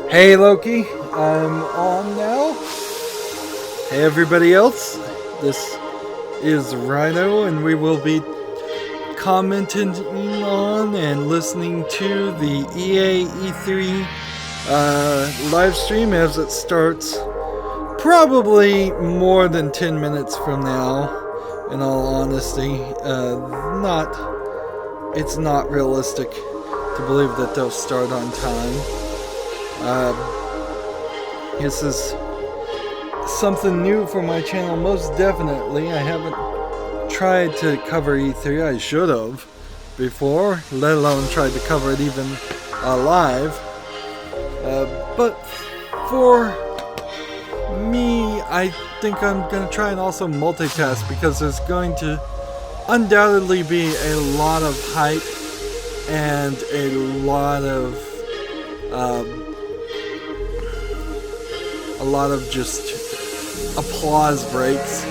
Hey Loki, I'm on now. Hey everybody else, this is Rydo, and we will be commenting on and listening to the EA E3 live stream as it starts probably more than 10 minutes from now, in all honesty. It's not realistic to believe that they'll start on time. This is something new for my channel, most definitely. I haven't tried to cover E3. I should have before, let alone tried to cover it even live. But for me, I think I'm going to try and also multitask, because there's going to undoubtedly be a lot of hype and a lot of just applause breaks.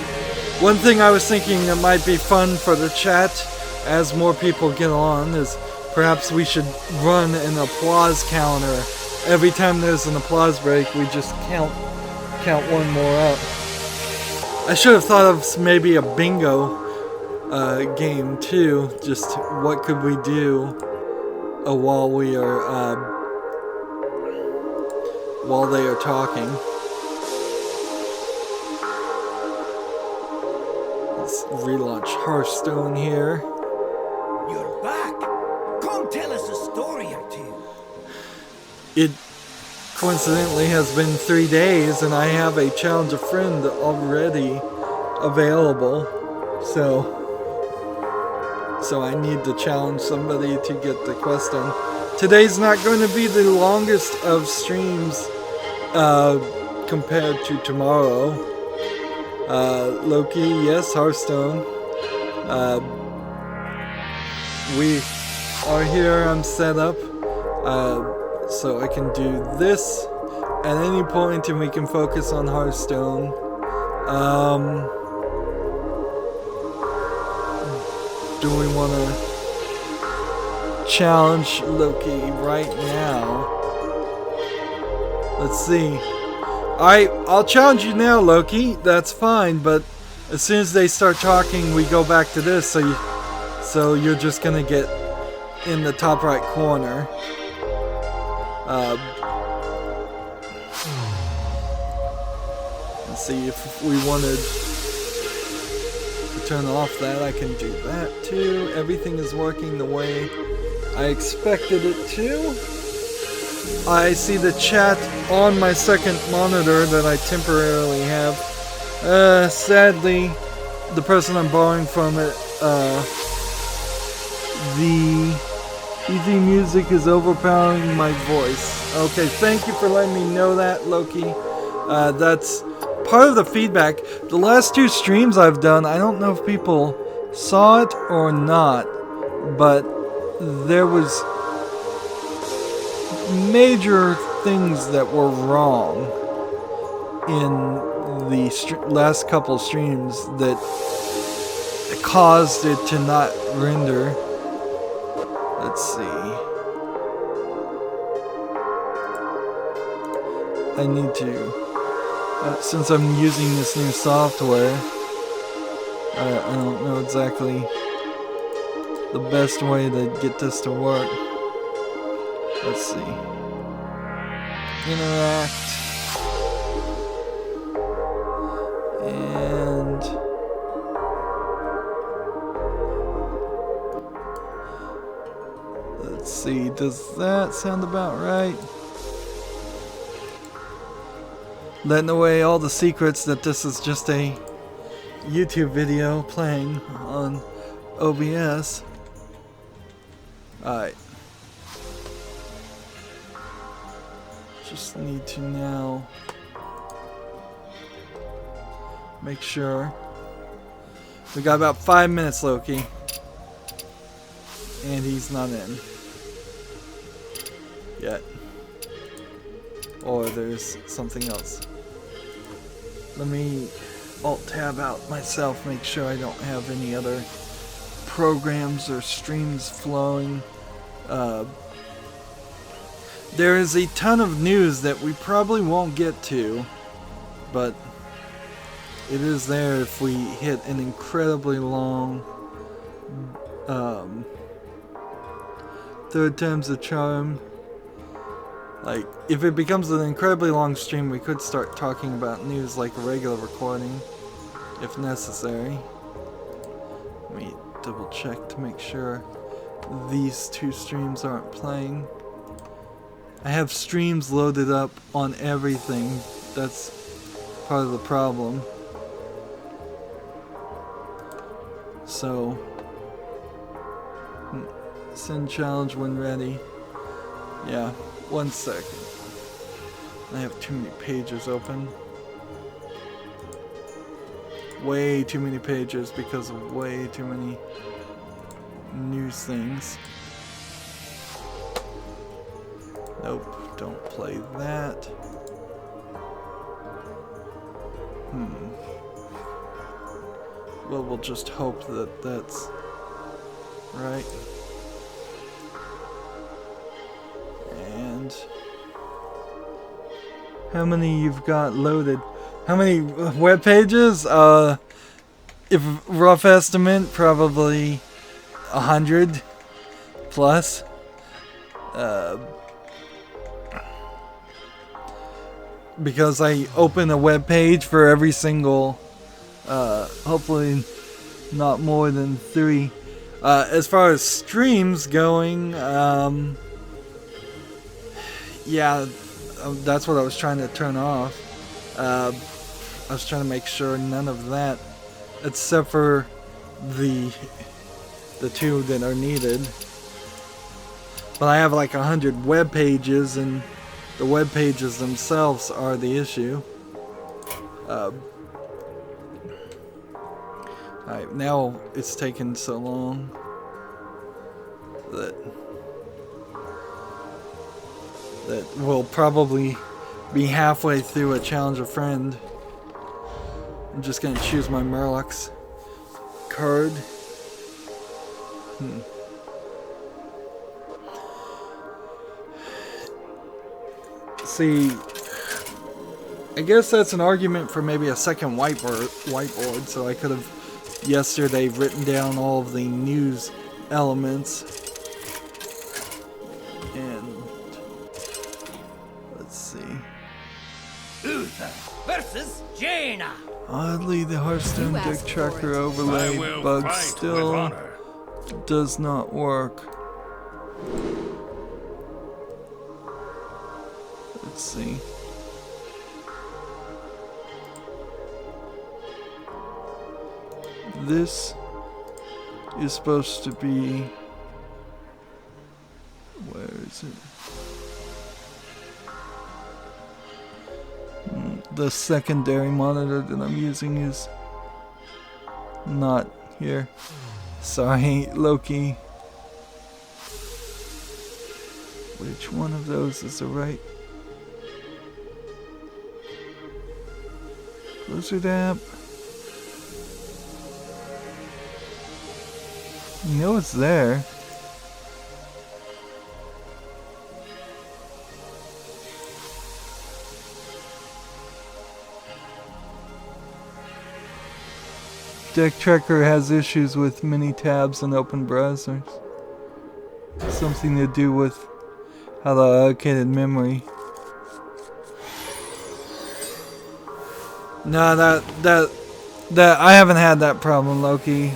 One thing I was thinking that might be fun for the chat as more people get on is perhaps we should run an applause counter. Every time there's an applause break, we just count one more up. I should have thought of maybe a bingo game too. Just what could we do while they are talking. Let's relaunch Hearthstone here. You're back. Come tell us a story or two. It coincidentally has been 3 days, and I have a challenge a friend already available. So I need to challenge somebody to get the quest done. Today's not going to be the longest of streams compared to tomorrow. Loki, yes, Hearthstone. We are here, I'm set up, so I can do this at any point and we can focus on Hearthstone. Do we want to challenge Loki right now? Let's see. Alright, I'll challenge you now, Loki. That's fine, but as soon as they start talking, we go back to this, so you're just gonna get in the top right corner. Let's see, if we wanted to turn off that, I can do that too. Everything is working the way I expected it to. I see the chat on my second monitor that I temporarily have. Sadly, the person I'm borrowing from it, the easy music is overpowering my voice. Okay, thank you for letting me know that, Loki. That's part of the feedback. The last 2 streams I've done, I don't know if people saw it or not, but there was major things that were wrong in the last couple streams that caused it to not render. Let's see. I need to, since I'm using this new software, I don't know exactly the best way to get this to work. Let's see. Interact. And let's see, does that sound about right? Letting away all the secrets that this is just a YouTube video playing on OBS. Alright. Just need to now make sure. We got about 5 minutes, Loki. And he's not in yet. Or there's something else. Let me Alt-tab out myself, make sure I don't have any other programs or streams flowing. There is a ton of news that we probably won't get to, but it is there if we hit an incredibly long third time's the charm. Like, if it becomes an incredibly long stream, we could start talking about news like a regular recording, if necessary. Let me double check to make sure these two streams aren't playing. I have streams loaded up on everything. That's part of the problem. So, send challenge when ready. Yeah, 1 second. I have too many pages open. Way too many pages because of way too many news things. Nope, don't play that. Well, we'll just hope that that's right. And how many you've got loaded? How many web pages? If rough estimate, probably 100 plus. Because I open a web page for every single, hopefully not more than 3. As far as streams going, yeah, that's what I was trying to turn off. I was trying to make sure none of that, except for the 2 that are needed. But I have like 100 web pages, and the web pages themselves are the issue. Alright, now it's taken so long that we'll probably be halfway through a challenge a friend. I'm just gonna choose my Murlocs card. See, I guess that's an argument for maybe a second whiteboard, so I could have yesterday written down all of the news elements. And let's see. Uther versus Jaina. Oddly, the Hearthstone deck tracker overlay bug still does not work. Let's see. This is supposed to be... Where is it? The secondary monitor that I'm using is not here. Sorry, Loki. Which one of those is the right? Blizzard app. You know it's there. Deck Tracker has issues with many tabs and open browsers. Something to do with how the allocated memory. No, that I haven't had that problem, Loki.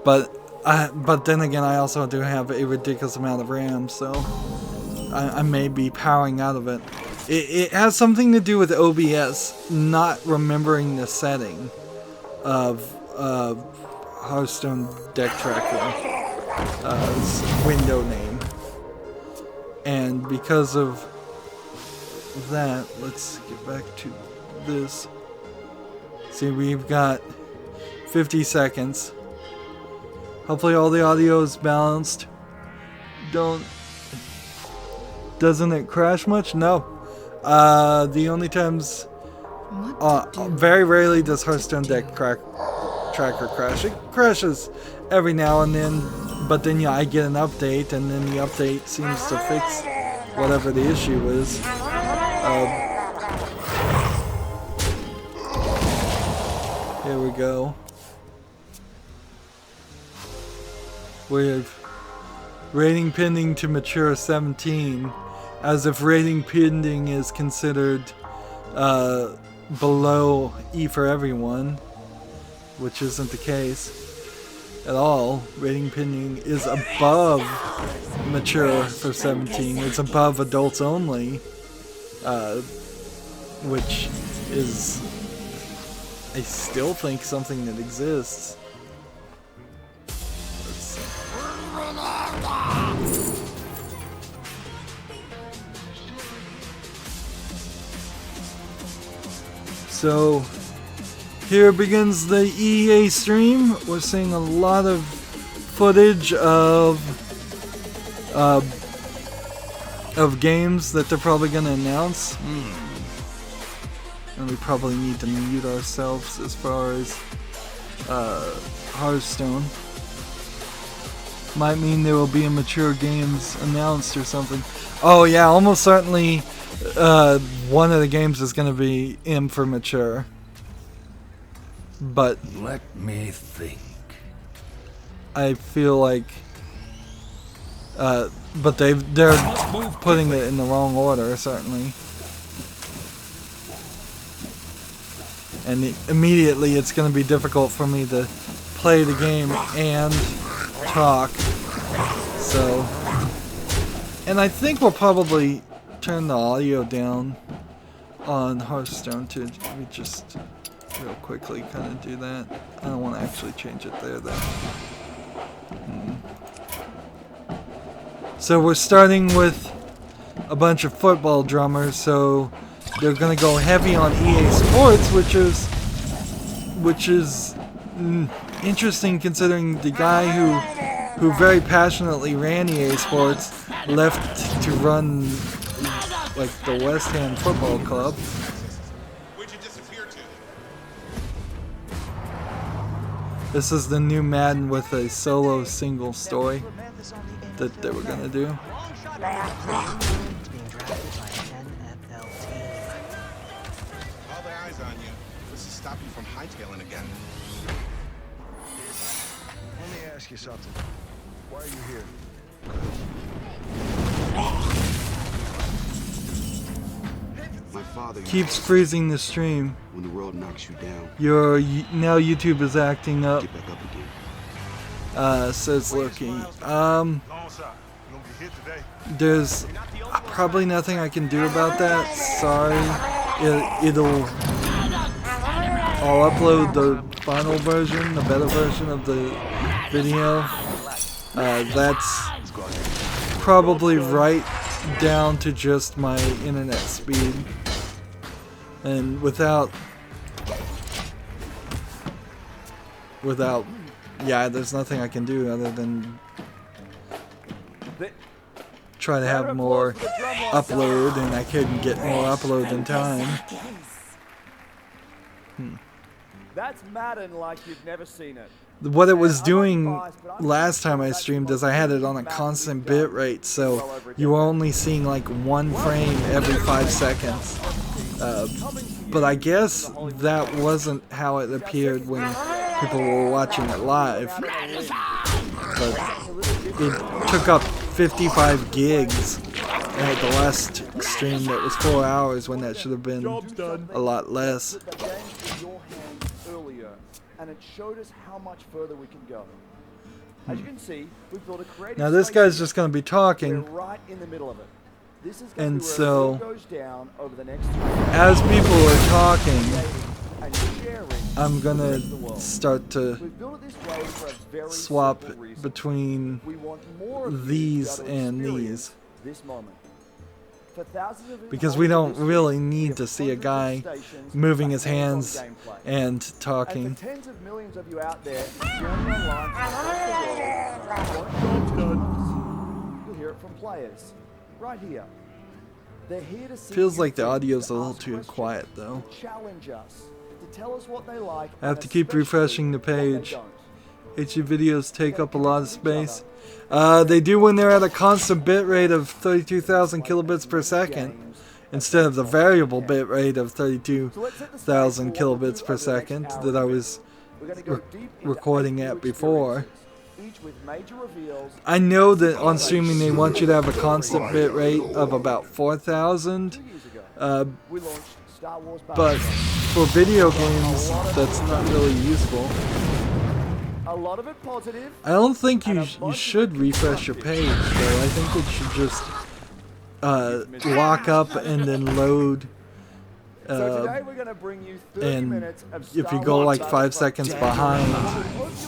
But then again, I also do have a ridiculous amount of RAM, so I may be powering out of it. It has something to do with OBS not remembering the setting of Hearthstone deck tracker window name, and because of that, let's get back to this. See, we've got 50 seconds. Hopefully all the audio is balanced. Doesn't it crash much? No. The only times, very rarely does Hearthstone deck tracker crash. It crashes every now and then, but then I get an update, and then the update seems to fix whatever the issue is. Here we go. We have rating pending to mature 17, as if rating pending is considered below E for everyone, which isn't the case at all. Rating pending is above mature for 17. It's above adults only, which is, I still think, something that exists. Let's see. So here begins the EA stream. We're seeing a lot of footage of games that they're probably going to announce. And we probably need to mute ourselves as far as Hearthstone. Might mean there will be mature games announced or something. Oh yeah, almost certainly one of the games is going to be M for mature. But let me think. I feel like but they're putting it in the wrong order, certainly. And immediately it's going to be difficult for me to play the game and talk. So, and I think we'll probably turn the audio down on Hearthstone too. Let me just real quickly kind of do that. I don't want to actually change it there though. So we're starting with a bunch of football drummers, so they're gonna go heavy on EA Sports, which is interesting considering the guy who very passionately ran EA Sports left to run like the West Ham Football Club. Where'd you disappear to? This is the new Madden with a solo single story that they were gonna do. All the eyes on you. This is stop you from hightailing again. Let me ask you something. Why are you here? My father Keeps freezing the stream. when the world knocks you down, Now YouTube is acting up. get back up again. Says Loki. Go on, sir. You gonna get hit today? There's probably nothing I can do about that. Sorry. I'll upload the final version, the better version of the video. That's probably right down to just my internet speed. And without, yeah, there's nothing I can do other than try to have more upload, and I couldn't get more upload in time. That's Madden like you've never seen it. What it was doing last time I streamed is I had it on a constant bit rate, so you were only seeing like one frame every 5 seconds. But I guess that wasn't how it appeared when people were watching it live. But it took up 55 gigs at the last stream that was 4 hours when that should have been a lot less. And it showed us how much further we can go. As you can see, we've built a creative Now this guy's just going to be We're talking, right in the middle of it. This is and going to be so where it all goes down over the next 2 as people are talking, and sharing I'm going with the rest of the world. to start to We've built it this way for a very swap simple reason. between We want more of you these to be able to and experience these. this moment. For thousands of you Because we holding don't this really stream, we need have to see a hundreds of guy stations moving for his hands hands-on gameplay. and And talking. for tens of millions of you out there joining online from across the world, you'll hear it from players right here. They're here to see Feels you like the think, audio's to a little ask too questions, quiet though. to challenge us, to tell us what they like. I have and to keep especially refreshing the what they page. don't. HD videos take up a lot of space. They do when they're at a constant bit rate of 32,000 kilobits per second instead of the variable bit rate of 32,000 kilobits per second that I was recording at before. I know that on streaming they want you to have a constant bit rate of about 4,000, but for video games that's not really useful. A lot of it positive. I don't think you should refresh your page though. I think it should just lock up and then load. So today we're going to bring you 30 And minutes of if you Star go Wars like 5 seconds behind,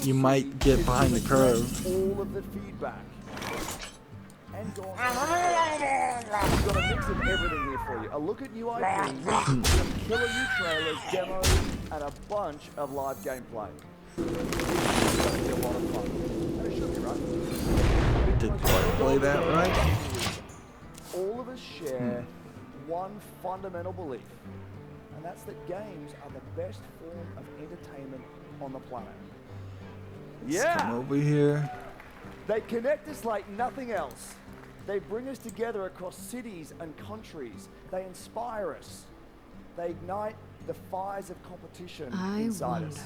you might get behind the curve. all of the feedback. And go on. We've got a mix of everything here for you. A look at new IPs, some killer new trailers, demos, and a bunch of live gameplay. It's going to be a lot of fun. And it should be, right? Didn't quite play that right. All of us share one fundamental belief, and that's that games are the best form of entertainment on the planet. Come over here. They connect us like nothing else. They bring us together across cities and countries. They inspire us. They ignite the fires of competition inside us.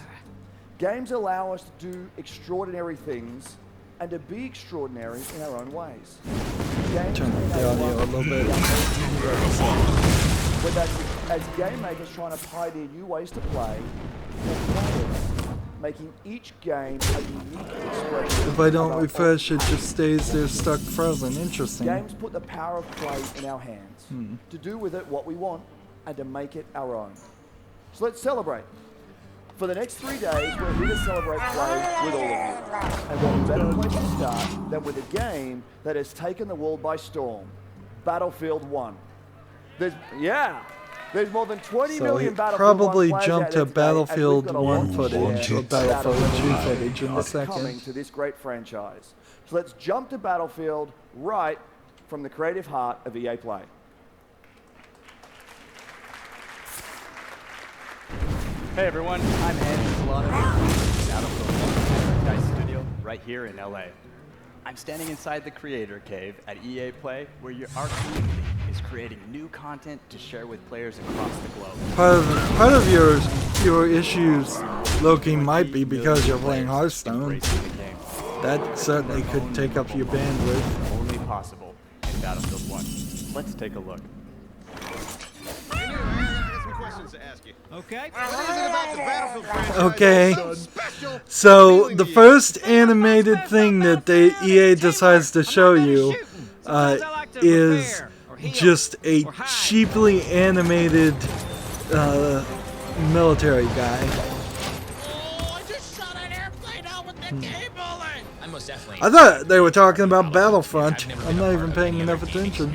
Games allow us to do extraordinary things and to be extraordinary in our own ways. Games Turn up the audio a little bit. Whether that's as game makers trying to pioneer new ways to play, or players making each game a unique expression. If I don't refresh, it just stays there stuck frozen. Interesting. Games put the power of play in our hands to do with it what we want and to make it our own. So let's celebrate. For the next 3 days, we're here to celebrate play with all of you. And what better place to start than with a game that has taken the world by storm, Battlefield 1. There's more than 20 million Battlefield 1 probably players jump out to there today, Battlefield and we've got a lot 1 to footage share or Battlefield about 2 what footage in a is coming second. to this great franchise. So let's jump to Battlefield right from the creative heart of EA Play. Hey everyone, I'm Andy Solano from Battlefield 1 Dice Studio right here in LA. I'm standing inside the creator cave at EA Play where our community is creating new content to share with players across the globe. Part of your issues, Loki, might be because you're playing Hearthstone. That certainly could take up your bandwidth. Only possible in Battlefield 1. Let's take a look. Okay. What is it about the Battlefield franchise? Okay. So special, So appealing the to you? first animated thing that EA decides to show you is just a cheaply animated military guy. Oh, I just shot an airplane out with the cable. I most definitely. I thought they were talking about Battlefront. I'm not even paying enough attention.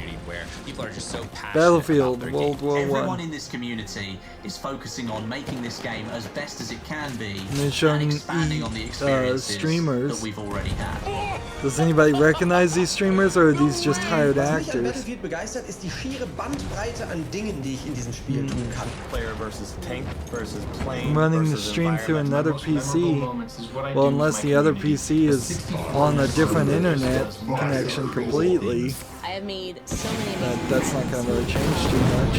People are just so passionate Battlefield, about their World game. War Everyone I. in this community is focusing on making this game as best as it can be they're showing and expanding on the experiences streamers. that we've already had. Does anybody recognize these streamers, or are these just hired Was mich an actors? Battlefield begeistert, ist die schiere Bandbreite an Dingen, die ich in diesem Spiel tun kann. Player versus tank versus plane. I'm running the versus stream through environment. another PC. Well, unless the other PC is on a different internet connection completely. I have made so many That's not going to really change too much.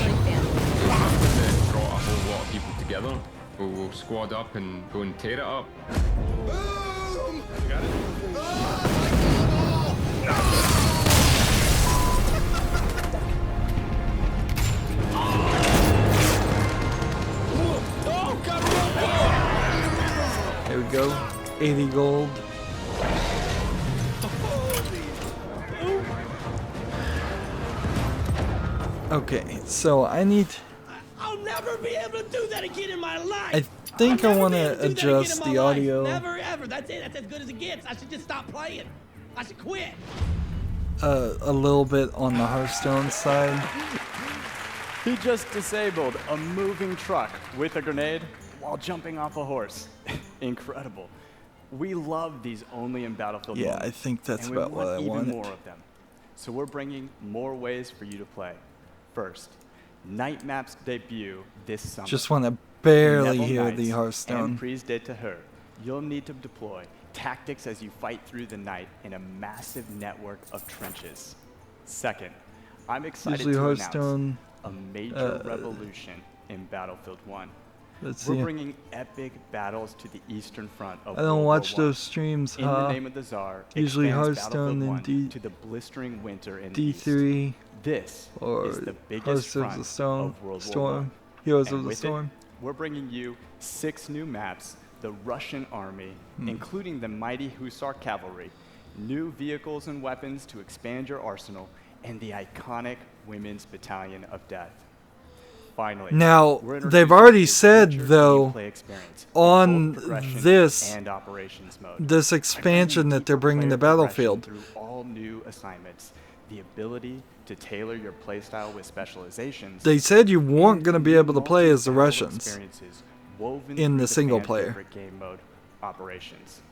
Brought a whole lot of people together. We'll squad up and go and tear it up. Boom! Got it? There we go. 80 gold. Okay, so I need... I'll never be able to do that again in my life. I think I want to adjust the audio. Never ever. That's it. That's as good as it gets. I should just stop playing. I should quit. A little bit on the Hearthstone side. He just disabled a moving truck with a grenade while jumping off a horse. Incredible. We love these only in Battlefield 1. Yeah, I think that's and about what I we want wanted. even more of them. So we're bringing more ways for you to play. First, Night Map's debut this summer. Just want to barely Neville hear Knights the Hearthstone. and Prise de Terreur. You'll need to deploy tactics as you fight through the night in a massive network of trenches. Second, I'm excited Usually to Hearthstone, announce a major revolution in Battlefield 1. Let's We're see. bringing epic battles to the eastern front of I don't World watch War I. those streams, In the name of the Tsar, usually expands Hearthstone Battlefield and 1 to the blistering winter in D3 the east. This or is the biggest Hearthstones front of the Storm, of World War Storm, I. Heroes And of the with Storm. it, we're bringing you 6 new maps, the Russian army, including the mighty Hussar cavalry, new vehicles and weapons to expand your arsenal, and the iconic Women's Battalion of Death. Finally, Now, we're they've already introducing said, a richer though, gameplay experience in on both progression this, and operations mode. this expansion that they're bringing to Battlefield. Through all new assignments, the ability to tailor your playstyle with specializations. They said you weren't going to be able to play as the Russians Experiences woven in through the single fan player. favorite game mode operations.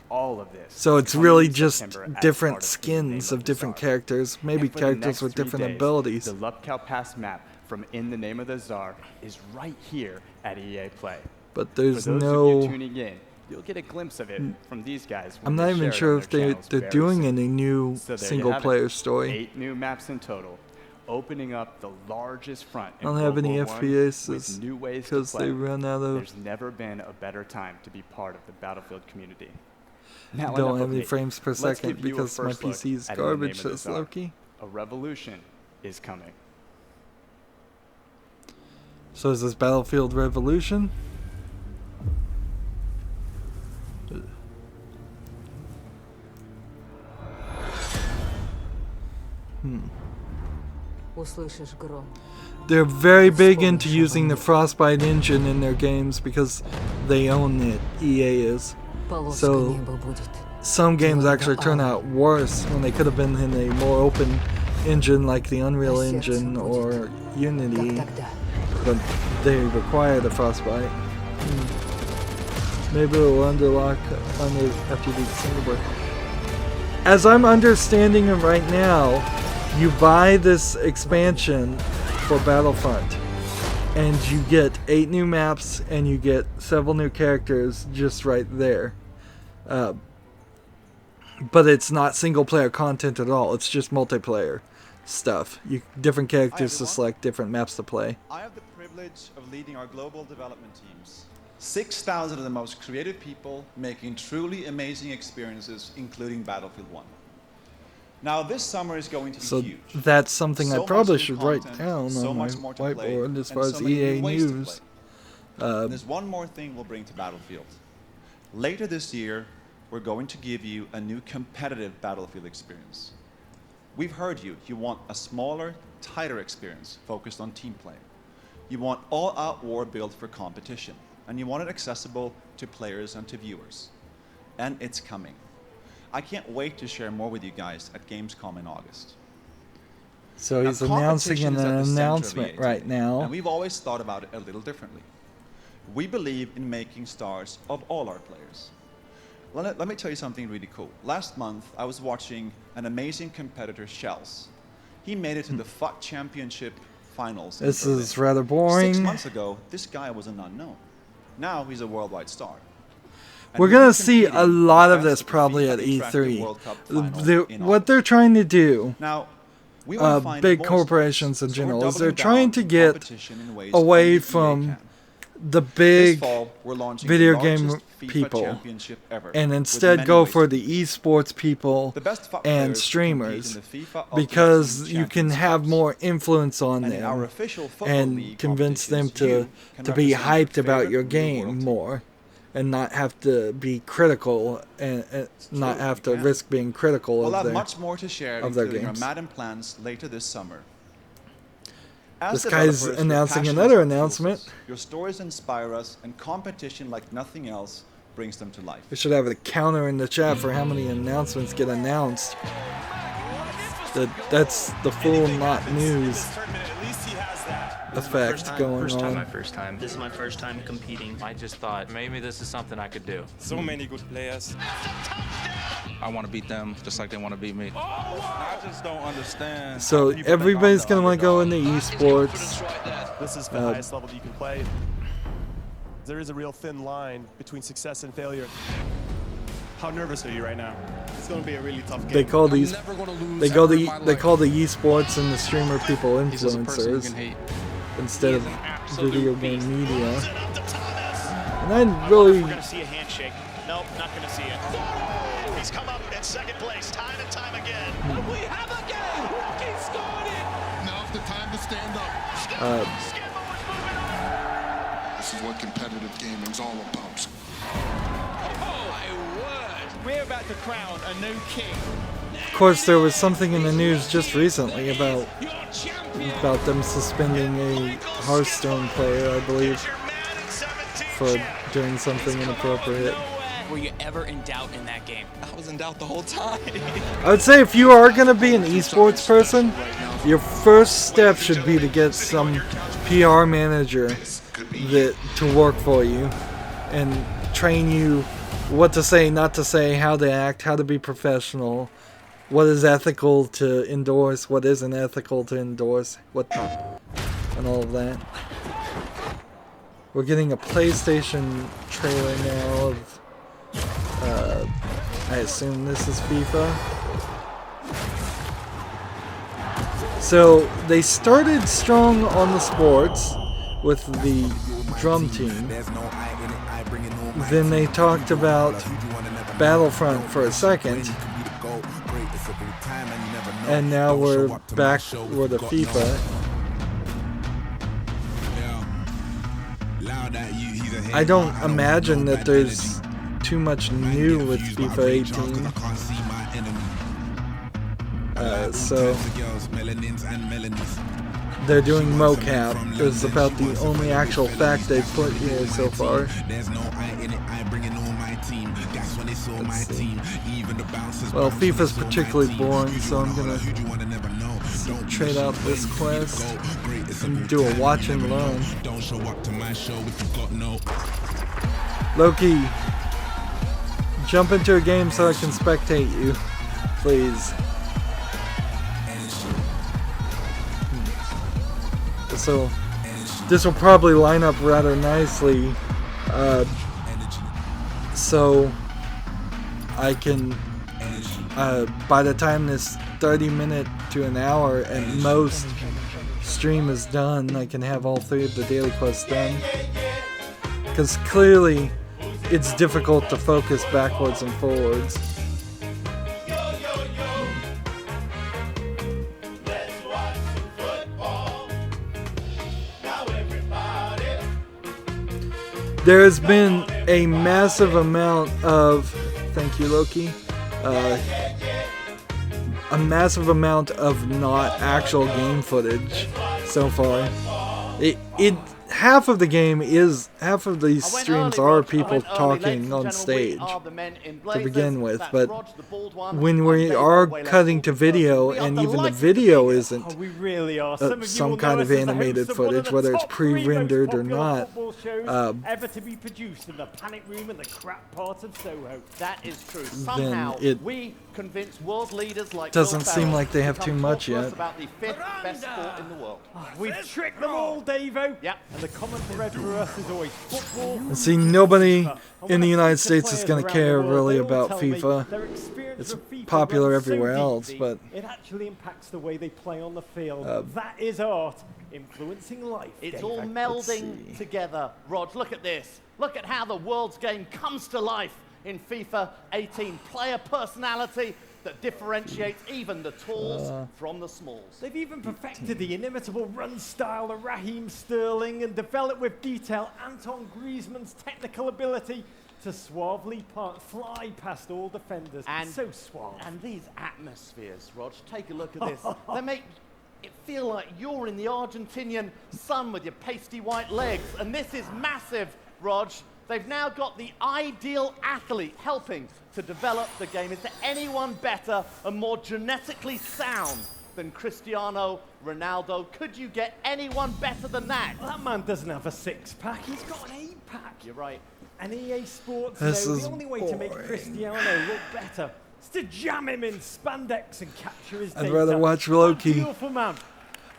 All of this. So it's coming really in just September as different part of In the Name skins of of the different Tsar. characters, maybe And for the characters next with 3 different days, abilities. The Lupkow Pass map from In the Name of the Tsar is right here at EA Play. But there's For those no... of you tuning in, you'll get a glimpse of it from these guys. when I'm they not even share it sure on if their channels they're very doing soon. any new So there you single have it. player story. 8 new maps in total, opening up the largest front I in don't have World any War I FPSs with new ways to because play. they run out of... There's never been a better time to be part of the Battlefield community. Now, Don't enough have of any me. frames per Let's second give you a because my first look PC is at In the Name garbage, of the says Tsar. Loki. A revolution is coming. So is this Battlefield Revolution? They're very big into using the Frostbite engine in their games because they own it. EA is. So some games actually turn out worse when they could have been in a more open engine like the Unreal Engine or Unity, but they require the Frostbite. Maybe it will underlock after you beat single player. As I'm understanding it right now, you buy this expansion for Battlefront, and you get 8 new maps and you get several new characters just right there. But it's not single player content at all. It's just multiplayer stuff. Different characters to select, different maps to play. I have the privilege of leading our global development teams. 6,000 of the most creative people making truly amazing experiences, including Battlefield 1. Now, this summer is going to be So huge. that's something So I much probably new should write content, down so on my much more to play, whiteboard as and far so as many new EA ways to News. play. There's one more thing we'll bring to Battlefield. Later this year, we're going to give you a new competitive Battlefield experience. We've heard you. You want a smaller, tighter experience focused on team play. You want all-out war built for competition, and you want it accessible to players and to viewers. And it's coming. I can't wait to share more with you guys at Gamescom in August. So he's Now, announcing competition an is at the center of announcement EA right today, now. and we've always thought about it a little differently. We believe in making stars of all our players. Let me tell you something really cool. Last month, I was watching an amazing competitor, Shells. He made it to the FUT Championship finals. in This Berlin. is rather boring. 6 months ago, this guy was an unknown. Now he's a worldwide star. And We're we'll gonna be see a competing lot with of the this best probably FIFA at Interactive E3. World Cup final in What they're trying to do, Now, we wanna find big more corporations stars, in so we're general, is they're doubling trying down to in get competition in ways away only EA from can. the This big fall, we're launching video the game largest FIFA people championship ever, and with instead many go ways for to the esports people The best FUT and players compete streamers in the FIFA Ultimate because Team you can Champions have Cups. more influence on And in our them official football and league convince them competitions, to you can be represent your hyped about favorite your real game world team. more and not have to be critical and not true, have you to can. risk being critical We'll have of much more to share, their including our games. Madden plans later this summer. As This guy's developers, we're announcing passionate another about fuel announcement. cells. Your stories inspire us, and competition like nothing else brings them to life. We should have a counter in the chat for how many announcements get announced. That's the full not news effect going on. First time. This is my first time competing. I just thought maybe this is something I could do. So many good players. I want to beat them just like they want to beat me. I just don't understand. So everybody's gonna want to go into esports. This is the highest level that you can play. there is a real thin line between success and failure. How nervous are you right now? It's going to be a really tough game. They call these they call the esports and the streamer people influencers instead of video game media. And I really We're going to see a handshake. Nope, not going to see it. He's come up in second place time and time again. We have a game. Rocky scored it. Now's the time to stand up. This is what competitive gaming's all about. We're about to crown a new king. Of course, there was something in the news just recently about them suspending a Hearthstone player, I believe, for doing something inappropriate. Were you ever in doubt in that game? I was in doubt the whole time. I would say if you are going to be an esports person, your first step should be to get some PR manager to work for you and train you what to say, not to say, how to act, how to be professional, what is ethical to endorse, what isn't ethical to endorse, and all of that. We're getting a PlayStation trailer now of, I assume this is FIFA. So they started strong on the sports with the drum team. Then they talked about Battlefront for a second. And now we're back with the FIFA. I don't imagine that there's too much new with FIFA 18. So they're doing mocap. It's about the only actual fact they've put here so far. Well, FIFA's particularly boring, so I'm gonna trade out this quest and do a watch and learn. Loki, jump into a game so I can spectate you, please. So this will probably line up rather nicely, so I can, by the time this 30-minute to an hour at most stream is done, I can have all 3 of the daily quests done. Because clearly it's difficult to focus backwards and forwards. There has been a massive amount of, thank you Loki, a massive amount of not actual game footage so far. Half of the game is, half of these streams are people talking on stage to begin with, but when we are cutting to video and even the video isn't some kind of animated footage, whether it's pre-rendered or not, ever to be produced in the panic room in the crap part of Soho. That is true. Somehow we convince world leaders like doesn't seem like they have too much yet. About the 5th best sport in the world. We've tricked them all, Davo. Yep. And the common thread for us is always football. And see, nobody in the United States is going to care really about FIFA. It's popular everywhere else, but it actually impacts the way they play on the field. That is art influencing life. It's all melding together. Rog, look at this. Look at how the world's game comes to life in FIFA 18. Player personality that differentiates even the talls from the smalls. They've even perfected the inimitable run style of Raheem Sterling and developed with detail Anton Griezmann's technical ability to suavely fly past all defenders. And so suave. And these atmospheres, Rog, take a look at this. They make it feel like you're in the Argentinian sun with your pasty white legs. And this is massive, Rog. They've now got the ideal athlete helping to develop the game. Is there anyone better and more genetically sound than Cristiano Ronaldo? Could you get anyone better than that? Well, that man doesn't have a 6-pack, he's got an 8-pack. You're right. And EA Sports This know is the only way to make Cristiano look better is to jam him in spandex and capture his data. I'd rather watch Loki. Beautiful man.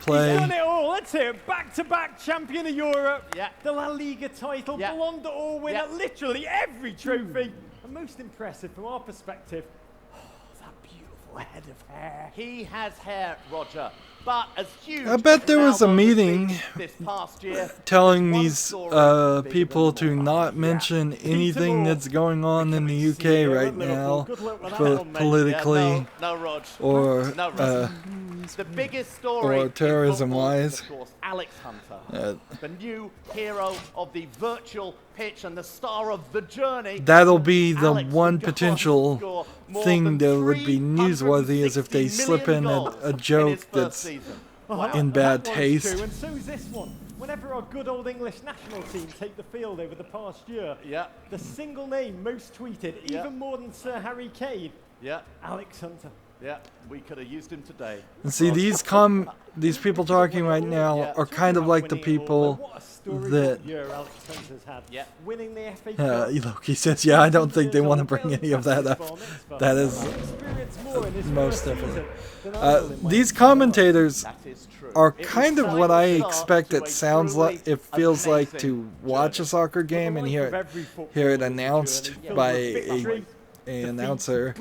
play. He's done it all. Let's hear it. Back-to-back champion of Europe. Yeah. The La Liga title. Yeah. Ballon d'Or winner. Yeah. Literally every trophy. And most impressive from our perspective, that beautiful head of hair. He has hair, Roger, but as huge. I bet there was a meeting this past year, telling these people to not mention anything that's going on in the UK right now, politically or the biggest story or terrorism-wise. of course, Alex Hunter, the new hero of the virtual pitch and the star of The Journey. That'll be the one potential thing that would be newsworthy, is if they slip in a joke that's in bad taste. And so's this one. Whenever our good old English national team take the field over the past year, the single name most tweeted, even more than Sir Harry Kane, Alex Hunter. Yeah, we could have used him today. And see, these people talking right now are kind of like the people that winning the FA Cup. Loki says, yeah, I don't think they want to bring any of that up. That is most definitely. These commentators are kind of what I expect it sounds like, it feels like to watch a soccer game and hear it announced by an announcer.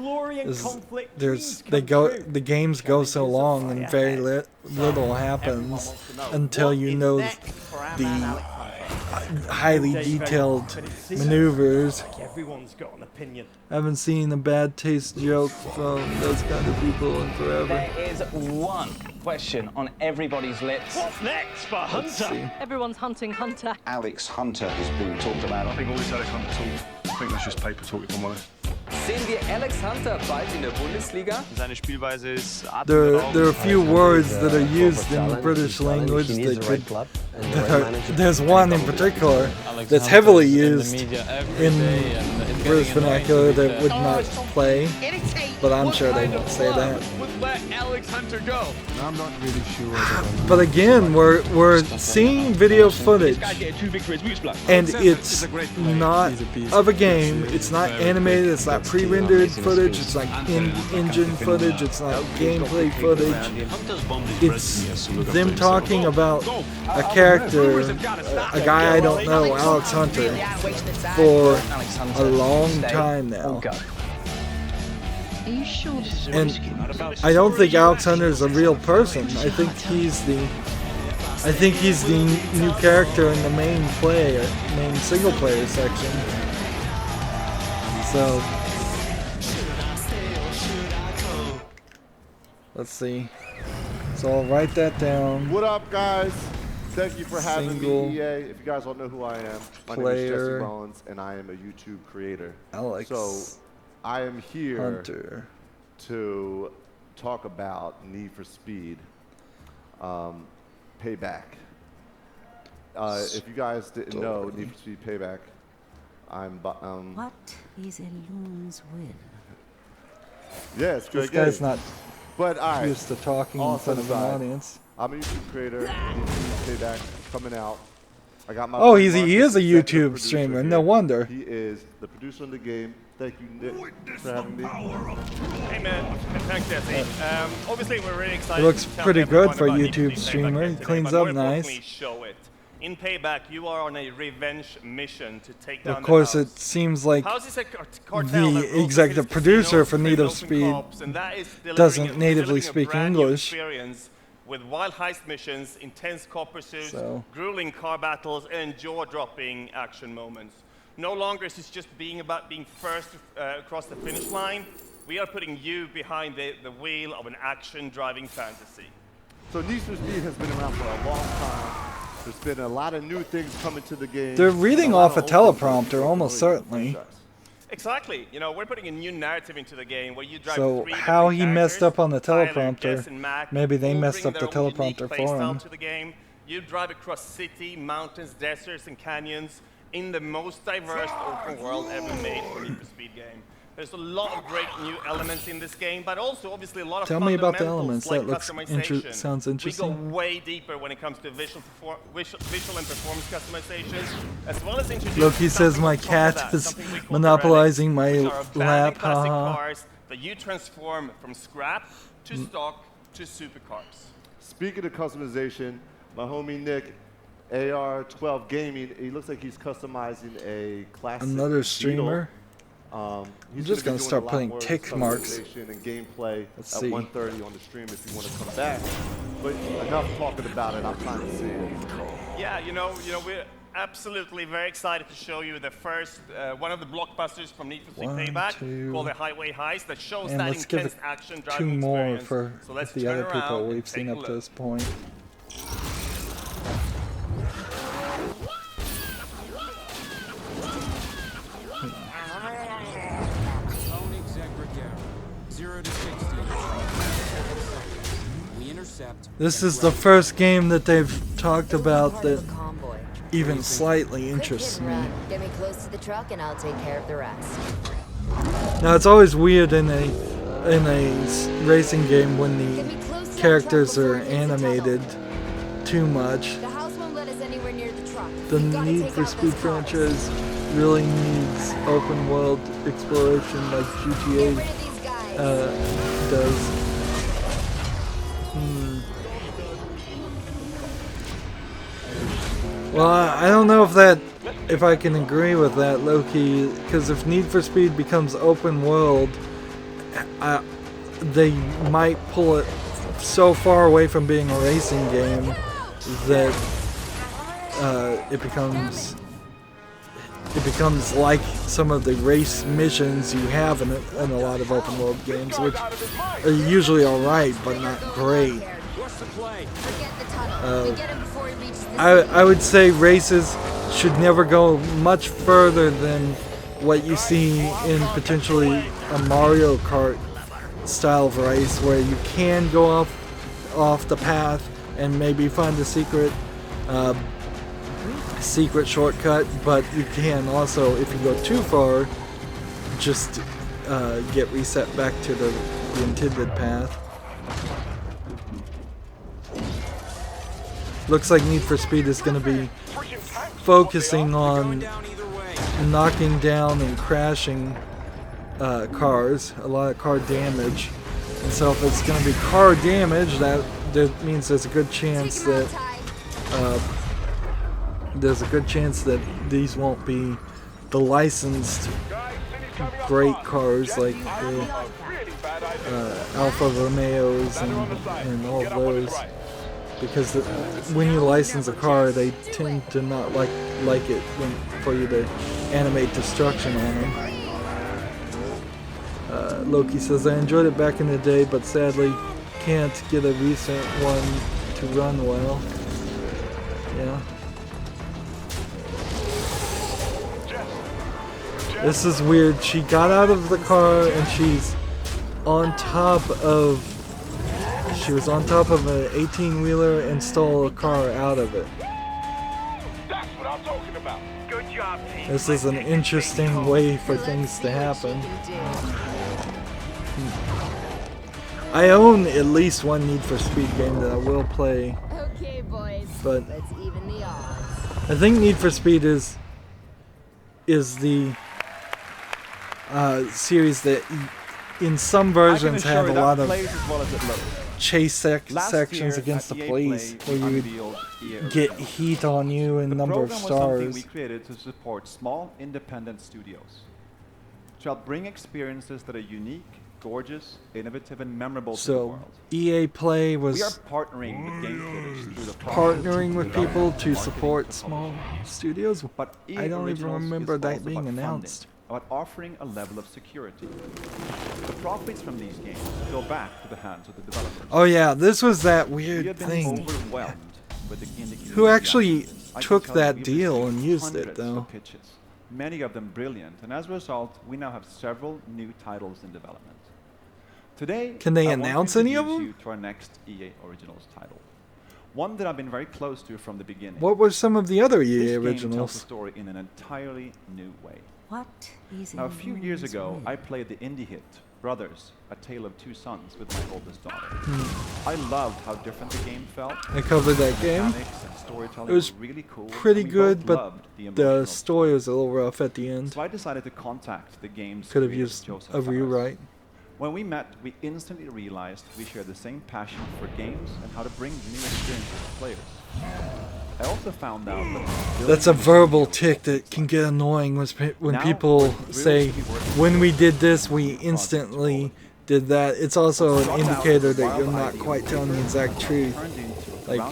The games go so long and very little happens until you know the highly detailed maneuvers. Everyone's got an opinion. I haven't seen a bad taste joke from those kind of people in forever. There is one question on everybody's lips. What's next for Hunter? Everyone's hunting Hunter. Alex Hunter has been talked about. I think all this Alex Hunter talk, I think that's just paper talk, if I'm honest. Sehen wir Alex Hunter bald in der Bundesliga? Seine Spielweise ist There are a few words that are used in the British language that could. There's one in particular that's heavily used in British vernacular that would not play, but I'm sure they won't say that. Let Alex Hunter go. I'm not really sure. But again, we're seeing video footage, and it's not of a game. It's not animated. It's not pre-rendered footage. It's not in-engine footage. It's not gameplay footage. It's them talking about a character, a guy I don't know, Alex Hunter, for a long time now. Are you sure this is And I don't think Alex Hunter is a real person. I think he's the new character in the main single player section. So let's see. So I'll write that down. What up, guys? Thank you for having me, EA. If you guys don't know who I am, my name is Jesse Rollins, and I am a YouTube creator. Alex. So I am here Hunter. to talk about Need for Speed Payback. If you guys didn't know, Need for Speed Payback, what is a loon's will? Yeah, it's a great This guy's game. not But all right, used to talking in front of an audience. I'm a YouTube creator. Need for Speed Payback coming out. I got my Oh, he is a YouTube streamer. No wonder. He is the producer of the game. Thank you, Nick, for having me. Hey man, thanks Jesse. Obviously we're really excited. He looks to tell pretty everyone good for a about Need YouTube Speed streamer. Payback He today, cleans but up more nice. importantly, show it. In Payback, you are on a revenge mission to take down Of course, the it seems like House is a cartel that the rules executive the producer casinos, for Need for criminals, and Speed cops, and that is doesn't natively delivering a speak brand new English. experience with wild heist missions, intense cop pursuits, So. grueling car battles, and jaw-dropping action moments. No longer is this just about being first across the finish line. We are putting you behind the wheel of an action-driving fantasy. So Need for Speed has been around for a long time. There's been a lot of new things coming to the game. They're reading off a teleprompter, almost certainly. Exactly. You know, we're putting a new narrative into the game where you drive So three how he different messed up on the characters, Tyler, Jess, teleprompter, and Mac, maybe they all messed bring up the their own unique teleprompter play for style him. to the game. You drive across city, mountains, deserts, and canyons in the most diverse open world ever made for a Need for Speed game. There's a lot of great new elements in this game, but also obviously a lot of Tell me about the fundamentals elements. like That looks customization. sounds We interesting. go way deeper when it comes to visual and performance customizations, as well as introducing Loki says something my on top of cat that, is something we call monopolizing my which are abandoned lap. classic Haha. cars that you transform from scrap to stock to supercars. speaking of customization, my homie Nick, AR12 Gaming, he looks like he's customizing a classic Another streamer. I'm just gonna start putting tick marks. And gameplay Let's at see. 1:30 on the stream if you want to come back. But enough talking about it. I'm trying to see it. Yeah, we're absolutely very excited to show you the first one of the blockbusters from Need for Speed Payback called the Highway Heist that shows And that let's give intense it action 2 driving more experience. for So let's the turn other people around we've and seen take a up look. to this point. This is the first game that they've talked about that even slightly interests me. Get me close to the truck and I'll take care of the rest. Now it's always weird in a racing game when the characters are animated too much. The house won't let us anywhere near the truck. The Need for Speed franchise really needs open world exploration like GTA does. Well, I don't know if I can agree with that, low-key, because if Need for Speed becomes open world, they might pull it so far away from being a racing game that it becomes like some of the race missions you have in a lot of open world games, which are usually alright but not great. I would say races should never go much further than what you see in potentially a Mario Kart style of race, where you can go off the path and maybe find a secret shortcut, but you can also, if you go too far, just get reset back to the intended path. Looks like Need for Speed is going to be focusing on knocking down and crashing cars, a lot of car damage. And so if it's going to be car damage, that means there's a good chance that these won't be the licensed great cars like the Alfa Romeos and all of those. Because when you license a car, they tend to not like it for you to animate destruction on them. Loki says, I enjoyed it back in the day, but sadly can't get a recent one to run well. Yeah. This is weird. She got out of the car and she's on top of... She was on top of an 18-wheeler and stole a car out of it. That's what I'm talking about. Good job, team. This is an interesting way for things to happen. I own at least one Need for Speed game that I will play. Okay, boys. But let's even the odds. I think Need for Speed is the series that in some versions have a lot of chase sections against the police where you would get heat on you and number of stars. We created to support small independent studios to help bring experiences that are unique, gorgeous, innovative, and memorable to the world. EA Play was we are partnering with game creators through the partnering with people to support small studios. But I don't even remember that being announced. About offering a level of security. The profits from these games go back to the hands of the developers. Oh yeah, this was that weird thing. Who actually took that deal and used it though? Pitches, many of them brilliant, and as a result, we now have several new titles in development. Today, can they announce any of them? To our next EA Originals title. One that I've been very close to from the beginning. What were some of the other EA Originals? This game tells the originals? story in an entirely new way. What is Now, a few years ago, I played the indie hit Brothers: A Tale of Two Sons with my oldest daughter. I loved how different the game felt. I covered that game. It was really cool, pretty good, but the story was a little rough at the end. So I decided to contact the game's could have used a rewrite. When we met, we instantly realized we shared the same passion for games and how to bring new experiences to players. I also found out that that's a verbal tick that can get annoying when people say, when we did this, we instantly did that. It's also an indicator that you're not quite telling the exact truth. Like,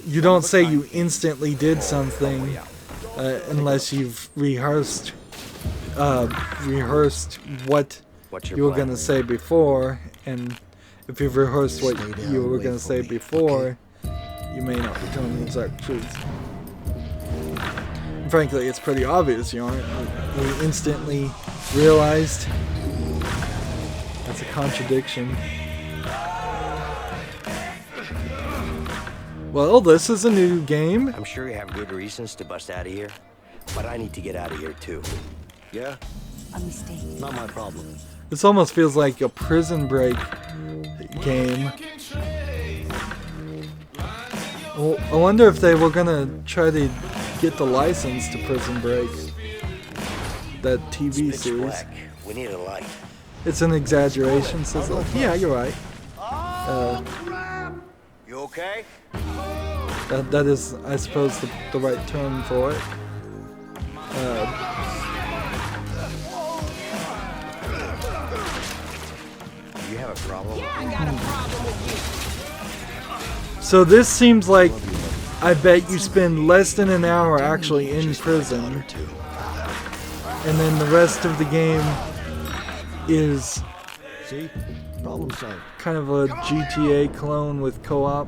you don't say you instantly did something unless you've rehearsed what you were going to say before, and if you've rehearsed what you were going to say before, you may not be telling the exact truth. And frankly, it's pretty obvious you aren't. We instantly realized that's a contradiction. Well, this is a new game. I'm sure you have good reasons to bust out of here, but I need to get out of here too. Yeah? A mistake. Not my problem. This almost feels like a Prison Break game. Well, I wonder if they were gonna try to get the license to Prison Break, that TV series. Black. We need a light. It's an exaggeration, Sizzle. Yeah, you're right. You okay? That is, I suppose, the right term for it. You have a problem? Yeah, I got a problem with you. So this seems like, I bet you spend less than an hour actually in prison, and then the rest of the game is kind of a GTA clone with co-op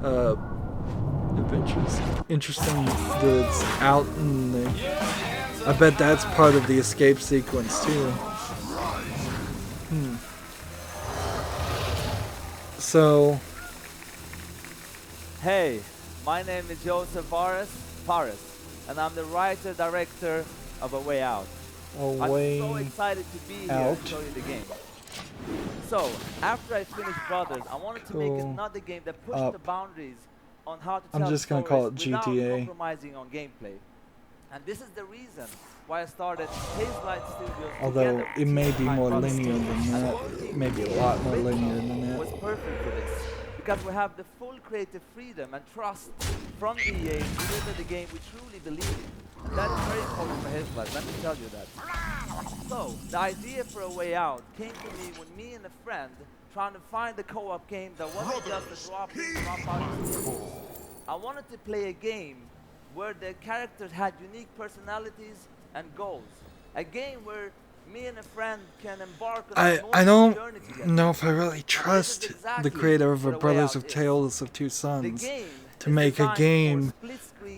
adventures. Interesting that it's out, and I bet that's part of the escape sequence too. So, hey, my name is Joseph Fares, and I'm the writer-director of A Way Out. I'm so excited to be here to show you the game. So, after I finished Brothers, I wanted to make another game that pushed the boundaries on how to tell stories without compromising on gameplay. And this is the reason why I started Hazelight Studios. Although it may be more linear than that, it may be a lot more linear than that. Was perfect for this because we have the full creative freedom and trust from EA to deliver the game we truly believe in. That is very important for Hazelight, let me tell you that. So, the idea for A Way Out came to me when me and a friend trying to find a co-op game that wasn't just a drop out. I wanted to play a game where the characters had unique personalities and goals. A game where me and a friend can embark on a I don't know if I really trust the creator of A Brothers of Tales of Two Sons to make a game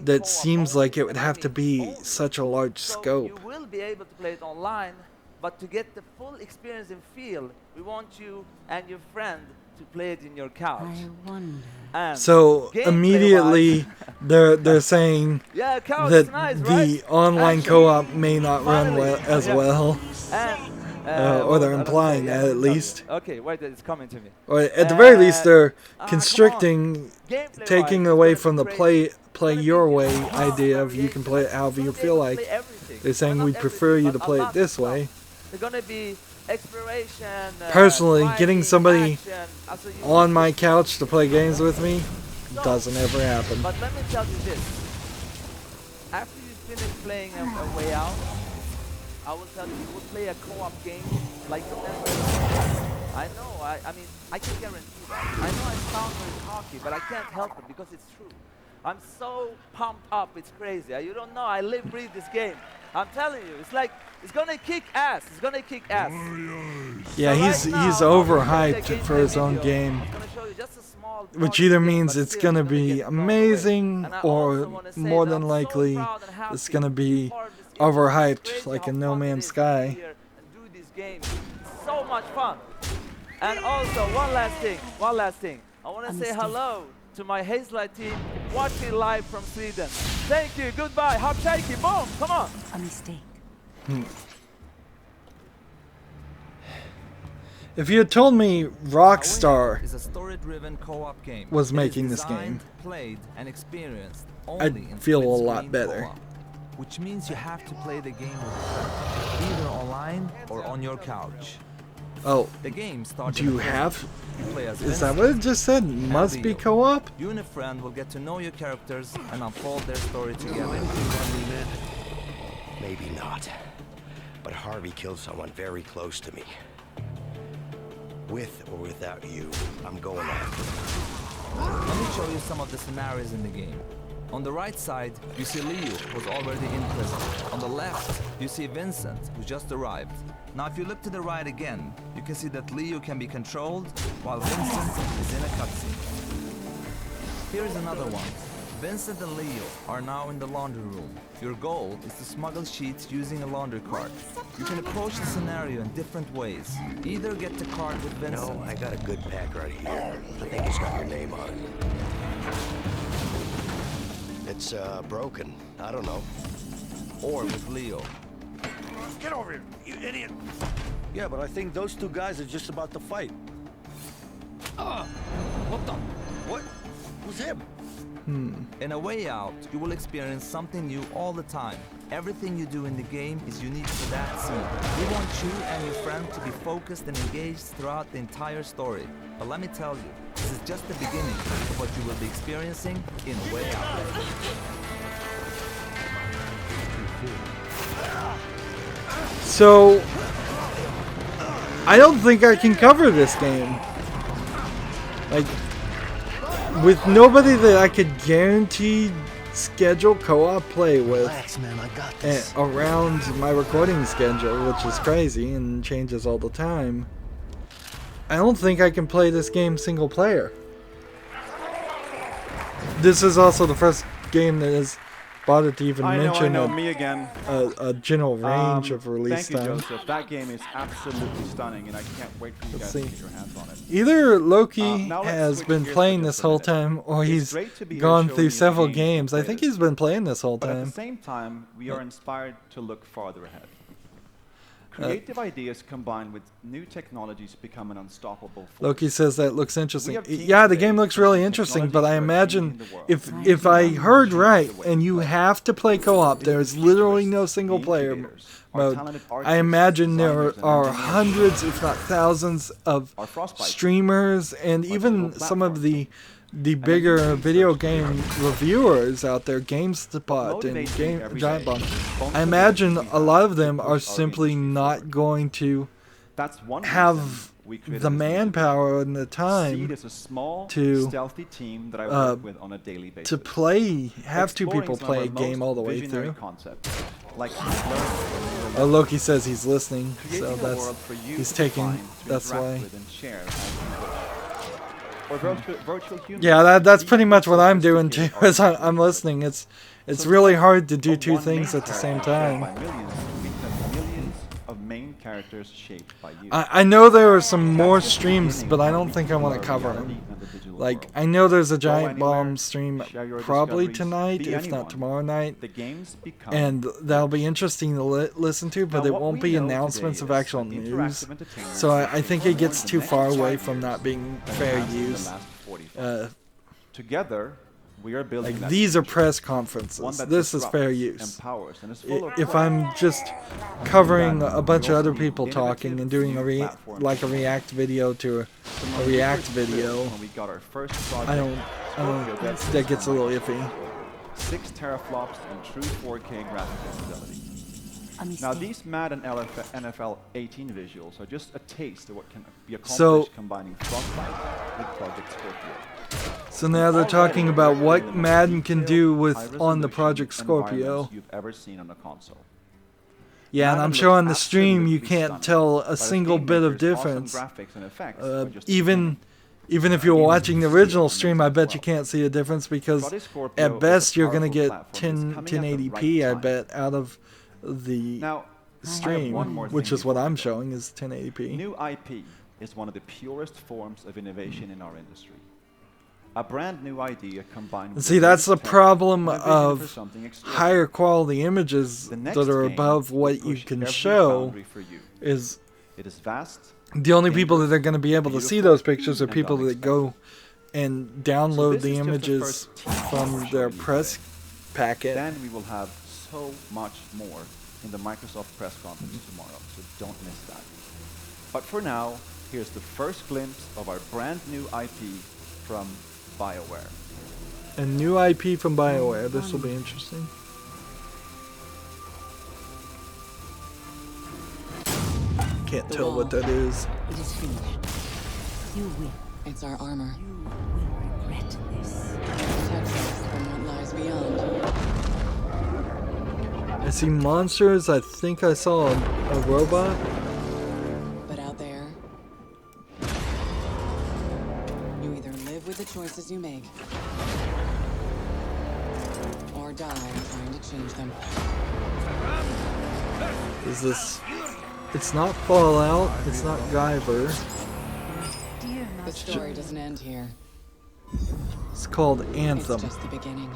that seems like it would have to be such a large scope. You will be able to play it online, but to get the full experience and feel, we want you and your friend to play it in your couch. I wonder. And so immediately they're saying that the online co-op may not run as well, or they're implying that at least. Okay, wait, it's coming to me. Or at the very least, they're constricting, taking away from the play your way idea of you can play it however you feel like. They're saying we prefer you to play it this way. They're gonna be exploration. Personally, getting somebody on my couch to play games with me doesn't ever happen. But let me tell you this. After you finish playing A Way Out, I will tell you, you will play a co-op game like you'll never. I know, I mean, I can guarantee that. I know I sound very cocky, but I can't help it because it's true. I'm so pumped up, it's crazy. You don't know, I live, breathe this game. I'm telling you, it's like, it's gonna kick ass. It's gonna kick ass. Yeah, he's overhyped for his own game, which either means it's gonna be amazing or more than likely it's gonna be overhyped like a No Man's Sky. So much fun. And also, one last thing. I want to say hello to my Hazelight team watching live from Sweden. Thank you, goodbye, hop shaky, boom, come on. A mistake. If you had told me Rockstar is a story-driven co-op game was making this game, played and experienced I'd feel a lot better. Which means you have to play the game with a friend, either online or on your couch. Oh, The game starts do you have? You play as Is that what it just said? Must be co-op? You and a friend will get to know your characters and unfold their story together. Maybe not. But Harvey killed someone very close to me. With or without you, I'm going after him. Let me show you some of the scenarios in the game. On the right side, you see Leo, who's already in prison. On the left, you see Vincent, who just arrived. Now, if you look to the right again, you can see that Leo can be controlled, while Vincent is in a cutscene. Here's another one. Vincent and Leo are now in the laundry room. Your goal is to smuggle sheets using a laundry cart. You can approach the scenario in different ways. Either get the cart with Vincent. No, I got a good pack right here. I think it's got your name on it. It's broken. I don't know. Or with Leo. Get over here, you idiot! Yeah, but I think those two guys are just about to fight. What the? What? Who's him? In A Way Out, you will experience something new all the time. Everything you do in the game is unique to that scene. We want you and your friend to be focused and engaged throughout the entire story. But let me tell you, this is just the beginning of what you will be experiencing in A Way Out. So, I don't think I can cover this game. Like, with nobody that I could guarantee schedule co-op play with. Relax, man, I got this. Around my recording schedule, which is crazy and changes all the time. I don't think I can play this game single player. This is also the first game that has bothered to even mention me again. A general range of release thank you, time. Joseph. That game is absolutely stunning, and I can't wait for you guys to get your hands on it. Either Loki now let's has switch been gears playing for this just a whole minute. time, or It's he's great to be here gone showing through you the several games games. you I played think it. he's been playing this whole But at time. the same time, we are inspired to look farther ahead. Creative ideas combined with new technologies become an unstoppable force. Loki says that looks interesting. have teams Yeah, the today game looks really interesting, but I imagine if I heard right, and you have to play co-op, there's literally no single player mode. I imagine there are hundreds, if not thousands, of streamers and even some of the bigger video game reviewers out there, GameSpot and Giant Bomb. I imagine a lot of them are simply not going to have the manpower and the time to play, have two people play a game all the way through. Loki says he's listening, so he's taking, that's why. Yeah, that's pretty much what I'm doing too, is I'm listening. It's really hard to do two things at the same time. I know there are some more streams, but I don't think I want to cover them. Like, I know there's a Giant Bomb stream probably tonight, if not tomorrow night, and that'll be interesting to listen to, but it won't be announcements of actual news. So I think it gets too far away from not being fair use. Together, we are building like, these are press conferences. This is fair use. If I'm just covering a bunch of other people talking and doing a react video to a react video, I don't that gets a little iffy. 6 teraflops and true 4K graphical fidelity. Now these Madden NFL 18 visuals are just a taste of what can be accomplished combining Frostbite with Project Scorpio. So now they're talking about what Madden can do with on the Project Scorpio. You've ever seen on a console. Yeah, and I'm sure on the stream you can't tell a single bit of difference. Even if you're watching the original stream, I bet you can't see a difference because at best you're going to get 1080p, I bet, out of the stream, which is what I'm showing is 1080p. New IP is one of the purest forms of innovation in our industry. A brand new idea combined with... See, that's the problem of higher quality images that are above what you can show. Is the only people that are going to be able to see those pictures are people that go and download the images from their press packet. Then we will have so much more in the Microsoft press conference tomorrow, so don't miss that. But for now, here's the first glimpse of our brand new IP from BioWare. A new IP from BioWare. This will be interesting. Can't tell what that is. It is finished. You will. It's our armor. You will regret this. Protects us from what lies beyond. I see monsters. I think I saw a robot. But out there, you either live with the choices you make, or die trying to change them. Is this... It's not Fallout. It's not Guyver. The story doesn't end here. It's called Anthem. It's just the beginning.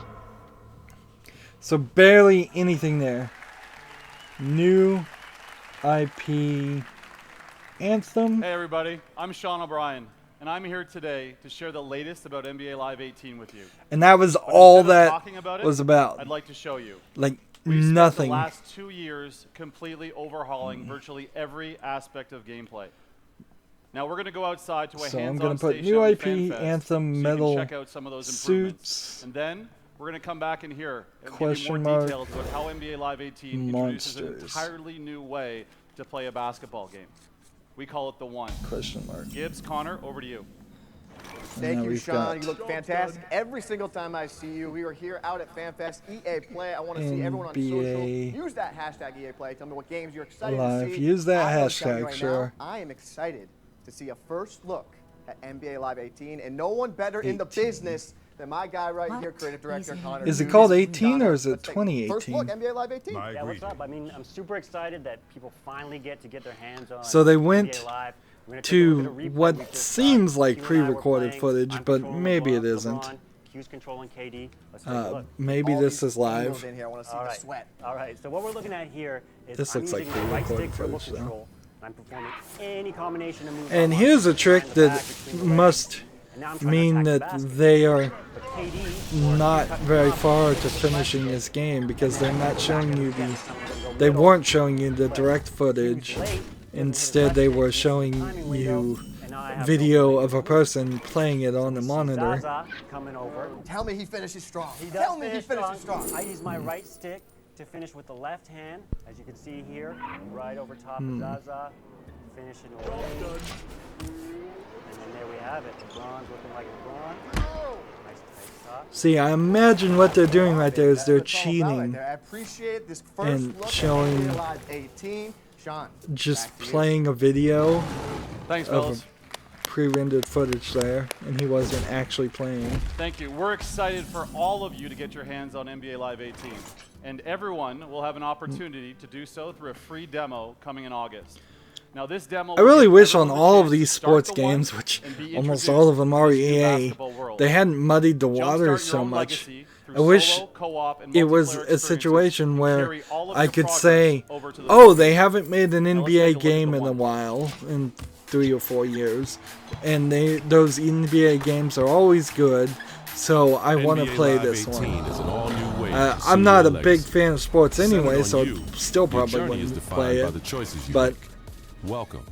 So barely anything there. New IP Anthem. Hey everybody, I'm Sean O'Brien, and I'm here today to share the latest about NBA Live 18 with you. And that was But all instead of that talking about it, was about. I'd like to show you. Like We've nothing. spent the last 2 years completely overhauling virtually every aspect of gameplay. Now we're going to go outside to a So I'm hands-on gonna put station new on IP, FanFest Anthem, so metal, you can check out some of those improvements. suits. And then we're going to come back in here and give Question you more mark, details about how NBA Live 18 introduces an monsters. entirely new way to play a basketball game. We call it the One. Question mark. Gibbs, Connor, over to you. Thank Now you, we've Sean. got You look fantastic. Every single time I see you, we are here out at FanFest. EA Play. I want to see everyone on social. NBA Use that hashtag EA Play. Tell me what games you're excited Live. to see. Use that I will tell you hashtag, right sure. Now, I am excited to see a first look at NBA Live 18, and no one better in the business than my guy right here, creative director Connor. Is it called 18 or is it 2018? First look, NBA Live 18. Yeah, what's up? I mean, I'm super excited that people finally get their hands on. So they went NBA Live. We're gonna take a to look at a replay what we just seems like Q and I were pre-recorded playing. footage, I'm but controlling maybe it LeBron, isn't. Q's controlling KD. Let's take a look. Maybe this is live. In here. I want to see All the right. sweat. All right. So what we're looking at here is This I'm looks like using my right pre-recorded stick dribble footage, though. control. I'm performing any combination of moves. And I want here's a behind trick the that back, between the legs. must And now I'm trying to mean attack the that basket. they are But KD, not very far to finishing this game because they're not showing you they weren't showing you the direct footage. Instead, they were showing you video of a person playing it on the monitor. Zaza coming over. Tell me he finishes strong. He does Tell me he finish finishes strong. strong. I use my right stick to finish with the left hand, as you can see here, right over top of Zaza, finishing away. And then there we have it. LeBron's looking like LeBron. Nice tight top. See, I imagine what they're doing right there is they're That's what it's all about right cheating there. I appreciate this first and look showing at NBA Live 18. Sean, just back to you. playing a video Thanks, of fellas. pre-rendered footage there, and he wasn't actually playing. Thank you. We're excited for all of you to get your hands on NBA Live 18. And everyone will have an opportunity to do so through a free demo coming in August. Now this demo I really will give wish on everyone the all of chance these to start sports the one games, which and be almost introduced all of them are to this new EA, basketball world. they hadn't muddied the Jumpstart waters your so own much. legacy through I wish solo, co-op, and it was multiplayer a experiences situation and where carry all of I your could progress say, over to the oh, next they game. haven't made an Now let's take a NBA look at game the in a one. while, in 3 or 4 years, and those NBA games are always good. So I want to NBA play Live this 18 one. is an all-new way to I'm pursue not a your big legacy. fan of sports Centered anyway, on so you, still your probably journey is wouldn't defined play by it. the choices you But make. Welcome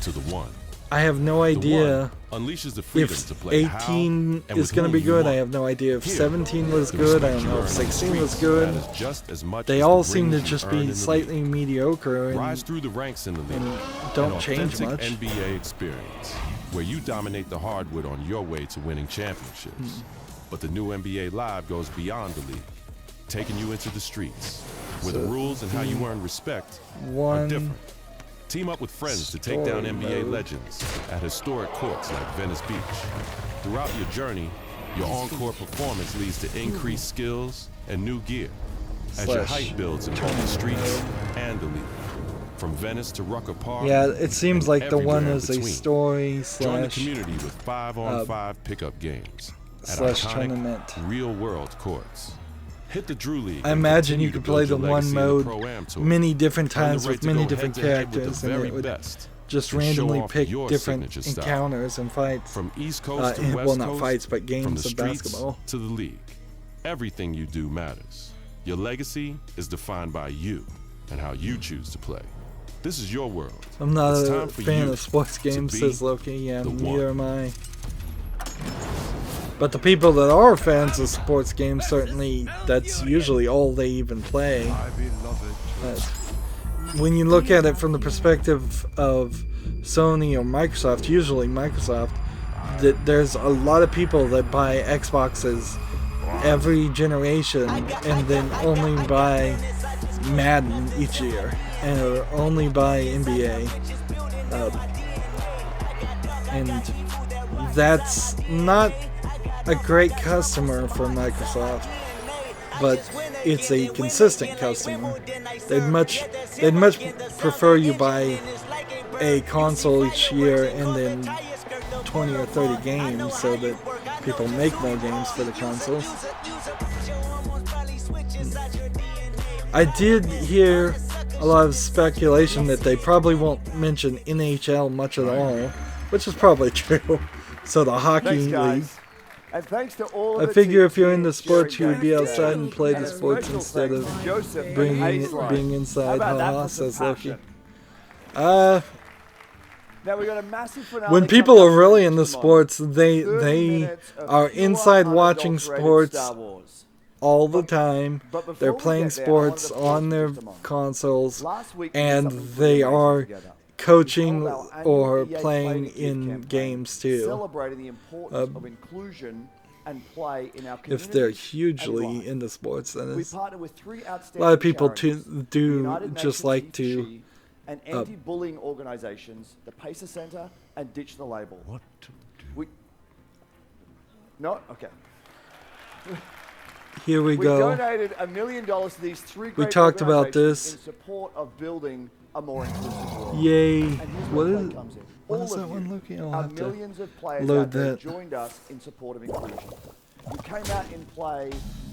to the One. I have no idea unleashes the freedom if to play 18 how is and going to with be whom you good. I want. have no idea if Here, 17 was the good. I respect don't you know earn if on the 16 was streets good. matters just as much They as all the seem to rings you just earn in be the slightly mediocre Rise and through the ranks in the league. don't An change authentic much. NBA experience where you dominate the hardwood on your way to winning championships. But the new NBA Live goes beyond the league, taking you into the streets, where the So, rules and how you earn respect are one different. Team up with friends to take down story NBA mode. legends at historic courts like Venice Beach. Throughout your journey, your on-court performance leads to increased skills and new gear as your Slash height builds in both the streets and the league. From Venice to Rucker Park. Yeah, it seems and like the one everywhere in is a between. story Join the slash community with 5-on-5 pickup games at slash iconic tournament. real-world courts. Hit the Drew League. I and imagine continue you to could play build the your one legacy in the mode Pro-Am Tour. many different Earn the times right with to many go different head-to-head with the characters, and very it would best just and show randomly off pick your different signature style. encounters and fights. From East Coast to West well, not Coast, fights, but from games the of streets basketball. to the league. Everything you do matters. Your legacy is defined by you and how you choose to play. This is your world. I'm not It's a time for fan you of sports to games, be says Loki. Yeah, the neither one. am I. But the people that are fans of sports games, certainly, that's usually all they even play. When you look at it from the perspective of Sony or Microsoft, usually Microsoft, there's a lot of people that buy Xboxes every generation and then only buy Madden each year, or only buy NBA. And that's not a great customer for Microsoft, but it's a consistent customer. They'd much prefer you buy a console each year and then 20 or 30 games so that people make more games for the consoles. I did hear a lot of speculation that they probably won't mention NHL much at all, which is probably true. So the hockey league. And thanks to all I of the figure if teams you're into here sports, you sharing would be games outside today. and play the And a sports special instead thanks of to Joseph and being Hazelite. inside. How about that Haha, for some says Loki. passion? Now we got a massive finale When people coming are up really next into month. sports, 30 they minutes of are pure, inside watching unadulterated sports Star Wars. all the time. but before They're we playing get there, I wanted sports to pause on for their just a moment. consoles, Last week we did and something they pretty amazing are together. coaching We held our annual or EA Play playing to Give in campaign, games too. celebrating the importance of inclusion and play in our If they're communities and hugely life. into sports, then We it's partner with 3 a outstanding lot of people charities, the do United just Nations like He for to She, and anti-bullying organizations, the Pacer Center and Ditch the Label. What to do? No? Okay. Here we We go. donated $1 million to these 3 great We talked about organizations this. in support of building a more inclusive world. Yay. And here's What where is play it? comes in. What All is of that one you, looking? I'll our have to millions of players load out there that. joined us in support of inclusion. You came out in play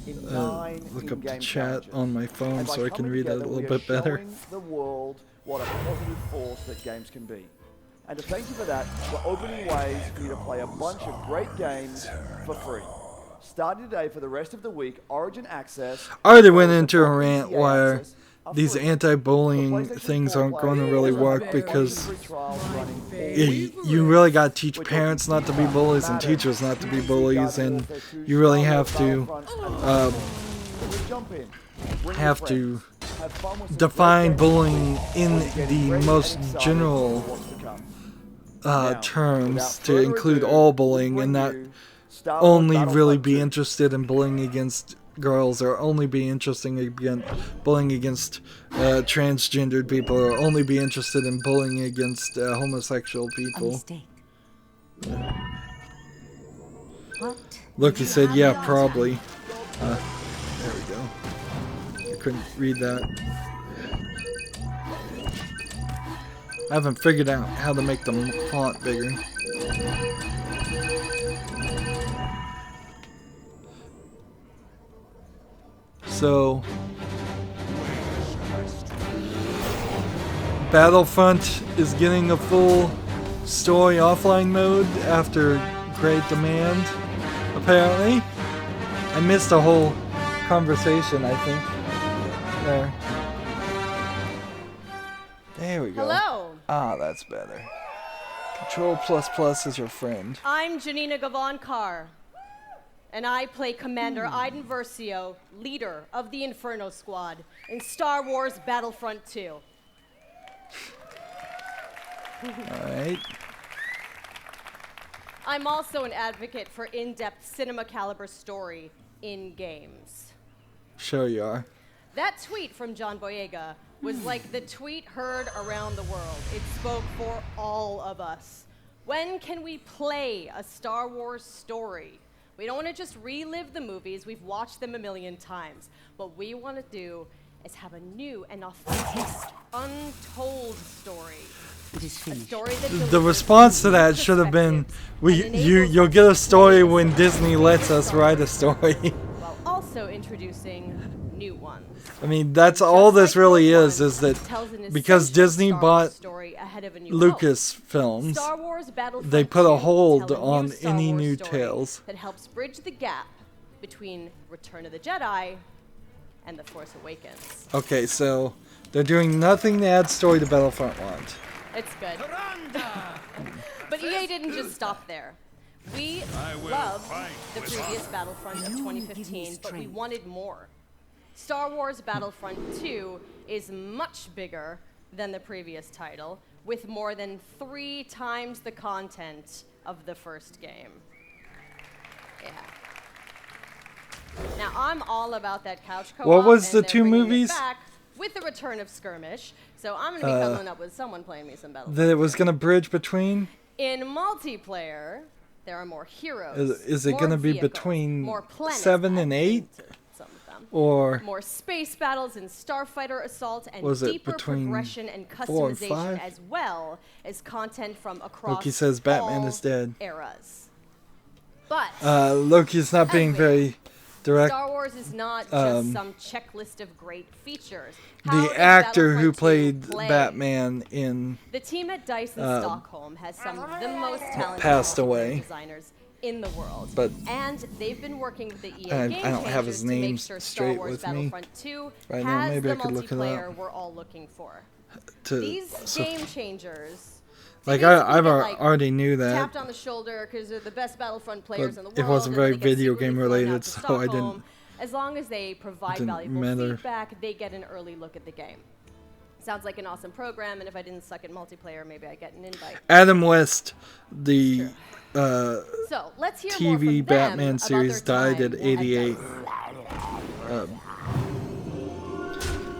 in 9 look up the in-game chat challenges. on my phone And by so I can coming read it a together, little we are bit better. showing the world what a positive force that games can be. And to thank you for that, we're opening ways for you to play a bunch of great games for free. Starting today for the rest of the week, Origin Access. I already went into a rant where these anti-bullying things aren't going to really work because you really got to teach parents not to be bullies and teachers not to be bullies, and you really have to define bullying in the most general terms to include all bullying and not only really be interested in bullying against girls, or only be interested in bullying against transgendered people, or only be interested in bullying against homosexual people. Loki said, yeah, probably. There we go. I couldn't read that. I haven't figured out how to make the font bigger. So, Battlefront is getting a full story offline mode after great demand, apparently. I missed a whole conversation, I think. There we go. Hello. Ah, that's better. Control++ is your friend. I'm Janina Gavankar, and I play Commander Iden Versio, leader of the Inferno Squad in Star Wars Battlefront 2. Alright. I'm also an advocate for in-depth cinema caliber story in games. Sure you are. That tweet from John Boyega was like the tweet heard around the world. It spoke for all of us. When can we play a Star Wars story? We don't want to just relive the movies. We've watched them a million times. What we want to do is have a new and authentic, untold story. It is finished. A story that The response to that should have been, you'll get a story when Disney lets us write a story. while also introducing new ones. I mean, that's all this really is that because Disney bought Lucasfilms, they put a hold on any new tales. That helps bridge the gap between Return of the Jedi and The Force Awakens. Okay, so They're doing nothing to add story to Battlefront 1. It's good. But EA didn't just stop there. We loved the previous Battlefront of 2015, but we wanted more. Star Wars Battlefront 2 is much bigger than the previous title, with more than 3 times the content of the first game. Yeah. Now, I'm all about that couch co-op. What was and the they're 2 bringing it movies? back with the return of Skirmish, so I'm going to be cuddling up with someone playing me some Battlefront. That it was going to bridge between? In multiplayer, there are more heroes. Is it going to be vehicles, between more planets 7 and 8? some of them. Or More space battles and starfighter assault and was it deeper between progression and 4 and 5? customization as well as content from across Loki says Batman all is dead. eras. But Loki's not being very direct. Star Wars is not just some checklist of great features. How The does actor who Battlefront 2 played play? Batman in The team at DICE in Stockholm has some of the most talented passed multiplayer away. designers in the world. But and they've been working with the EA I game don't have his changers to name make sure Star straight Wars with me Battlefront 2 right now. has Maybe the I could look it multiplayer up. we're all looking for. To- These so- game changers Like they I basically get, already knew that. tapped on the shoulder because they're the best Battlefront players in the But world. it wasn't and very they get video secretly game flown out related, to so I Stockholm. didn't. As long as they provide didn't valuable matter. feedback, they get an early look at the game. Sounds like an awesome program, and if I didn't suck at multiplayer, maybe I get an invite. Adam West, the So let's hear more from TV them Batman about series, their died time at 88.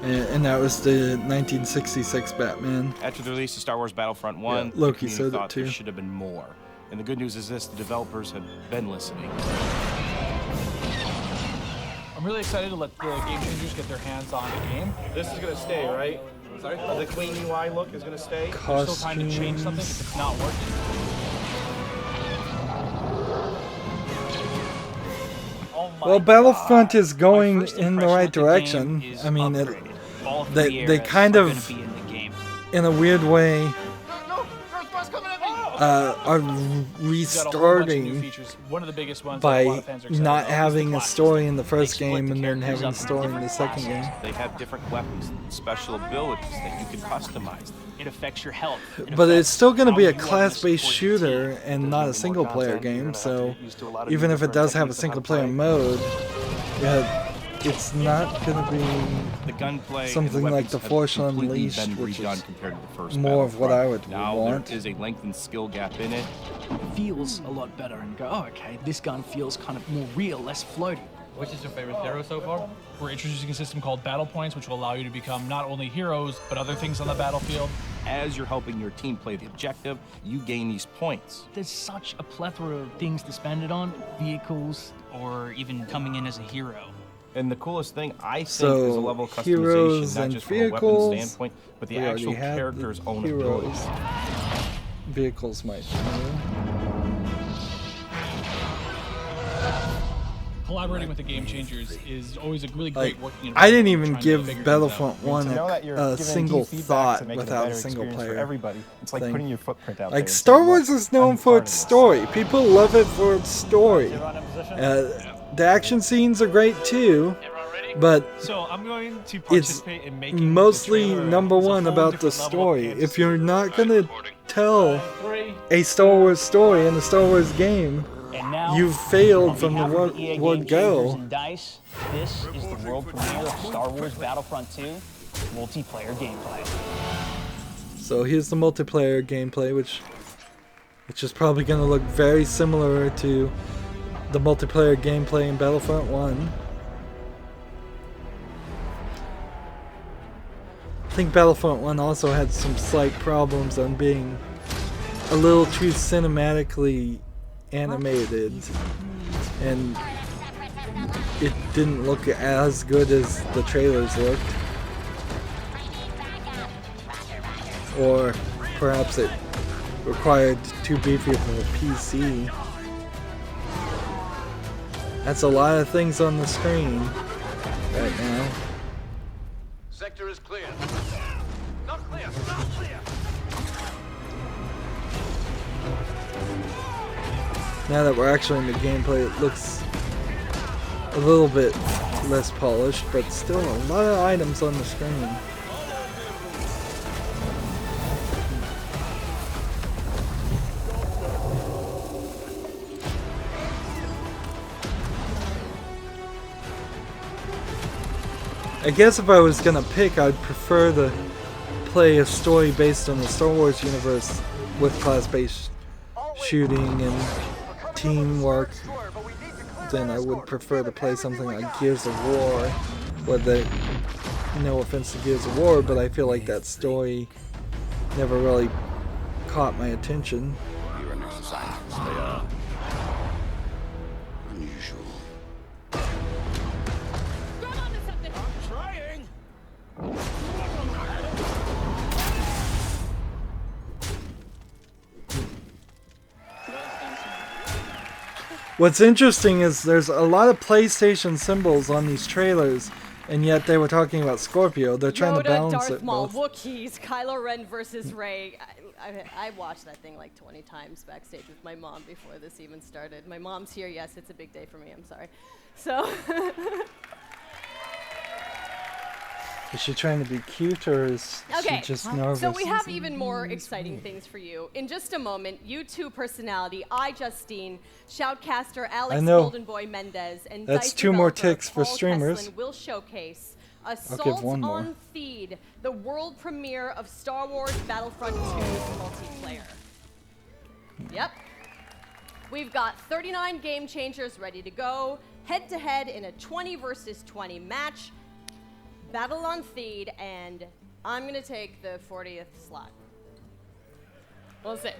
And that was the 1966 Batman. After the release of Star Wars Battlefront 1, Yeah, Loki the community said it thought there too. should have been more. And the good news is this, the developers have been listening. I'm really excited to let the game changers get their hands on the game. This is gonna stay, right? Sorry? The clean UI look is gonna stay? They're still trying to change something if it's not working. Well, Battlefront is going in the right direction. I mean, they kind of, in a weird way, are restarting One of the biggest ones by not having a story in the first game and then having a story in the second game. They have different weapons, special abilities that you can customize. It affects your health. But it's still going to be a class-based shooter and not a single-player game, so even if it does have a single-player mode, it's not going to be something like The Force Unleashed, which is more of what I would want. There is a lengthened skill gap in it. It feels a lot better and go, oh, okay, this gun feels kind of more real, less floaty. Which is your favorite hero so far? We're introducing a system called Battle Points, which will allow you to become not only heroes, but other things on the battlefield. As you're helping your team play the objective, you gain these points. There's such a plethora of things to spend it on, vehicles, or even coming in as a hero. And the coolest thing, I think, So, is a level of heroes customization, not and just from a vehicles, weapon standpoint, but the we already actual had the character's own heroes. abilities. Vehicles might be. Collaborating with the game changers is always a really great working environment. I didn't even trying to figure give things Battlefront out. 1 To know that you're a giving single key feedback thought to make it a without a better single experience for player. everybody. It's like putting your footprint out Like there. Star Wars is known for its story. People love it for its story. The action scenes are great too, but So I'm going to it's participate in making mostly number one about the story. If you're not gonna tell a Star Wars story in a Star Wars game, you've failed from the word go. DICE, this is the world premiere of Star Wars Battlefront 2 multiplayer gameplay. So here's the multiplayer gameplay, which is probably going to look very similar to the multiplayer gameplay in Battlefront 1. I think Battlefront 1 also had some slight problems on being a little too cinematically animated, and it didn't look as good as the trailers looked. Or perhaps it required too beefy of a PC. That's a lot of things on the screen right now. Sector is clear. Not clear. Not clear. Now that we're actually in the gameplay, it looks a little bit less polished, but still a lot of items on the screen. I guess if I was gonna pick, I'd prefer to play a story based on the Star Wars universe with class-based shooting and teamwork. Then I would prefer to play something like Gears of War, where they, no offense to Gears of War, but I feel like that story never really caught my attention. You're under society. Unusual. I'm trying. What's interesting is there's a lot of PlayStation symbols on these trailers, and yet they were talking about Scorpio. They're trying to balance Darth it Maul, both. Wookiees, Kylo Ren versus Rey. I watched that thing like 20 times backstage with my mom before this even started. My mom's here. Yes, it's a big day for me. I'm sorry. So. Is she trying to be cute, or is she just nervous? So we have even more exciting things for you. In just a moment, YouTube personality iJustine, shoutcaster Alex Goldenboy Mendez, and that's Dice 2 more developer ticks for Paul streamers. Teslin will showcase give Assault one more. on Theed, the world premiere of Star Wars Battlefront 2's multiplayer. Yep. We've got 39 game changers ready to go, head-to-head in a 20 versus 20 match. Battle on Theed, and I'm gonna take the 40th slot. We'll see.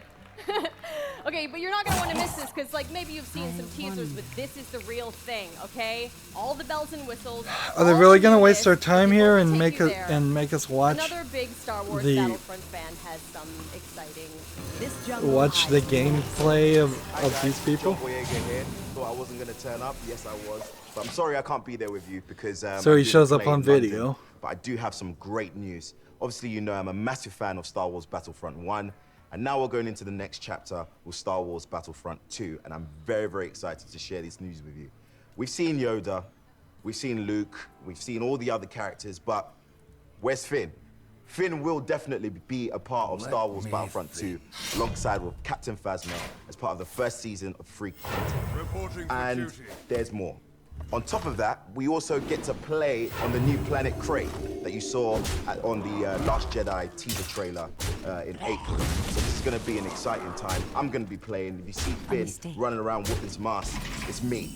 Okay, but you're not gonna want to miss this because, like, maybe you've seen some teasers, but this is the real thing, okay? All the bells and whistles. Are they really gonna waste our time here and make us watch Another big Star Wars the Battlefront fan has some exciting. the gameplay of these people? John Boyega here. Thought I wasn't gonna turn up. Yes, I was. But I'm sorry I can't be there with you because So he I'm shows doing up a play on in London. video. But I do have some great news. Obviously, you know I'm a massive fan of Star Wars Battlefront 1, and now we're going into the next chapter with Star Wars Battlefront 2, and I'm very, very excited to share this news with you. We've seen Yoda, we've seen Luke, we've seen all the other characters, but where's Finn? Finn will definitely be a part of Star Wars Battlefront 2, alongside with Captain Phasma as part of the first season of free content. And there's more. On top of that, we also get to play on the new planet Crate that you saw on the Last Jedi teaser trailer in April. So this is going to be an exciting time. I'm going to be playing. If you see Finn running around whooping some ass, it's me.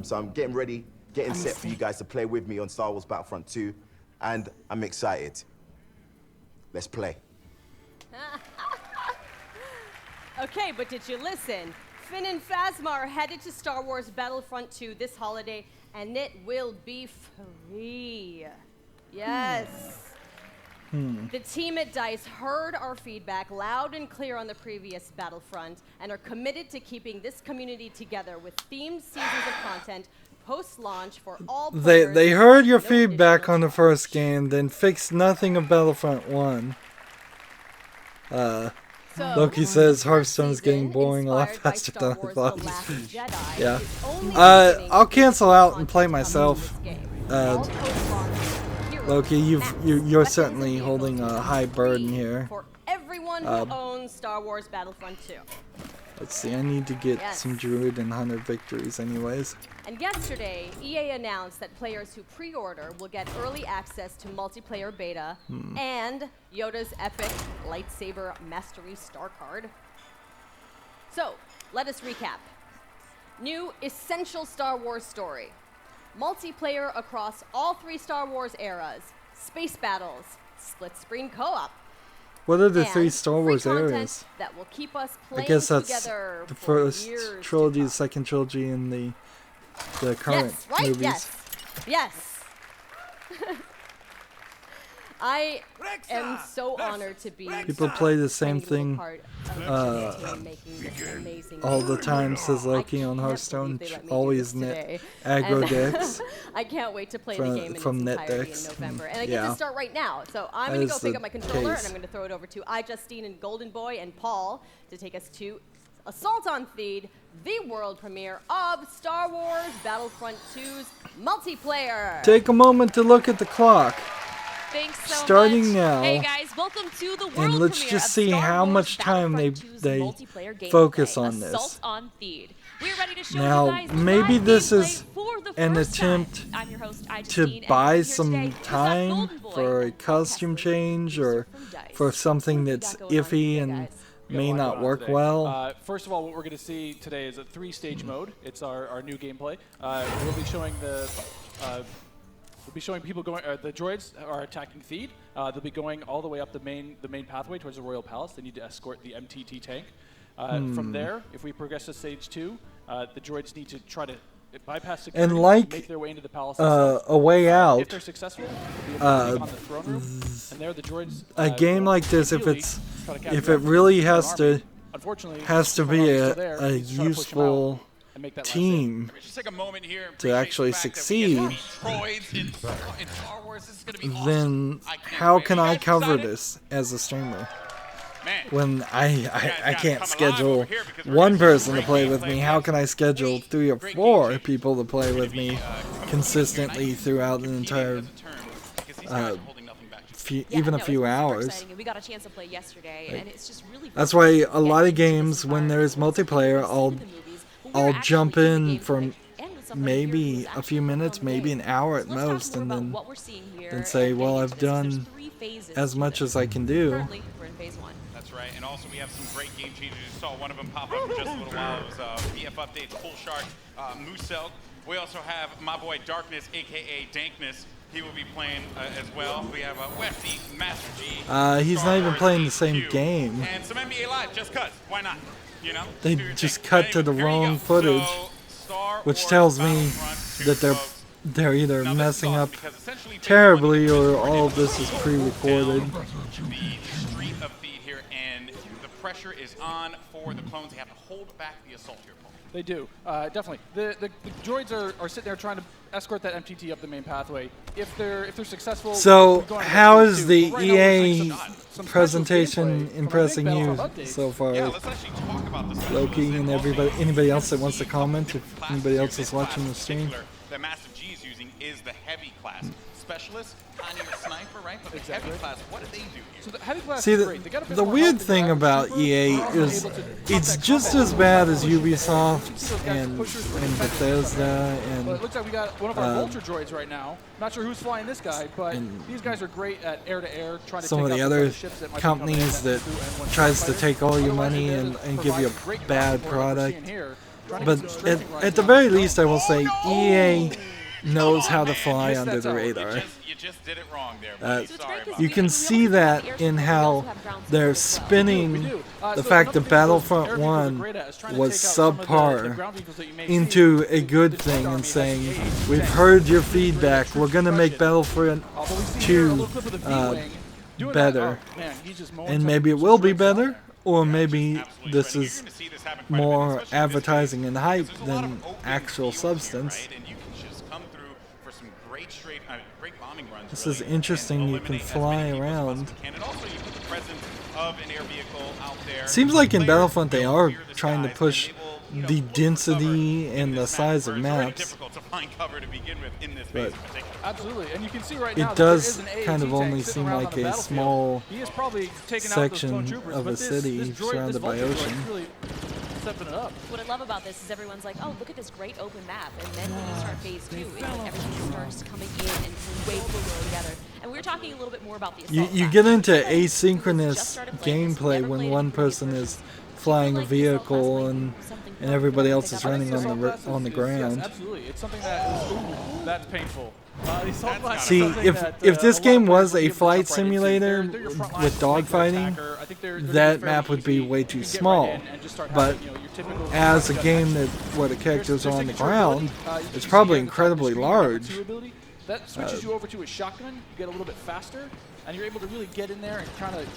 So I'm getting ready, getting set for you guys to play with me on Star Wars Battlefront 2, and I'm excited. Let's play. Okay, but did you listen? Finn and Phasma are headed to Star Wars Battlefront 2 this holiday, and it will be free. Yes. The team at DICE heard our feedback loud and clear on the previous Battlefront and are committed to keeping this community together with themed seasons of content post-launch for all players. They heard your feedback on the first game, then fixed nothing of Battlefront 1. Loki says Hearthstone's getting boring a lot faster than I thought. Yeah. I'll cancel out and play myself. Loki, you're certainly holding a high burden here. For everyone who owns Star Wars Battlefront 2. Let's see, I need to get some Druid and Hunter victories anyways. And yesterday, EA announced that players who pre-order will get early access to multiplayer beta and Yoda's epic lightsaber mastery star card. So, let us recap. New essential Star Wars story. Multiplayer across all 3 Star Wars eras. Space battles. Split screen co-op. What are the 3 Star Wars eras? That will keep us playing I guess that's together the for first years trilogy, the second trilogy, and the current movies. Yes. I am so honored to be People play the same thing all the time, says Loki on Hearthstone. Always net aggro decks. I can't wait to play the game in its entirety in November. And I get to start right now. So I'm going to go pick up my controller and I'm going to throw it over to iJustine and Golden Boy and Paul to take us to Assault on Theed, the world premiere of Star Wars Battlefront 2's multiplayer. Take a moment to look at the clock. Thanks so Starting much. now. Hey guys, welcome to the world And let's premiere just of see Star how Wars much time Battlefront 2's they multiplayer focus gameplay, on this. Assault on Theed. We're ready to show Now, you guys maybe live this gameplay is for the an first time. attempt I'm your host, to Justine, buy and here some today is that time Golden Boy, for a costume change or for something that's iffy and may not work well. First of all, what we're going to see today is a 3-stage mode. It's our new gameplay. We'll be showing people going. The droids are attacking Theed. They'll be going all the way up the main pathway towards the Royal Palace. They need to escort the MTT tank. From there, if we progress to stage 2, the droids need to try to bypass security And make their way into the palace. A Way Out, if they're successful, they'll be able to take on the throne room. And there, the droids. A game like this, if it really has to be a useful team to actually succeed, then how can I cover this as a streamer? When I can't schedule one person to play with me, how can I schedule 3 or 4 people to play with me consistently throughout an entire even a few hours? We got a chance to play yesterday, and it's just really That's why a lot of games, when there's multiplayer, I'll jump in for maybe a few minutes, maybe an hour at most, and then say, well, I've done as much as I can do. Currently, we're in phase 1. That's right, and also we have some great game changers. You saw one of them pop up in just a little while. It was BF Updates, Full Shark, Moosel. We also have my boy Darkness, aka Dankness. He will be playing as well. We have Westy, Master G. He's not even playing the same game. And some NBA Live, just cuz. Why not? You know? They just cut to the wrong footage, which tells me that they're either messing up terribly or all of this is pre-recorded. The street of Theed here, and the pressure is on for the clones. They have to hold back the assault here, Paul. They do, definitely. The droids are sitting there trying to escort that MTT up the main pathway. If they're successful. So how is the EA presentation impressing you so far, Loki, and anybody else that wants to comment? If anybody else is watching the stream. That Master G is using is the heavy class specialist, kind of a sniper, right? But the heavy class, what do they do here? So the heavy class See, is great. They got a bit the more weird health thing than the about average EA trooper. is it's just as bad as Ubisoft and Bethesda and. Well, it looks like we got one of our Vulture droids right now. Not sure who's flying this guy, but these guys are great at air-to-air, trying to some take of the out other ships that might companies that tries to take all your money and give you a bad product. But at the very least, I will say EA knows how to fly under the radar. You just did it wrong there, buddy. Sorry about You can see that in how they're spinning the fact that Battlefront 1 was subpar into a good thing and saying, we've heard your feedback, we're going to make Battlefront 2 better. And maybe it will be better, or maybe this is more advertising and hype than actual substance. This is interesting, you can fly around. Seems like in Battlefront they are trying to push the density and the size of maps. But absolutely, and you can see right now it does kind of only seem like a small section of a city surrounded by ocean. Stepping it up. What I love about this is everyone's like, oh, look at this great open map. And then when you start phase 2, it's like everything starts coming in and way closer together. And we were talking a little bit more about the assault you get into asynchronous gameplay when one person is flying a vehicle and everybody else is running on the ground. Yes, absolutely. It's something that's painful. See, if this game was a flight simulator with dogfighting, that map would be way too small. But as a game where the characters are on the ground, it's probably incredibly large. That switches you over to a shotgun. You get a little bit faster, and you're able to really get in there and kind of,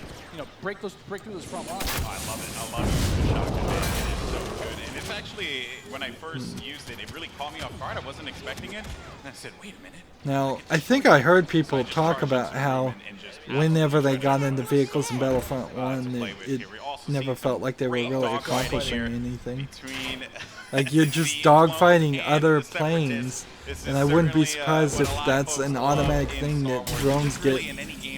break through those front lines. Oh, I love it. I love it. The shotgun, man. It is so good. And it's actually, when I first used it, it really caught me off guard. I wasn't expecting it. And I said, wait a minute. Now, I think I heard people talk about how whenever they got into vehicles in Battlefront 1, it never felt like they were really accomplishing anything. Like, you're just dogfighting other planes, and I wouldn't be surprised if that's an automatic thing that drones get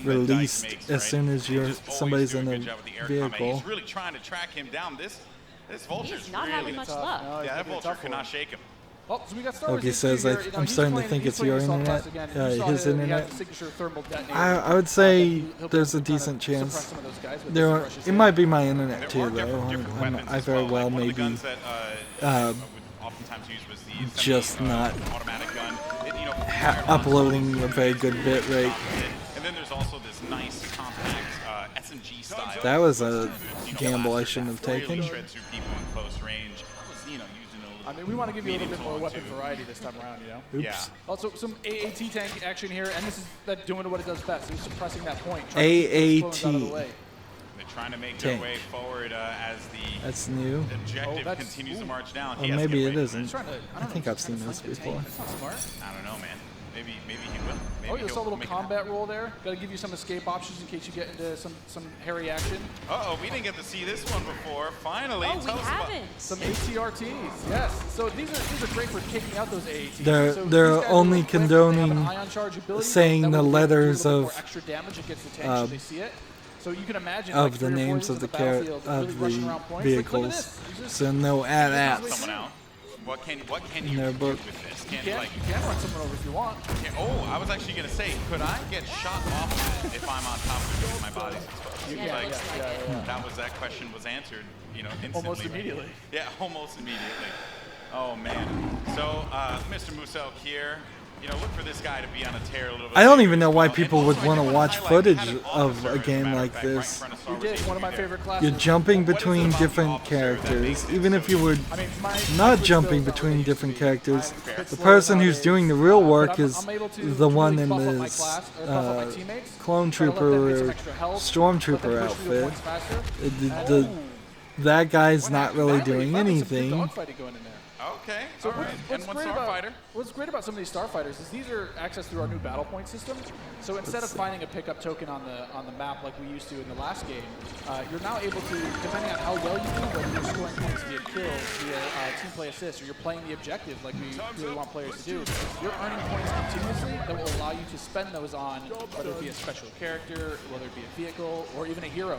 released as soon as somebody's in a vehicle. He's really trying to track him down. This This Vulture's He's not really having much tough. luck. No, Yeah, that it's Vulture tough for him. cannot shake him. Oh, so we got Star Wars Oki HQ says, here. like, You know, I'm he's starting to playing- think he's it's playing your Assault internet. Class again. You saw His him, he internet. has the signature thermal detonator. I would say he'll there's a be able to decent kinda chance. suppress some of those guys with There, those rushes it in. might be my internet There too, are though. different weapons I as very well. well Like one of the maybe guns that would oftentimes use was the just not automatic gun. It, you know, uploading a very good bit rate. And then there's also this nice compact SMG style. That was a gamble I shouldn't have Really taken. shred through people in close range. I was, you know, using a little I mean, we want to give you a little medium bit more to weapon long, too. variety this time around, you know? Oops. Yeah. Also, some AAT tank action here, and this is that doing what it does best. It's suppressing that point. trying to keep those clones out of the AAT. way. They're trying to make Tank. their way forward as the That's new. objective continues to march down. Or He has to maybe get it away isn't. from I think I've seen this before. That's not smart. I don't know, man. Maybe he will. Maybe Oh, you saw a little make it combat roll there. Got to give you some escape options in case you get into some hairy action. Uh-oh, we didn't get to see this one before. Finally, Oh, we tell us about haven't. Some ATRTs, yes. So these are great for taking out those AATs. They're So they're these guys are only quick, they have an condoning ion charge ability saying that the will do a letters little bit more of extra damage against the tank should they see it. So you can imagine of like the 3 or 4 names units of the battlefield really rushing the around points. Like, look at vehicles. this. These are- So no AT-ATs. someone out. What can In you their do book. with this? You Can, can, like, you can run someone over if you want. oh, I was actually gonna say, could I get shot off of it if I'm on top of it with my body? You Like, can, that question was answered, you know, instantly. Almost immediately. Yeah, almost immediately. Oh man. So, Mr. Musel here, you know, look for this guy to be on a tear a little bit. I don't even know why people would want to watch footage of a game like this. We did one of my favorite classes. You're jumping between different characters, even if you were not jumping between different characters. The person who's doing the real work is the one in the clone trooper or stormtrooper outfit. That guy's not really doing anything. Okay. So all right. what's great about some of these starfighters is these are accessed through our new battle point system. So instead of finding a pickup token on the map like we used to in the last game, you're now able to, depending on how well you do, whether you're scoring points via kills, via team play assists, or you're playing the objective like we really want players to do, you're earning points continuously that will allow you to spend those on whether it be a special character, whether it be a vehicle, or even a hero.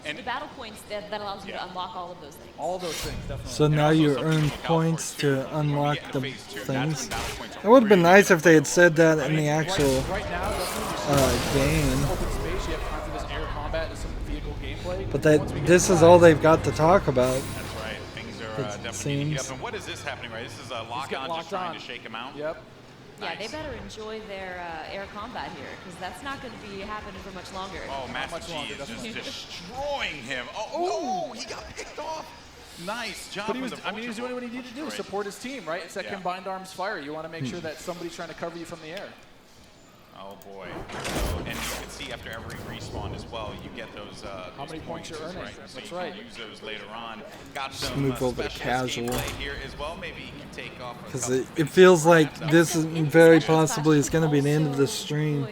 And the battle points that allows you to unlock all of those things. All those things, definitely. So now you earn points to unlock the things. It would have been nice if they had said that in the actual game. But this is all they've got to talk about. That's right. Things are definitely heating up. And what is this happening, right? This is a lock-on just trying to shake him out? Yep. Yeah, they better enjoy their air combat here, because that's not going to be happening for much longer. Oh, Master G is just destroying him. Oh, no, he got picked off. Nice job. But he was doing what he needed to do, support his team, right? It's that combined arms fire. You want to make sure that somebody's trying to cover you from the air. Oh boy. So, and you can see after every respawn as well, you get those how many points you're earning. Right? So That's you right. can use those later on. Got Just some move over to specialist casual. gameplay here as well. Maybe you can take off a Because couple it feels like this is very possibly is going to be the end of the stream.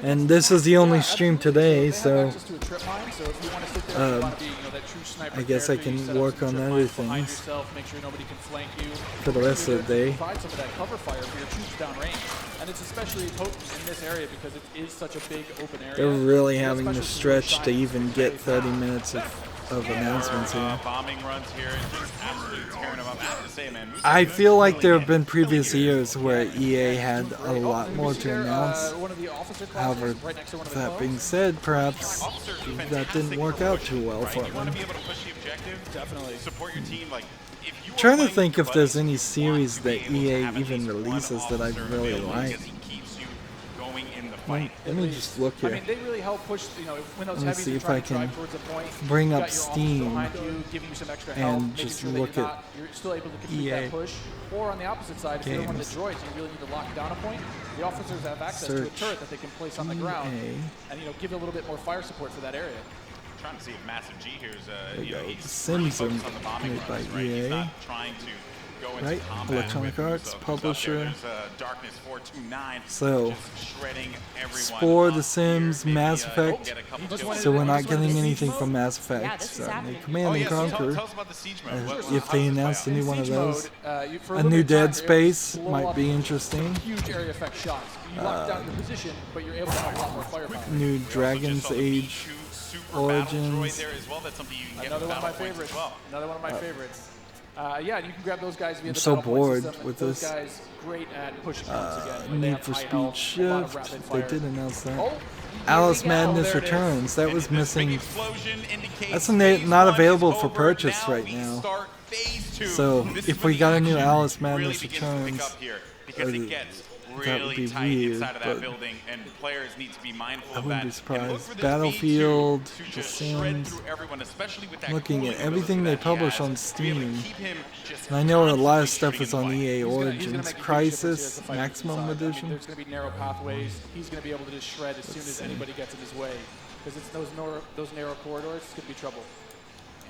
And this is the only stream today, so I guess I can work on other things for the rest of the day. Provide some of that cover fire for your troops downrange, and it's especially potent in this area because it is such a big open area. They're really having to stretch to even get 30 minutes of announcements here. bombing runs here and just absolutely tearing them up. I have to say, man, I feel like there have been previous years where EA had a lot more to announce. However, that being said, perhaps that didn't work out too well for them. Definitely support your team. Like, I'm trying to think if there's any series that EA even releases that I really like. Let me just look I here. mean, they really help push, you know, when those Let me heavies see are if trying I to drive can towards a point, bring you up got your officers Steam behind you, giving you some extra help, and making just sure that look you're at still able to complete EA that push. Or on the opposite side, if you're one of games. the droids and you really need to lock down a point, the officers have access to a Search turret that they can place on the ground EA. and, you know, give a little bit more fire support for that area. I'm trying to see if Massive G here is, There you you know, go. he's The Sims are really focused on the bombing made by runs, right? He's EA. not trying to go into Right? combat Electronic with Arts, who's up publisher. there. There's, Darkness 429, So, just shredding everyone Spore, up The Sims, here. Maybe, Mass Effect. get a couple kills. So we're not getting anything from Mass Effect. So Command and Conquer. Tell us about the siege mode. If they announced a new one of Siege those. mode, for a A limited new time, Dead you're able to Space slow might up be interesting. Huge area effect shots. You lock down your position, but you're able to have a lot more firepower. New Dragon's Age Origins. there as well. That's something you can get Another with one of my Battle Points favorites. as well. Another one of my favorites. Yeah, you can grab those guys via I'm the so battle point bored system. with those this. guys great at pushing points again. They Need have for high Speed health, a lot of Shift. rapid They fire. did announce that. Oh, Alice here we go. Madness There it is. Returns. That was missing. That's phase not one available is for over. purchase Now right we now. start phase two. So This is if when we got a new action Alice really Madness begins to pick Returns, up here, because it gets that would really be tight weird. inside of that But building, and players need to be mindful I of wouldn't that. be And look surprised. for this Battlefield, V2 to The just shred Sims. through everyone, especially with that Looking cooling at everything ability they that he publish has, on to be able to Steam. keep him just And I know a lot of constantly stuff is shooting on in the EA He's gonna Origins. make a huge difference Crisis, here as the fight Maximum moves on. I mean, Edition. there's going to be narrow pathways. He's going to be able to just shred as soon as anybody gets in his way. Because it's those narrow corridors, it's going to be trouble.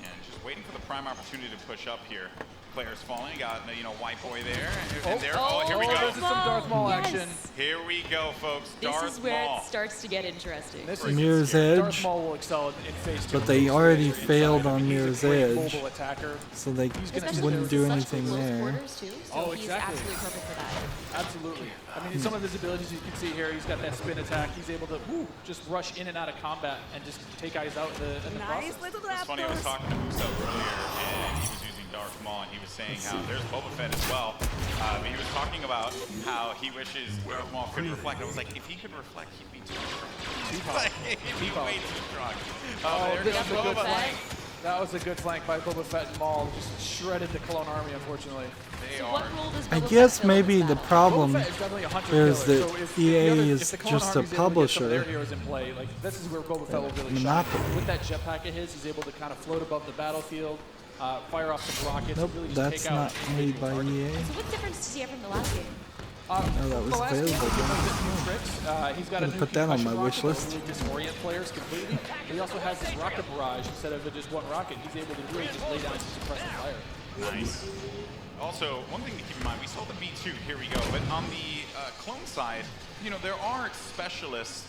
And just waiting for the prime opportunity to push up here. Players falling, got White Boy there, and there. Oh, here we go. There's some Darth Maul action. Here we go, folks. This Darth is where Maul. it starts to get interesting. This Mirror's Darth Edge. Maul will excel in phase 2. But they already failed on Mirror's Edge, Mobile attacker. so they Especially wouldn't do anything close there. quarters too, so Oh, he's exactly. absolutely perfect for that. Absolutely. I mean, some of his abilities you can see here, he's got that spin attack. He's able to just rush in and out of combat and just take guys out in the process. It's funny, I was talking to Muso earlier, and he was using Darth Maul, and he was saying how there's Boba Fett as well. But he was talking about how he wishes Darth Maul could reflect. I was like, if he could reflect, he'd be too strong. Like, he'd be way too strong. There this goes is a good Boba. flank. That was a good flank by Boba Fett and Maul. Just shredded the clone army, unfortunately. They So are. what role does I Boba guess Fett fill in maybe this the battle? problem Boba Fett is definitely a hunter is killer. that So if EA the other- is if the clone just a army's able to get some of publisher. their heroes in play, like this is where Boba Fett will really shine. Monopoly. With that jetpack of his, he's able to kind of float above the battlefield, fire off some rockets, Nope, and really just that's take out not made by EA. So what difference does he have from the last game? Oh, that was the last game, available. he has a few tricks. He's got a Gonna new put that on my concussion wish rocket list. that will really disorient players completely. He also has this rocket barrage instead of just one rocket. He's able to really just lay down some suppressive fire. Nice. Also, one thing to keep in mind, we saw the V2, here we go, but on the clone side, there are specialist,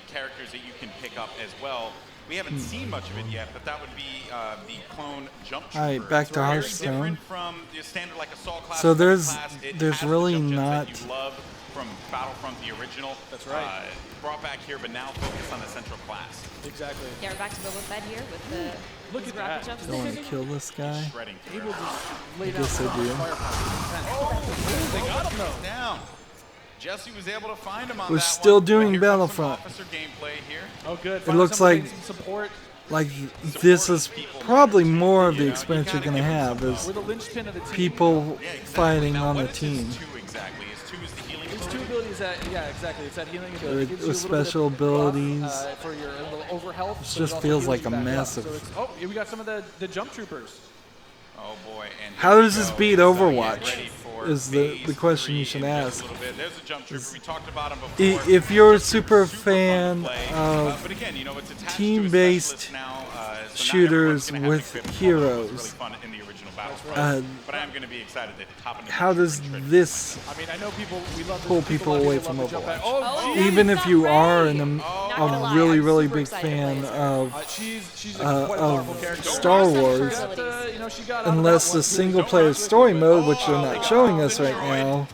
characters that you can pick up as well. We haven't seen much of it yet, but that would be the clone jump trooper. Alright, back to Very Hearthstone. different from the standard like assault class. So weapon there's class. It there's has the really jump jets not. that you love from Battlefront, the original. That's right. Brought back here, but now focused on the central class. Exactly. Yeah, we're back to Boba Fett here with the Look his at rocket that. jumps. Don't want to kill this guy. Shredding through. Able to just lay I down guess I some do. firepower. They got him though. Down. Jesse was able to find him on We're that still one. doing Here comes some Battlefront. officer gameplay here. Oh, good. It Finally looks somebody like getting some support. this is probably more of the experience you're gonna have is We're the linchpin of the team. people fighting on the team. Exactly. His 2 is the healing His ability. 2 abilities that, yeah, exactly. It's that healing ability. It gives you a With little bit of special buff, abilities. for your little over health. This but it just also feels heals like you a back up. massive- So it's, oh, we got some of the jump troopers. Oh boy. And How here does we this go. beat So, Overwatch? get ready for Is the phase question you 3 should in just ask. a little bit. There's a jump trooper. We talked about him before. If you're a super fan Play. of But again, it's attached to a team-based specialist now, so now everyone's shooters gonna have with an equipped, although it was heroes, really fun in the original Battlefront. But I am going to be excited to hop into how does this I mean, I know people, we love pull this, people love away people from love to jump Overwatch? back. Oh, Even if you are a gonna lie, really, I'm really super big excited to fan play of she's quite a powerful character. Star Wars, She got out of unless that the one. single player story mode, which they're not showing us right now,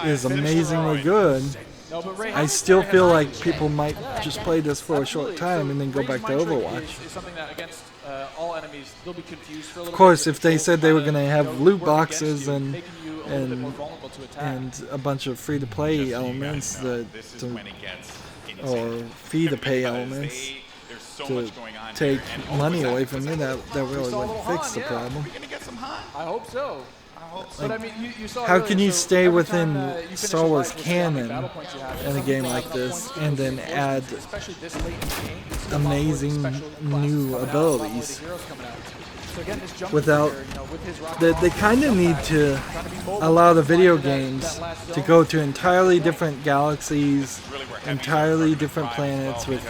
is amazingly good. No, but Ray, I still feel like people might just play this for a short time and then go back to Overwatch. Is something that against all enemies, they'll be confused for a little Of course, bit. if they said they were going to have loot work against boxes you, and making you a little bit more vulnerable to attack. a bunch of free-to-play elements that or fee-to-pay elements to take money away from you, that really would fix the problem. I hope so. But I mean, you saw How earlier, can you so stay every within time, you finish Star a Wars fight with how many canon battle points you have, in a some game people like have enough this points and to then use add forces, especially this late in the game, you see a lot more amazing special classes coming new out, a lot more of the abilities heroes coming out. So again, this jump without here, with his rocket they launcher, kind of need to allow the video games to go to entirely different galaxies, entirely different planets with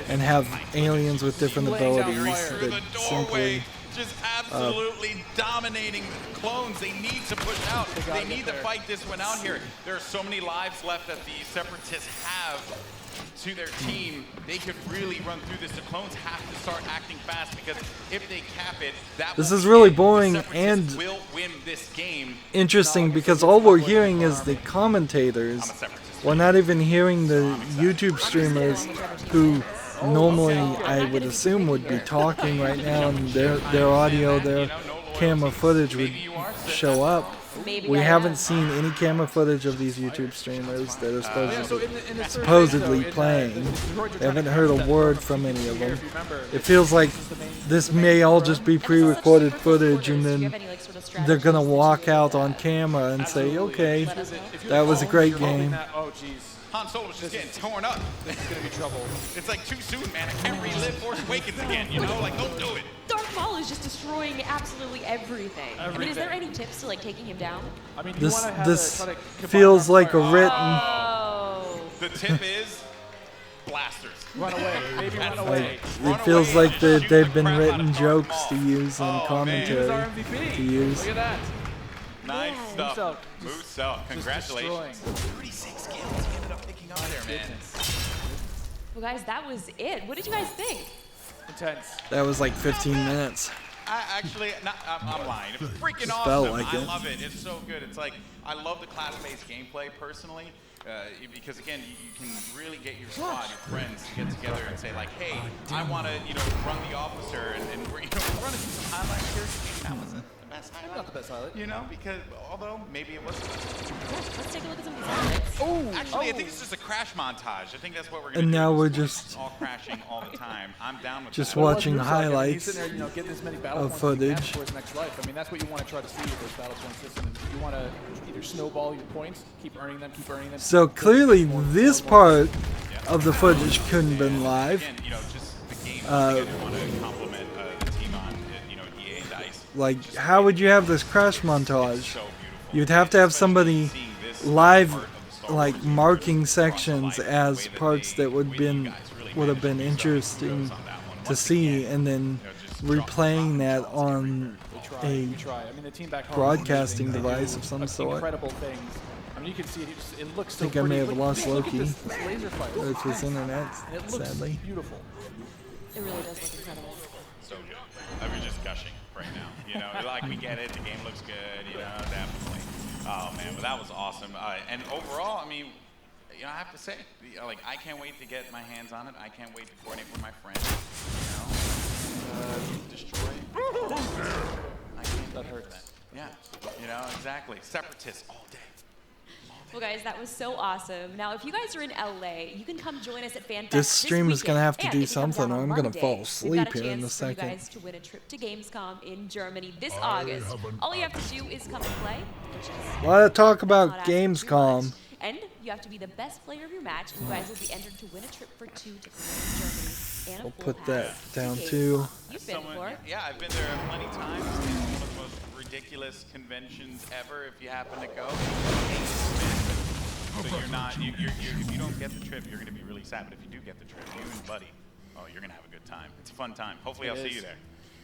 and have aliens with different abilities that simply just absolutely dominating clones. They need to push out. They need to fight this one out here. There are so many lives left that the Separatists have to their team. They could really run through this. The clones have to start acting fast because if they cap it, that This will is be really it. boring The Separatists and will win this game. interesting because all we're hearing is the commentators. We're not even hearing the YouTube streamers who normally I would assume would be talking right now, and their audio, their camera footage would show up. We haven't seen any camera footage of these YouTube streamers that are supposedly playing. I haven't heard a word from any of them. It feels like this may all just be pre-recorded footage, and then they're gonna walk out on camera and say, "Okay, that was a great game." Oh, jeez. Han Solo's just getting torn up. It's gonna be trouble. It's like too soon, man. I can't relive Force Awakens again, you know? Like, don't do it. Darth Maul is just destroying absolutely everything. I mean, is there any tips to like taking him down? I mean, This feels like a written. Oh. The tip is blasters. Run away. Maybe run away. It feels like they've been written jokes to use in commentary. To use. Look at that. Nice Yeah. stuff. Moose out. Congratulations. 36 kills you ended up picking up there, man. Well, guys, that was it. What did you guys think? Intense. That was like 15 minutes. I'm lying. It was freaking Just awesome. felt like I it. love it. It's so good. It's like, I love the class-based gameplay personally. Because again, you can really get your squad, your friends to get together and say like, hey, I want to, run the officer, and we're, we're running through some highlights here. That wasn't the best highlight. Not the best highlight. Because although maybe it wasn't. Let's take a look at some of these highlights. Actually, I think it's just a crash montage. I think that's what we're gonna And do. now we're just all crashing all the time. I'm down with just that. watching highlights He's sitting there, getting as many battle of points as he can footage. for his next life. I mean, that's what you want to try to see with this battle point system. You want to either snowball your points, keep earning them. So clearly, this part of the footage couldn't have been live. Like, how would you have this crash montage? You'd have to have somebody live, like, marking sections as parts that would have been interesting to see, and then replaying that on a broadcasting device of some sort. Incredible things. I mean, you can see it looks so I think I may have lost Look at Loki this laser fight. with his internet, And it looks sadly. beautiful. It really does look incredible. So good. I mean, just gushing right now. Like we get it. The game looks good. Definitely. Oh man, but that was awesome. And overall, I mean, I have to say, like, I can't wait to get my hands on it. I can't wait to coordinate with my friends. Destroy. I can't. That hurts. Yeah. Exactly. Separatists all day. Well, guys, that was so awesome. Now, if you guys are in LA, you can come join us at FanFest This stream is gonna have to and do if you come something, down or on I'm gonna Monday, fall we've asleep got a here in a chance for you second. guys to win a trip to Gamescom in Germany this August. All you have to do is come and play. A lot of talk about Gamescom. And you have to be the best player of your match, and you guys will be entered to win a trip for 2 to Germany. And a We'll full put that pass down to too. Gamescom. You've been before. Yeah, I've been there plenty of times. It's one of the most ridiculous conventions ever. If you happen to go, so you're not. If you don't get the trip, you're going to be really sad. But if you do get the trip, you and Buddy, you're going to have a good time. It's a fun time. Hopefully, I'll see you there.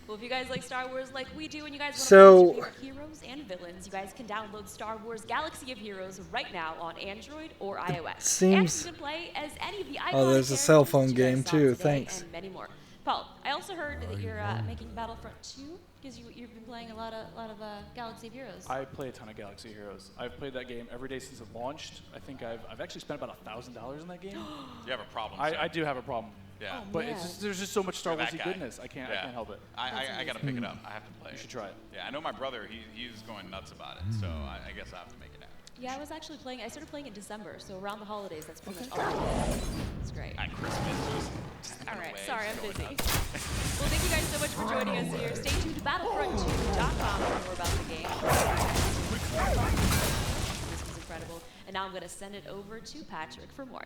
Well, if you guys like Star Wars like we do, and you guys want So- to play your favorite heroes and villains, you guys can download Star Wars Galaxy of Heroes right now on Android or iOS. seems- And you can play as any of the iconic Oh, there's a cell phone characters game you guys saw too. today, Thanks. And many more. Paul, I also heard that you're making Battlefront 2 because you've been playing a lot of Galaxy of Heroes. I play a ton of Galaxy Heroes. I've played that game every day since it launched. I think I've actually spent about $1,000 in that game. You have a problem. I do have a problem. Yeah. Oh, But it's just, there's just so much Star You're that Warsy guy. goodness. I can't help it. I got to pick it up. I have to play You it. should try it. Yeah, I know my brother. He's going nuts about it. So I guess I have to make it happen. Yeah, I was actually playing. I started playing in December, so around the holidays. That's pretty much all I did. It's great. At Christmas. All right, sorry, I'm busy. Well, thank you guys so much for joining us here. Stay tuned to battlefront2.com for more about the game. This was incredible. And now I'm going to send it over to Patrick for more.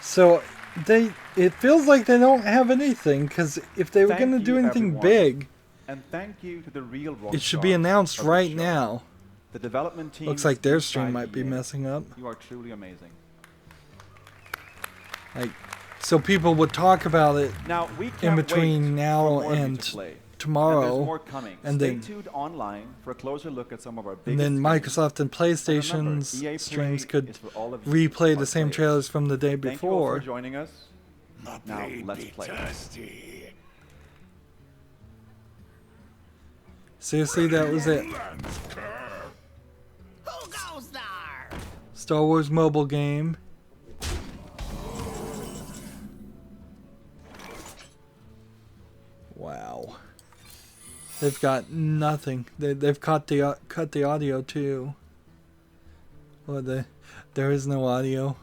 So it feels like they don't have anything, because if they were going to do anything big, and thank you to the real it should be announced right now. The development team. Looks like their stream might be messing up. You are truly amazing. Like, so people would talk about it Now we in can't between wait now for more of you and to play. tomorrow, And there's more coming. and Stay then tuned online for a closer look at some of our biggest and then games. Microsoft and PlayStation's EA Play streams could is for all of you replay the smart same players. trailers from the day Thank you all for before. joining us. Now let's play. Seriously, that was it. Star Wars mobile game. They've got nothing. They've cut the audio too. Or there is no audio.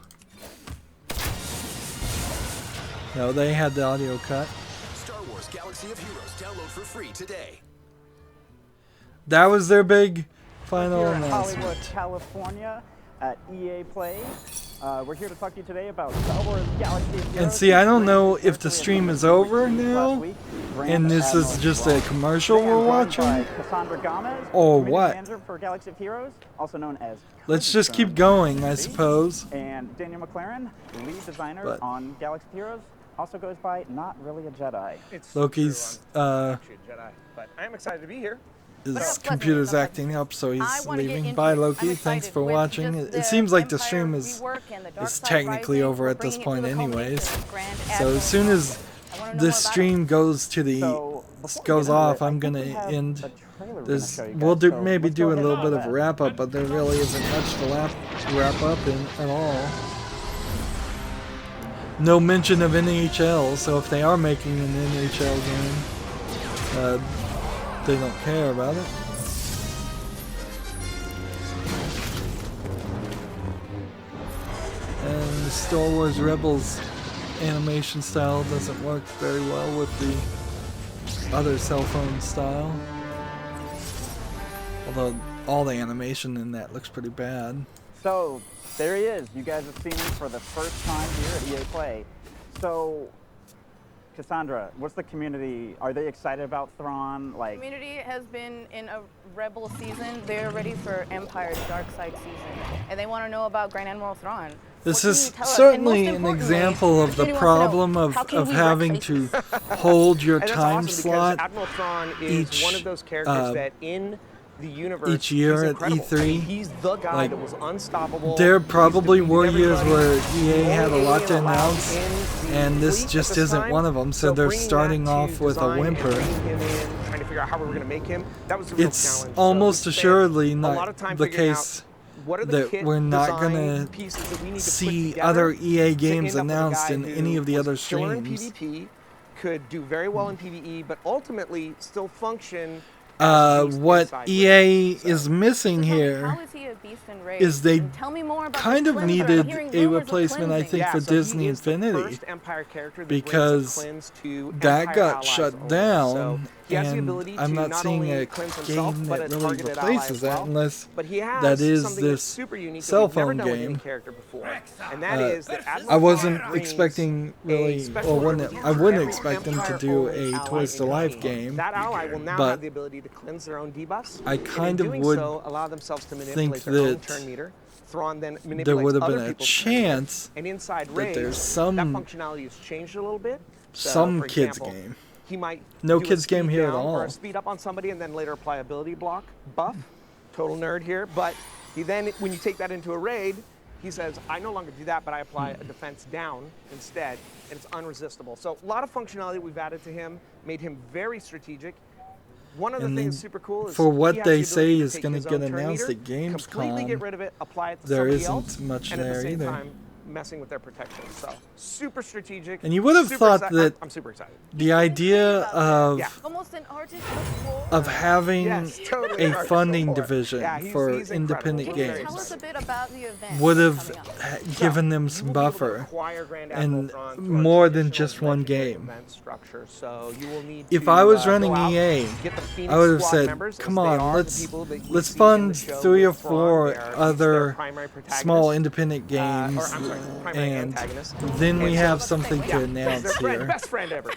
No, they had the audio cut. Star Wars Galaxy of Heroes download for free today. That was their big final We're here in announcement. Hollywood, California at EA Play. We're here to talk to you today about Star Wars Galaxy of Heroes. And see, I don't know if the stream is over now, and this is just a commercial we're watching, Cassandra Gomez, or Community what. Manager for Galaxy of Heroes, also known as Let's just keep going, I suppose. and Daniel McLaren, lead designer But- on Galaxy of Heroes, also goes by Not Really a Jedi. Loki's Actually a Jedi, but I am excited to be here. his computer's acting up, so he's leaving. Bye, Loki. Thanks for watching. It seems like the stream is technically over at this point, anyways. So as soon as this stream goes off, I'm gonna end. We'll maybe do a little bit of a wrap up, but there really isn't much to wrap up in at all. No mention of NHL, so if they are making an NHL game, they don't care about it. And the Star Wars Rebels animation style doesn't work very well with the other cell phone style. Although all the animation in that looks pretty bad. So, there he is. You guys have seen him for the first time here at EA Play. So, Cassandra, what's the community? Are they excited about Thrawn? Like, Community has been in a Rebel season. They're ready for Empire's Dark Side season, and they want to know about Grand Admiral Thrawn. This is certainly an example of the problem of having to hold your And that's time awesome slot because Admiral Thrawn is one of those characters that in the universe each year he's at incredible. E3. I mean, he's the guy Like, that was unstoppable. there probably were years where EA Only had a lot to alien allowed announce, in the and this fleet just at this isn't time. one of them, so they're bringing starting that to off with a design and whimper. bringing him in, trying to figure out how we were going to make him. That was the real It's challenge. almost So we spent assuredly a lot not of time the figuring out case what are the that kit we're not design gonna pieces that we need to put see together other EA to games end up with a announced guy in who any of the was other killer in streams. PvP, could do very well in PvE, but ultimately still function. What EA is missing here How is he a beast in rage? is they And tell me more about kind the of cleanser. I'm needed hearing a rumors of replacement, I think, Yeah, for so he Disney is the Infinity, first Empire character that because brings a cleanse to that Empire got allies shut only. down, So he has the and ability I'm to not seeing only a cleanse himself, game but that a really targeted ally replaces as that, well. unless But he has that is something that's this super unique cell that we've never phone done with any game. character before, and that is that Admiral I wasn't Thrawn brings expecting really, special or wouldn't, ability I for wouldn't every expect them to Empire do only a ally Toys to in your Life team. game, That ally will now but have the ability to cleanse their own debuffs. I and kind in of doing would so, allow themselves to think manipulate their own that turn meter. Thrawn then manipulates there would have other been a people's turn meter. chance And inside that raids, there's that some functionality has changed a little bit. So, some for kids example, game. He might No do a kids game speed here at down or all. a speed up on somebody and then later apply ability block buff. Total nerd here, but he then, when you take that into a raid, he says, I no longer do that, but I apply a defense down instead, and it's unresistible. So a lot of functionality we've added to him, made him very strategic. One other And thing then that's super cool is for what he has they the say ability to is take gonna his get own turn announced meter, at completely Gamescom, get rid of it, apply it to there somebody isn't else, much and at the there same either. time messing with their protection. So super strategic. And you would have super thought excited. that I'm super excited. the idea of Almost an artist of having Yes, totally a an artist funding before. division Yeah, he's for incredible. independent We're very games Tell us a bit about the event. would have coming up. given them some buffer acquire Grand Admiral and Thrawn through more our than traditional just one legendary game. event structure. So you will need If to, I was go running out, EA, get the Phoenix I would have Squad said, members, "Come as they on, are the let's people that we see in fund the show 3 or with Thrawn. 4 They're their other primary small protagonists. independent games, Or, I'm sorry, primary and antagonists. then we And have so- something yeah, to announce their friend, here." best friend ever.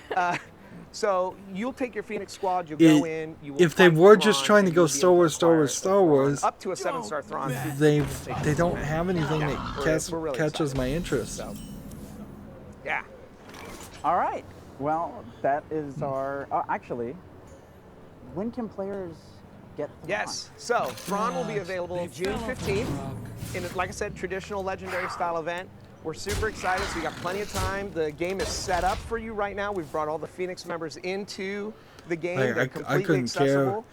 So you'll take your Phoenix Squad, you'll It- go in, you will if they fight were Thrawn, just trying to and go you'll be Star able to Wars, Star acquire Wars, the Star Thrawn Wars, up to a 7-star Thrawn. they don't have anything that we're really catches excited. my interest. So, yeah. All right. Well, that is our. Actually, when can players get Thrawn? Yes. So Thrawn will be available June 15th in, like I said, traditional legendary style event. We're super excited, so you got plenty of time. The game is set up for you right now. We've brought all the Phoenix members into the game. They're I completely couldn't care accessible.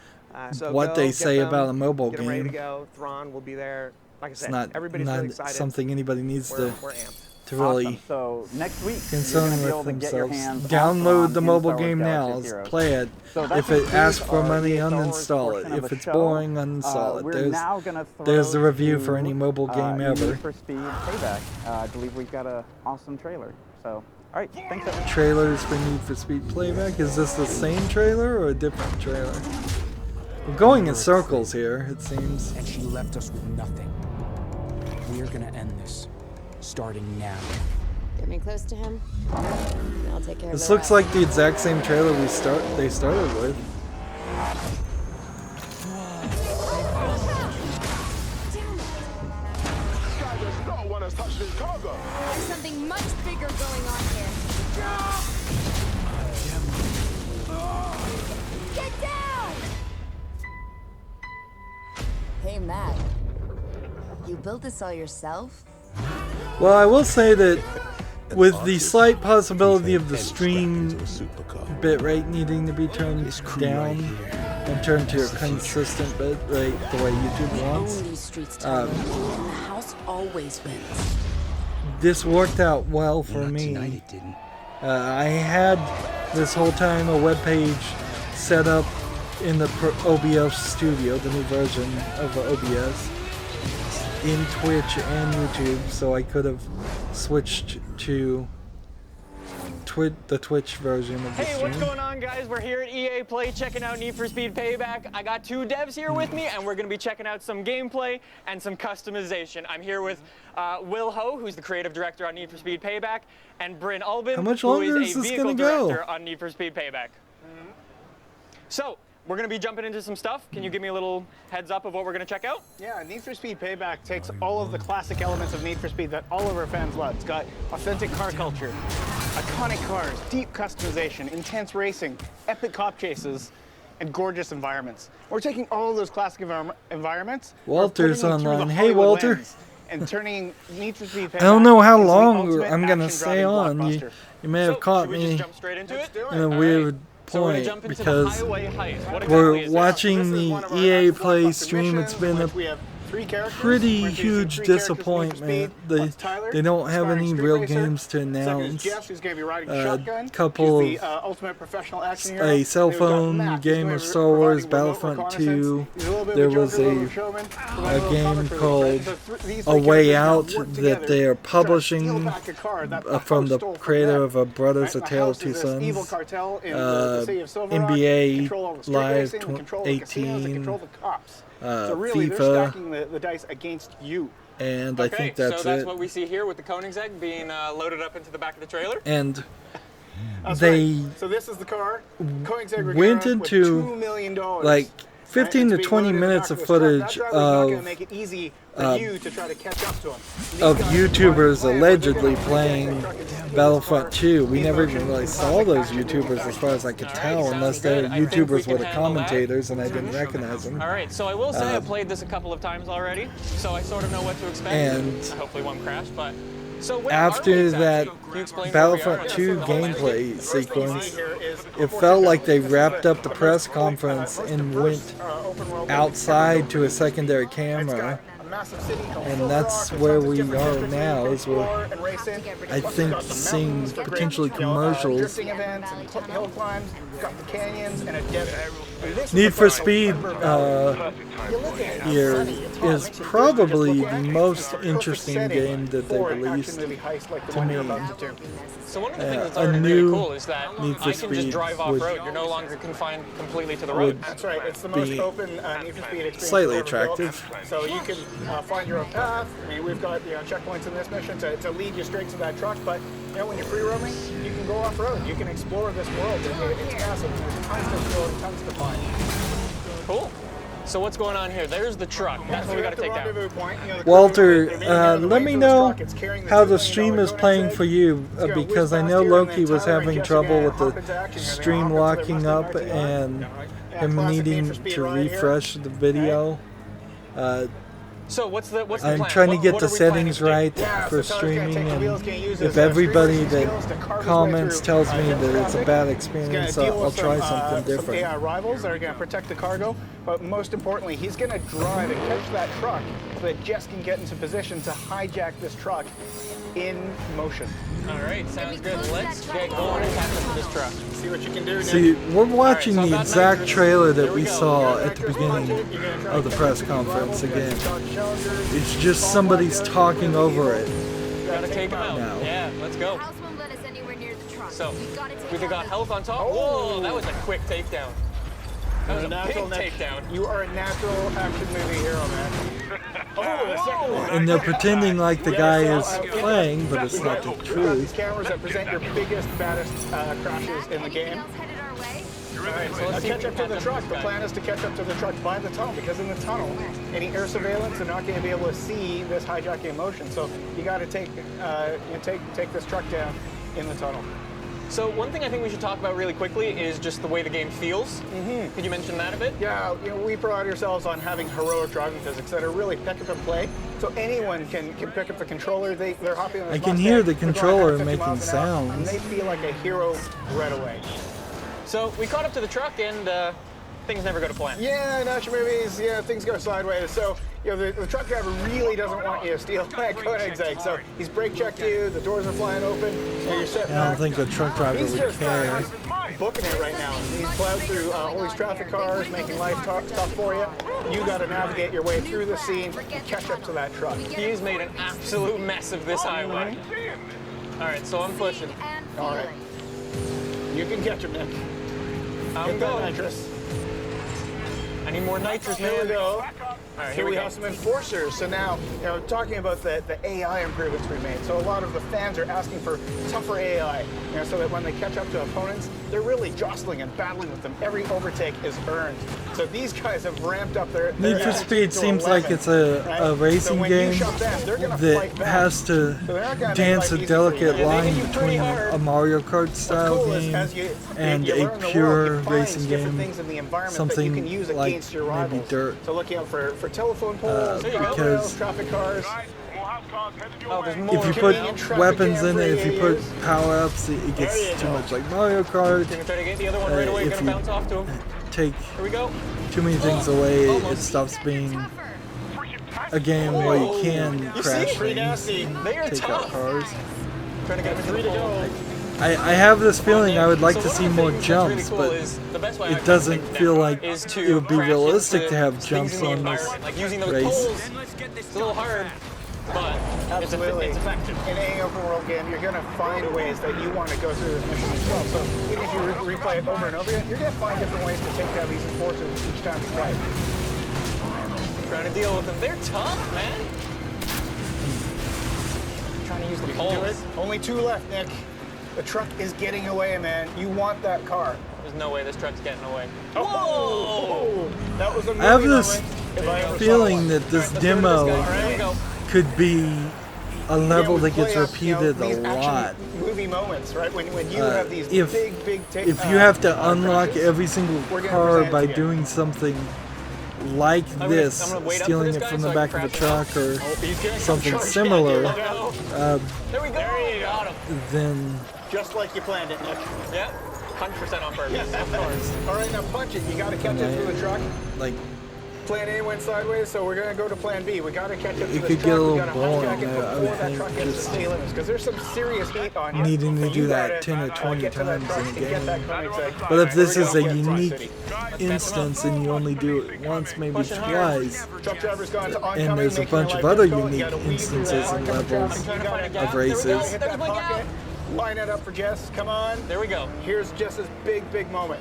So what go, they get say them, about a mobile get them ready to game. go. Thrawn will be there. Like I It's said, not everybody's really not excited. something anybody needs We're to amped. to really Awesome. So next week, concern you're gonna be able with to get your themselves. hands Download on the mobile Star Wars game now. Galaxy of Heroes. Play it. So that If it asks for concludes our money, EA Star Wars uninstall portion it. of If the it's show. boring, uninstall it. We're now gonna There's the throw review for to, any mobile game ever. Need for Speed Payback. I believe we've got an awesome trailer. So, all right, thanks everyone. Trailers for Need for Speed Playback. Is this the same trailer or a different trailer? We're going in circles here, it seems. And she left us with nothing. We're gonna end this, starting now. Get me close to him. And I'll take care of This the looks rest. like the exact same trailer they started with. There's something much bigger going on here. Get down! Hey, Matt. You built this all yourself? Well, I will say that with the slight possibility of the stream bitrate needing to be turned down and turned to a consistent bitrate the way YouTube wants, The house always wins. this worked out well for me. I had this whole time a web page set up in the OBS studio, the new version of OBS, in Twitch and YouTube, so I could have switched to the Twitch version of the Hey, stream. what's going on, guys? We're here at EA Play checking out Need for Speed Payback. I got two devs here with me, and we're going to be checking out some gameplay and some customization. I'm here with Will Ho, who's the creative director on Need for Speed Payback, and Bryn Albin, How much who longer is is a this vehicle gonna go? director on Need for Speed Payback. So, we're going to be jumping into some stuff. Can you give me a little heads up of what we're going to check out? Yeah, Need for Speed Payback takes all of the classic elements of Need for Speed that all of our fans love. It's got authentic car culture, iconic cars, deep customization, intense racing, epic cop chases, and gorgeous environments. We're taking all of those classic environments. Walter's we're putting them through online. the Hey, Hollywood Walter. lens And turning Need for Speed Payback I don't know how into the long ultimate I'm gonna action stay driving on. You blockbuster. may have caught should we just me jump straight into it? in a weird So we're gonna point jump into the because highway heist. What exactly we're is this? watching This is the one of our EA next Play blockbuster stream. It's missions, been in a which we have 3 characters. pretty We're introducing huge 3 characters in Need for disappointment. Speed. They One's Tyler, they don't have aspiring any street real racer. games to Second is announce. Jeff, who's going to be riding A shotgun. couple He's the of ultimate professional action hero. a cell Then we've got phone Matt, who's game going of to be Star Wars providing remote Battlefront reconnaissance. 2. He's a little bit There of a was joker, little a showman, a little game cover for called the fans. These A three Way characters Out now work that together they are to try to publishing steal back a car that from the stole from creator them. of A Brothers, A Right? Tale The of Two house is this evil Sons, cartel in the city of Silver Rock, NBA control all the street Live racing, they control the casinos, they 18, control the cops. So really, they're FIFA, stacking the dice against you. and I think so that's that's it. what we see here with the Koenigsegg being loaded up into the back of the trailer. And That's they right. So this is the car. Koenigsegg went Regera with $2 into million. like 15 to It's being 20 loaded in the minutes back of this truck. That footage driver's not gonna of make it easy for you to try to catch up to him. of YouTubers allegedly playing Battlefront 2. We never even really saw those YouTubers as far as I could tell, unless they're YouTubers were the commentators and I didn't recognize them. All right, so I will say I played this a couple of times already, so I sort of know what to expect. And Hopefully won't crash, but so where after are we that exactly? Can you explain Battlefront where we are? 2 gameplay sequence, it felt like they wrapped up the press conference and went outside to a secondary camera. And that's where we are now, is we're, I think, seeing potentially commercials. Drifting events and hill climbs, got the canyons and a desert. Need for Speed here is probably the most interesting game that they released to me. So one of the things that's A already really new cool is that Need for I can just Speed drive would off-road. You're no longer confined completely to the road. That's right. It's the most be open Need for Speed experience. slightly we've ever built. attractive. So you can find your own path. I mean, we've got checkpoints in this mission to lead you straight to that truck. But when you're free roaming, you can go off road. You can explore this world. It's massive. There's tons to explore and tons to find. Cool. So what's going on here? There's the truck. That's what we got to take down. Walter, let me know how the stream is playing for you, because I know Loki was having trouble with the stream locking up and him needing to refresh the video. So what's the I'm plan? trying to get What the are we planning settings to do? right Yeah, for so Tyler's gonna streaming, take the and wheels, gonna use if his, everybody street racing that skills to carve his way comments through, tells me dense that it's a traffic. bad He's experience, gonna deal I'll with try some something different. AI rivals that are gonna protect the cargo, but most importantly, he's gonna drive and catch that truck so that Jess can get into position to hijack this truck in motion. All right, sounds good. Let's get going and catch up to this truck. See what you can do. See, we're watching All right, so the I've got exact nitrous. trailer that Here we go. saw You got at the nitrous beginning punches, you're gonna try of the to press catch up to these conference rivals, you again. got these challengers, It's just small somebody's block talking really over evil. it. Gotta take him out. now. Yeah, let's go. House won't let us anywhere near the truck. So, we gotta take we've out got the- health on top. Whoa, that was a quick takedown. That was a big takedown. You are a natural action movie hero, man. Oh, the second one. And they're pretending like the guy is playing, but it's We not got the these truth. cameras that present your biggest, baddest crashes in the game. All right, so let's catch up to the truck. The plan is to catch up to the truck by the tunnel, because in the tunnel, any air surveillance, they're not going to be able to see this hijacking in motion. So you got to take this truck down in the tunnel. So one thing I think we should talk about really quickly is just the way the game feels. Could you mention that a bit? Yeah, we pride ourselves on having heroic driving physics that are really pick up and play. So anyone can pick up the controller. They're hopping on this I can Mustang, hear the they're going controller 150 making miles an hour, sounds. And they feel like a hero right away. So we caught up to the truck and things never go to plan. Yeah, in action movies, things go sideways. So, the truck driver really doesn't want you to steal that Koenigsegg. So he's brake checked you, the doors are flying open, and you're sitting I don't there. think the truck driver He's would just care. booking it right now. He's plowed through all these traffic cars, making life tough for you. You got to navigate your way through the scene and catch up to that truck. He's made an absolute mess of this highway. All right, so I'm pushing. All right. You can catch him, Nick. I'm Get that going. nitrous. I need more nitrous, Here man. we go. All right, Here we go. have some enforcers. So now, talking about the AI improvements we made. So a lot of the fans are asking for tougher AI, so that when they catch up to opponents, they're really jostling and battling with them. Every overtake is earned. So these guys have ramped up their Need for attitude Speed to seems 11, like it's a right? racing so when you game shove them, they're gonna that fight back. has to So they're not gonna make dance life a easy for delicate you. line They hit you pretty between hard. a Mario Kart style What's cool is game as you and learn a the world, pure you find racing different game. things in the environment that you can Something use like against your maybe rivals. dirt. So looking out for telephone poles, because guardrails, traffic cars. Oh, there's If more. you put weapons in it, if you put AAUs. power-ups, it gets There you too go. much like Mario Kart. Gonna try to get the other one right away. If Gonna you bounce off to him. take Here we go. too many things away, it almost. stops being a game where you can You crash see? Pretty things, nasty. They are take out tough. cars. Trying to get him Three to to the go. pole. I have this feeling I would like So to one see of the more things that's really jumps, cool but is the best way I it can doesn't think feel now like is to it would be crash realistic into to have things jumps in the on this environment. Like using those race. poles. It's a little hard, but Absolutely. it's effective. In any open world game, you're going to find ways that you want to go through this mission as well. So even if you replay it over and over again, you're going to find different ways to take down these enforcers each time you play. Trying to deal with them. They're tough, man. Trying to use the You can do it. poles. Only two left, Nick. The truck is getting away, man. You want that car. There's no way this truck's getting away. Oh! That was a I have movie this moment, if I ever saw feeling one. that this Let's go to this demo guy. Here we go. could be a level that gets Play up, repeated these a action lot. Movie moments, right? When you have these if big if you have to unlock crashes, every single we're gonna car present it by to you. doing something like I'm this, gonna wait up for stealing this it guy from so the I back can of a crash truck or he's gonna come something charging similar, at you. There we go. Got him. then Just like you planned it, Nick. Yeah. 100% on purpose. Of course. All right, now punch it. You got to catch it through the truck. like Plan A went sideways, so we're gonna go to Plan B. We got to catch up to it this could truck. get a We little gotta boring. hijack it I before would that think truck gets to just city limits, because there's some serious heat on you. needing to And do you that gotta, 10 or 20 get to that times truck in a and get that game. Koenigsegg. But if this Here we is a go. unique instance and you only do it once, maybe twice, Truck driver's gone to oncoming, and there's a making bunch your of life other difficult. You unique gotta weave through instances that and oncoming levels traffic. You gotta of races. hit that pocket. Line it up for Jess. Come on. There we go. Here's Jess's big moment.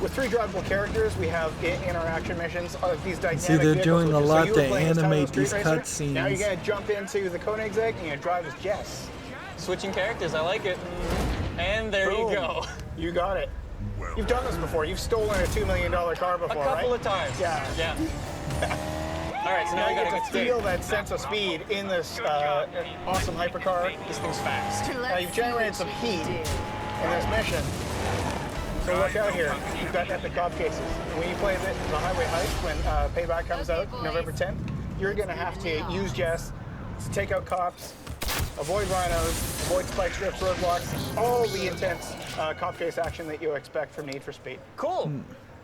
With 3 drivable characters, we have in our action missions these dynamic See, they're vehicles, doing a so lot you were to playing as Tyler animate Street these Racer. cutscenes. Now you're gonna jump into the Koenigsegg and you're gonna drive as Jess. Switching characters. I like it. And there Boom. you go. You got it. You've done this before. You've stolen a $2 million car before, A couple right? of times. Yeah. Yeah. All right, so now Now we you gotta get get to feel that sense of speed in this awesome hypercar. This thing's fast. Now you've generated some heat in this mission. So look out here. You've got epic cop cases. When you play the Highway Heist, when Payback comes out November 10th, you're going to have to use Jess to take out cops, avoid rhinos, avoid spike strips, roadblocks, all the intense cop chase action that you expect from Need for Speed. Cool.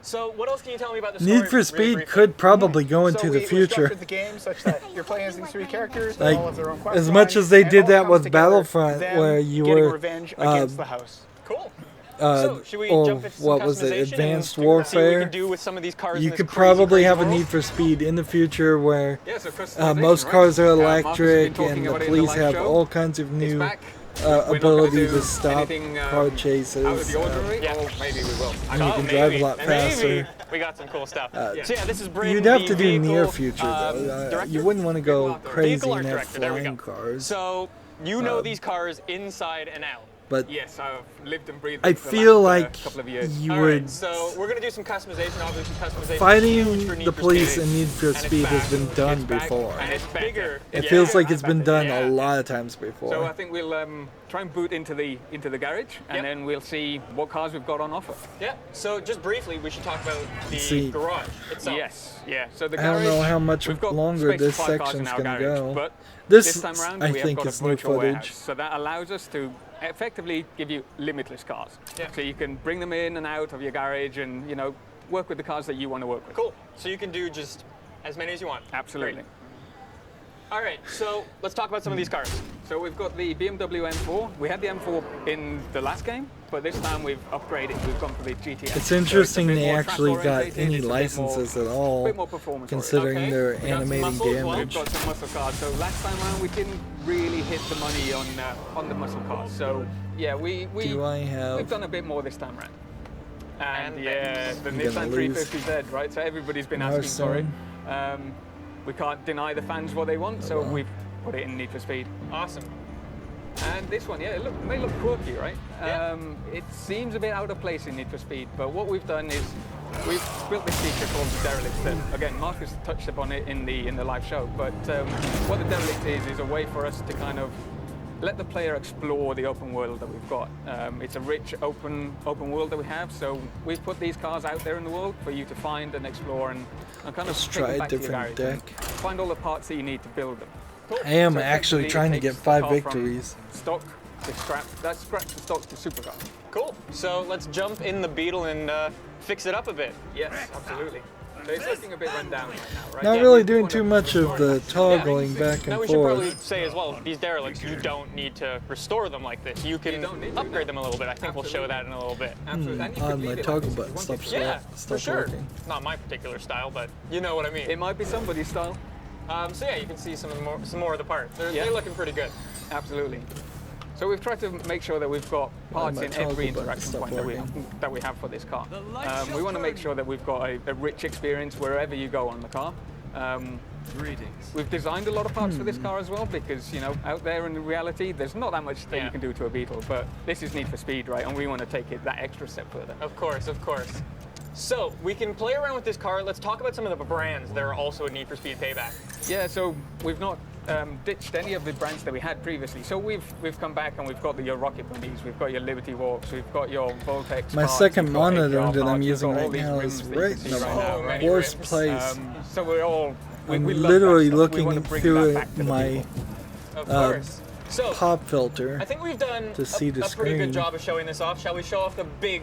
So what else can you tell me about the story? Need for Speed could probably go into the We future. structured the game such that you're playing as these three characters, Like, all of their own quest as much lines, as they and did all that comes with together, Battlefront, them where you getting were revenge against the house. Cool. So, should we or jump into some what was it, customization Advanced and see what we Warfare? can do with some of these cars in You this could crazy, probably crazy have a world? Need for Speed in the future where Yeah, so customization, most right? cars are Marcus has been electric talking and the about it in police live have show. all kinds of new back. We're not gonna ability do to stop anything, car chases. out of the ordinary, or maybe we will. and you can drive a lot faster. Maybe. We got some cool stuff. So yeah, this is Brandon, You'd have the to do near vehicle, future though. director? You wouldn't want to go crazy Vehicle art and have director, there we flying go. cars. So you know these cars inside and out. But yes, I've lived and breathed. I them for the feel last, like couple of years. you All would. right, so we're gonna do some customization. Obviously, customization. is huge Fighting for Need the for police Speed. in Need for And it's Speed has fast, been done it's back, before. and it's bigger. It Yeah. feels like it's been done Yeah. a lot of times before. So I think we'll try and boot into the garage, and then we'll see what cars we've got on offer. Yeah. So just briefly, we should talk about the See. garage itself. Yes. Yeah. So the I garage. don't know how much we've got longer space for this 5 cars in section's our gonna garage, go. But This, time round, I we think, have got is a new virtual footage. warehouse. So that allows us to effectively give you limitless cars. Yeah. So you can bring them in and out of your garage, and work with the cars that you want to work with. Cool. So you can do just as many as you want. Absolutely. Great. All right. So let's talk about some of these cars. So we've got the BMW M4. We had the M4 in the last game, but this time we've upgraded. We've gone for the GTX. It's So interesting a bit they more actually got track-orientated, any it's a bit licenses more- at all, bit more performance considering oriented. they're We got some animating muscles, well, damage. We've got some muscle cars. So last time around we didn't really hit the money on the muscle cars. So yeah, Do I have? we've done a bit more this time around. And And yeah, the I'm gonna Nissan lose. 350Z, right? So everybody's been asking for it. We can't deny the fans what they want, so we've put it in Need for Speed. Awesome. And this one, yeah, it may look quirky, right? Yeah. It seems a bit out of place in Need for Speed, but what we've done is we've built this feature called the Derelict. That, again, Marcus touched upon it in the live show, but what the Derelict is a way for us to kind of let the player explore the open world that we've got. It's a rich open world that we have, so we've put these cars out there in the world for you to find and explore and kind of Let's take them try a back to your different garage and deck. find all the parts that you need to build them. I am So actually effectively, trying to it get takes the 5 car from victories. Stock to scrap. That's scrap to stock to supercar. Cool. So let's jump in the Beetle and fix it up a bit. Yes, absolutely. So it's looking a bit run down right now, right? Not really doing too much of the toggling back Now and we should probably forth. say as well, these derelicts, you don't need to restore them like this. You can upgrade them a little bit. I think we'll show that in a little bit. On my toggle button, stop for sure. working. Not my particular style, but you know what I mean. It might be somebody's style. So yeah, you can see some more of the parts. They're looking pretty good. Absolutely. So we've tried to make sure that we've got parts my in toggle every button interaction stopped point that we have for this car. We want to make sure that we've got a rich experience wherever you go on the car. We've designed a lot of parts for this car as well because, out there in reality, there's not that much that you can do to a Beetle, but this is Need for Speed, right? And we want to take it that extra step further. Of course, of course. So we can play around with this car. Let's talk about some of the brands that are also in Need for Speed Payback. Yeah, so we've not ditched any of the brands that we had previously. So we've come back and we've got your Rocket Bunnies, we've got your Liberty Walks, we've got your Voltex. My parts, second we've got monitor APR that I'm parts, we've using got all right these now rims is that you right can in see the right now, worst place. So we're all. We I'm love that literally stuff. We looking want to bring through that back to the my people. Of course. So pop filter I think we've done to see the a pretty screen. good job of showing this off. Shall we show off the big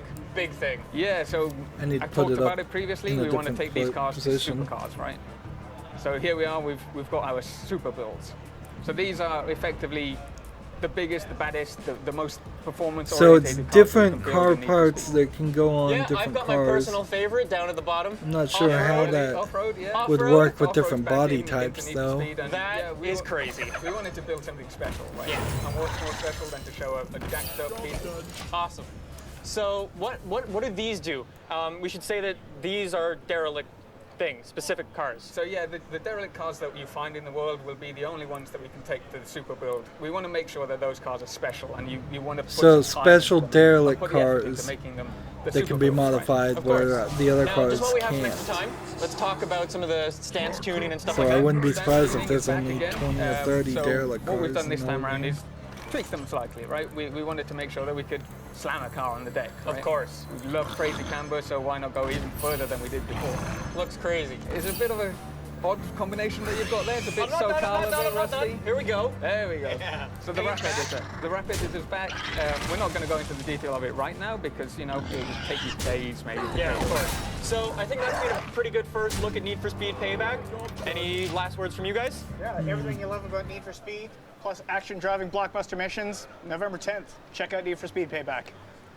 thing? Yeah, so I need to I've put talked it about up it previously. in a We want to different take these cars position. to supercars, right? So here we are. We've got our super builds. So these are effectively the biggest, the baddest, the most performance So oriented. it's different car parts that can go on Yeah, different I've got my cars. personal favorite down at the bottom. I'm not sure how that would Off-road. work with different body types, though. That is crazy. We wanted to build something special, right? Yeah. And what's more special than to show a jacked up Beetle? Awesome. So what do these do? We should say that these are derelict things, specific cars. So yeah, the derelict cars that you find in the world will be the only ones that we can take to the super build. We want to make sure that those cars are special, and you want to put So some time special into them, derelict put the effort into cars making them The they super can be boost, right. modified Of where course. the other Now, cards just while we have some can't. extra time, let's talk about some of the stance tuning and stuff So like that. I wouldn't be Stance surprised if tuning there's is back only again. 20 or 30 So derelict what we've cards done this in the time whole around game. is tweak them slightly, right? We wanted to make sure that we could slam a car on the deck, right? Of course. We love crazy camber, so why not go even further than we did before? Looks crazy. It's a bit of a odd combination that you've got there. It's a bit I'm not done, I'm SoCal, not a done, bit I'm not done. rusty. Here we go. There we go. Yeah. So the wrap editor. The wrap editor's back. We're not going to go into the detail of it right now because, you know, it'll just take you days maybe. Yeah, of course. So I think that's been a pretty good first look at Need for Speed Payback. Any last words from you guys? Yeah, everything you love about Need for Speed, plus action driving blockbuster missions, November 10th. Check out Need for Speed Payback.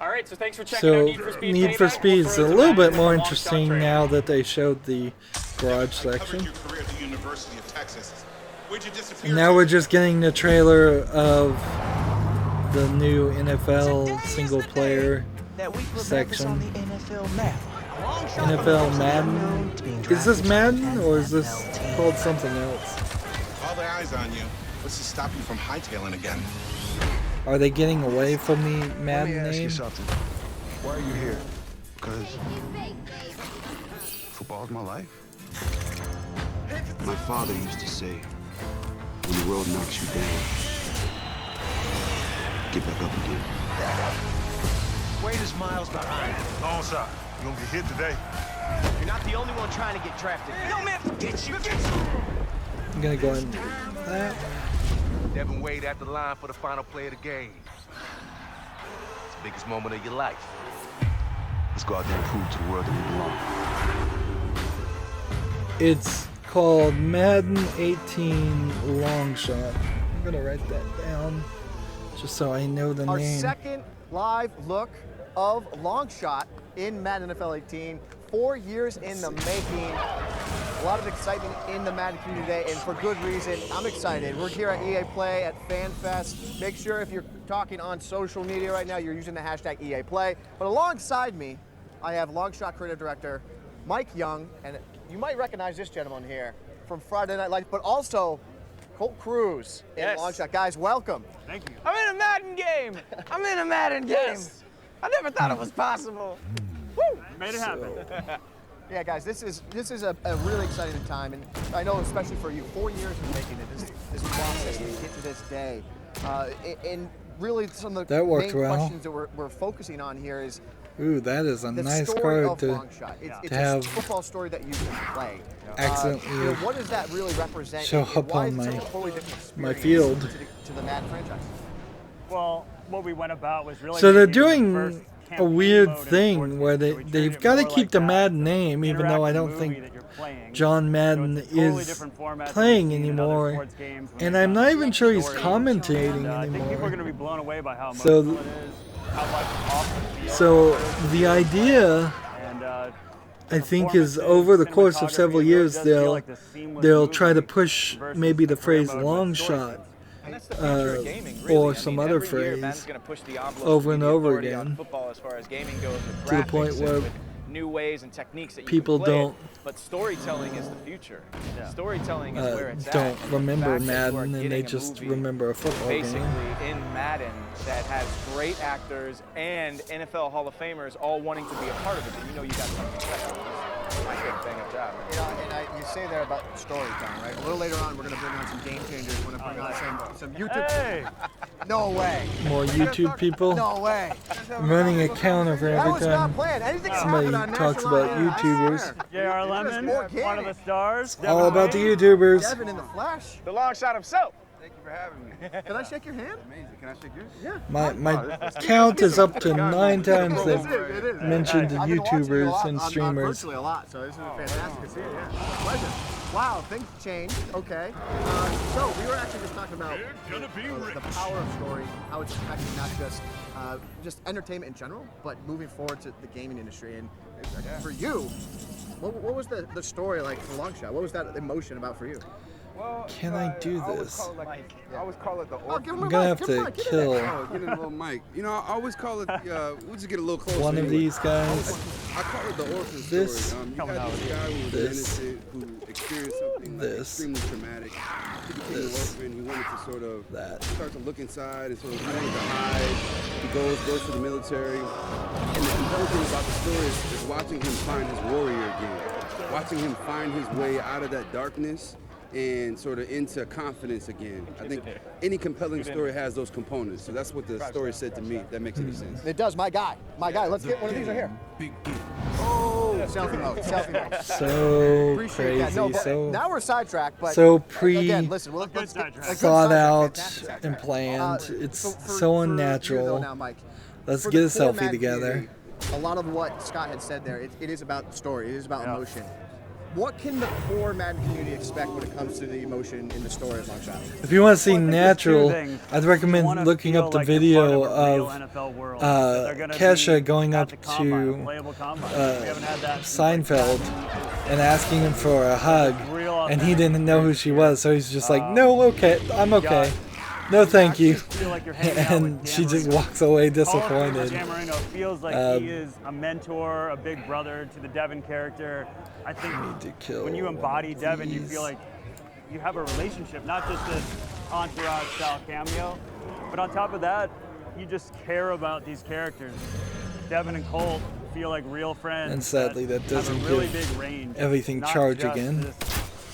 All right, so thanks for checking out So Need for Speed Need Payback. for Speed's a We'll little throw bit it more to the interesting long shot now that they showed the garage section. Your career at the University of Texas. Where'd you disappear? And now we're just getting the trailer of the new NFL single player section. NFL Madden. Is this Madden or is this called something else? All the eyes on you. What's to stop you from hightailing again? Are they getting away from the Madden Let me ask name? you something. Why are you here? Because football's my life. My father used to say, when the world knocks you down, get back up again. Wade is miles behind. Long shot. You gonna get hit today? You're not the only one trying to get drafted. No, man, forget you. I'm gonna go ahead and do that. Devin Wade at the line for the final play of the game. It's the biggest moment of your life. Let's go out there and prove to the world that we belong. It's called Madden 18 Long Shot. I'm gonna write that down just so I know the Our name. second live look of Long Shot in Madden NFL 18. 4 years in the making. A lot of excitement in the Madden community today, and for good reason. I'm excited. We're here at EA Play at FanFest. Make sure if you're talking on social media right now, you're using the hashtag EA Play. But alongside me, I have Long Shot Creative Director Mike Young, and you might recognize this gentleman here from Friday Night Lights, but also Colt Cruz in Yes. Long Shot. Guys, welcome. Thank you. I'm in a Madden game. I'm in a Madden game. Yes. I never thought it was possible. Woo! Made it happen. Yeah, guys, this is a really exciting time, and I know especially for you, 4 years in making it, this process to get to this day, and really some of the That worked main well. questions that we're focusing on here is Ooh, that is a the nice story card of to Long Shot. It's to a have football story that you can play. accidentally What does that really represent? show and up why on is it my such a totally different my experience field. to the Madden franchise? Well, what we went about was really. So they're making it the doing first a campaign weird mode in thing where they've got to keep the Madden name, even though I don't think John Madden is playing anymore, and I'm not even sure he's commentating I think people are anymore. going to be blown away by how So, emotional it is, how much off the field. so the idea, And, I think, is over the course of several years they'll try to push maybe the phrase long shot or some other phrase over and over again Football, as far as gaming goes, with to the point graphics where and with new ways and techniques that you people can play don't it, but storytelling is the future. Storytelling is where it's don't at. remember And the fact that you are Madden and they getting a just movie remember a football basically game. in Madden that has great actors and NFL Hall of Famers all wanting to be a part of it. And you know you got something special. I did a bang-up job. You know, and you say there about storytelling, right? A little later on, we're going to bring on some game changers. We're going to bring on some YouTube. Hey! No way. More YouTube people No way. running a counter for That every was not time planned. Anything somebody happened on talks National about Live, YouTubers. J.R. Lemon, one of the stars. All about the YouTubers. Devin in the flesh. The long shot himself. Thank you for having me. Can I shake your hand? Amazing. Can I shake yours? Yeah. My count is up to 9 times It they've is. mentioned the I've been watching you a YouTubers lot and on streamers. virtually a lot, so this is fantastic to see it. Yeah, pleasure. Wow, things changed. Okay. So we were actually just talking about the power of story, how it's affecting not just entertainment in general, but moving forward to the gaming industry. And for you, what was the story like for Long Shot? What was that emotion about for you? Well, Can I do this? I always call it the I'm gonna have to kill Oh, get in a little mic. You know, I always call it, we'll just get a little closer. one of anyway. these guys. I call it the orphan This, story. You got this guy who was innocent, who experienced something like extremely traumatic. He became an orphan. He wanted to sort of start to look inside and sort of wanted to hide. He goes to the military. And the compelling thing about the story is watching him find his warrior again. Watching him find his way out of that darkness and sort of into confidence again. I think any compelling story has those components. So that's what the story said to me, if that makes any sense. It does, my guy. Let's get one of these right here. Oh, selfie mode, selfie mode. So Appreciate that. crazy, No, but so now we're sidetracked, but so again, listen, let's get a good thought sidetrack, out fantastic sidetrack. and planned. It's for so you unnatural. though now, Mike, Let's for get a the core selfie Mad together. community, a lot of what Scott had said there, it is about story, it is about emotion. What can the core Madden community expect when it comes to the emotion in the story of Longshot? If you want to see natural, I'd recommend looking up the video of Kesha going up to Seinfeld and asking him for a hug, and he didn't know who she was, so he's just like, no, okay, I'm okay. No, thank you. And she just walks away disappointed. Camarino feels like he is a mentor, a big brother to the Devin character. I think when you embody Devin, you feel like you have a relationship, not just this entourage-style cameo, but on top of that, you just care about these characters. Devin and Colt feel like real friends. And sadly, that doesn't have a really give big range, everything not charge just again. this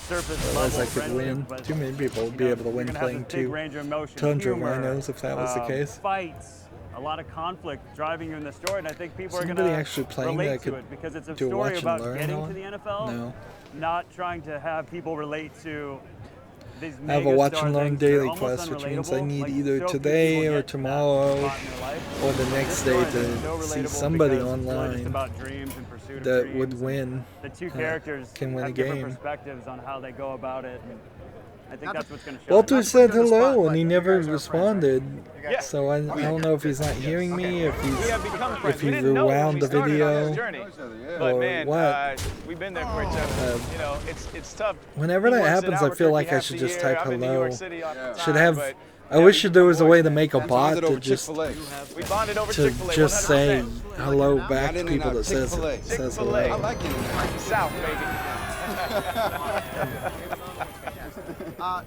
surface Otherwise, I level could win. friendship, but, Too many people would be able to win you're gonna have playing this big 2 range of emotion, Tundra humor, Rhinos if that was the case. Fights, a lot of conflict driving you in the story, and I think people are going Somebody to actually playing that relate to could it because it's a do a story watch and about learn getting on? to the NFL, No. not trying to have people relate to these I have a watch and learn things that are daily almost quest, which means I unrelatable. need Like, either so few today people or get tomorrow that spot in their life. or the next This day story is so to see relatable somebody because it's really just online about dreams and pursuit of that dreams, would and win. The two characters can win have a different game. perspectives on how they go about it. And I think that's what's going to show. Walter said hello and he never responded, so I don't know if he's not hearing me, if he rewound the video, But or man, what. we've been there for each other. You know, it's tough. Whenever He that works in happens, I feel like I Albuquerque should half the just year. type I'm in New hello. York City all the Should time, have. but I wish there was a way to make a bot bonded over to just Chick-fil-A. We bonded over to Chick-fil-A, just say 100%. hello back to people that says Chick-fil-A. hello. I like it. South, baby.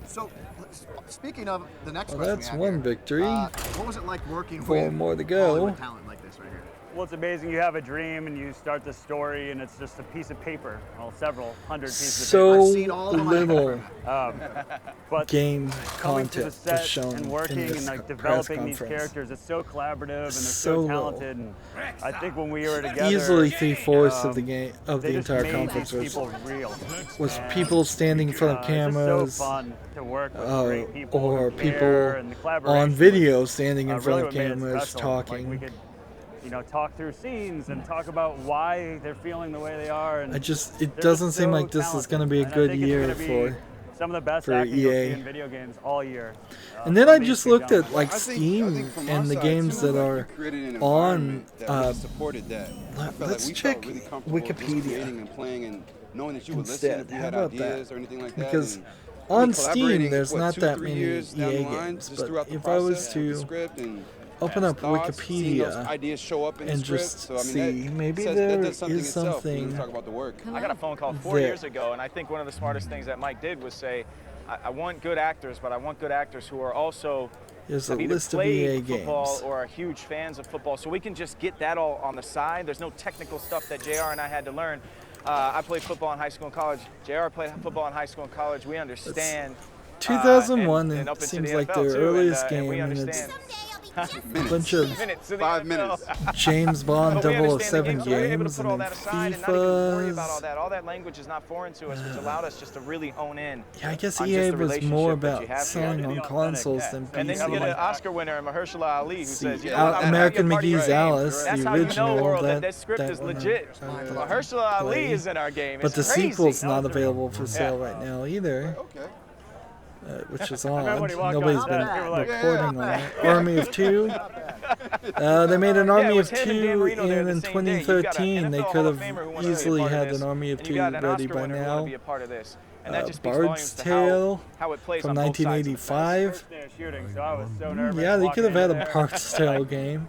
So, speaking of the next Well, question that's we have one here, victory. what was it like working 4 with more to go. Hollywood talent like this right here? Well, it's amazing. You have a dream and you start the story, and it's just a piece of paper. Well, several hundred pieces So of paper. little But game coming to the content set was shown and in working this and like press developing these conference. characters, it's so collaborative and they're So so little. talented. And I think when we were together, Easily 3/4 of the game of they the just entire made conference these was people real. And, people standing in front of it's cameras, just so fun to work with great people or who people care, and the collaboration on was, video standing in front really of what made it cameras special. talking. Like we could, talk through scenes and talk about why they're feeling the way they are. And it they're doesn't just seem so like this is going to be a talented. good And I think year it's gonna be for some of the best for acting you'll see EA. in video games all year. And then I from just these two looked at gentlemen. like Steam and the games that are on. supported that. I felt Let's like we check felt really comfortable just creating Wikipedia and playing and knowing that you would listen instead. if you How had about ideas that? or anything like that. Because and on collaborating, Steam, there's what, not 2-3 that many years down the EA line, games, just but throughout the if I was process of the to script and open up thoughts, seeing those Wikipedia ideas show up in the and script. just So, I mean, see, that maybe says- there that does something is itself when we something talk about the work. I got a phone call 4 that- years ago, and I think one of the smartest things that Mike did was say, I want good actors, but I want good actors who are also There's a have either list of played EA football games. or are huge fans of football, so we can just get that all on the side. There's no technical stuff that JR and I had to learn. I played football in high school and college. JR played football in high school and college. We understand. 2001, and it up into seems the like NFL their too, earliest and we game, and it's understand. a bunch of Minutes in the 5 NFL. minutes. James Bond But we understand the 007 game, so we were able to games put all and that aside and not even worry about all FIFAs. that. All that language is not foreign to us, which allowed us just to really hone in. Yeah, I guess on EA just the was more relationship that you about have here. selling on consoles than And then you get an PC. Oscar winner, Mahershala Ali, who says, you know what, I'm American gonna be a part of McGee's your game. Alice, That's the how you know, original, world, that script that is one legit. Mahershala Ali play. is in our game. But It's the crazy. sequel's not available for sale right now either. Which is odd. Nobody's been reporting on it. Army of Two. They made an Army of Two in 2013. They could have easily had an Army of Two ready by now. Bard's Tale from 1985. Yeah, they could have had a Bard's Tale game.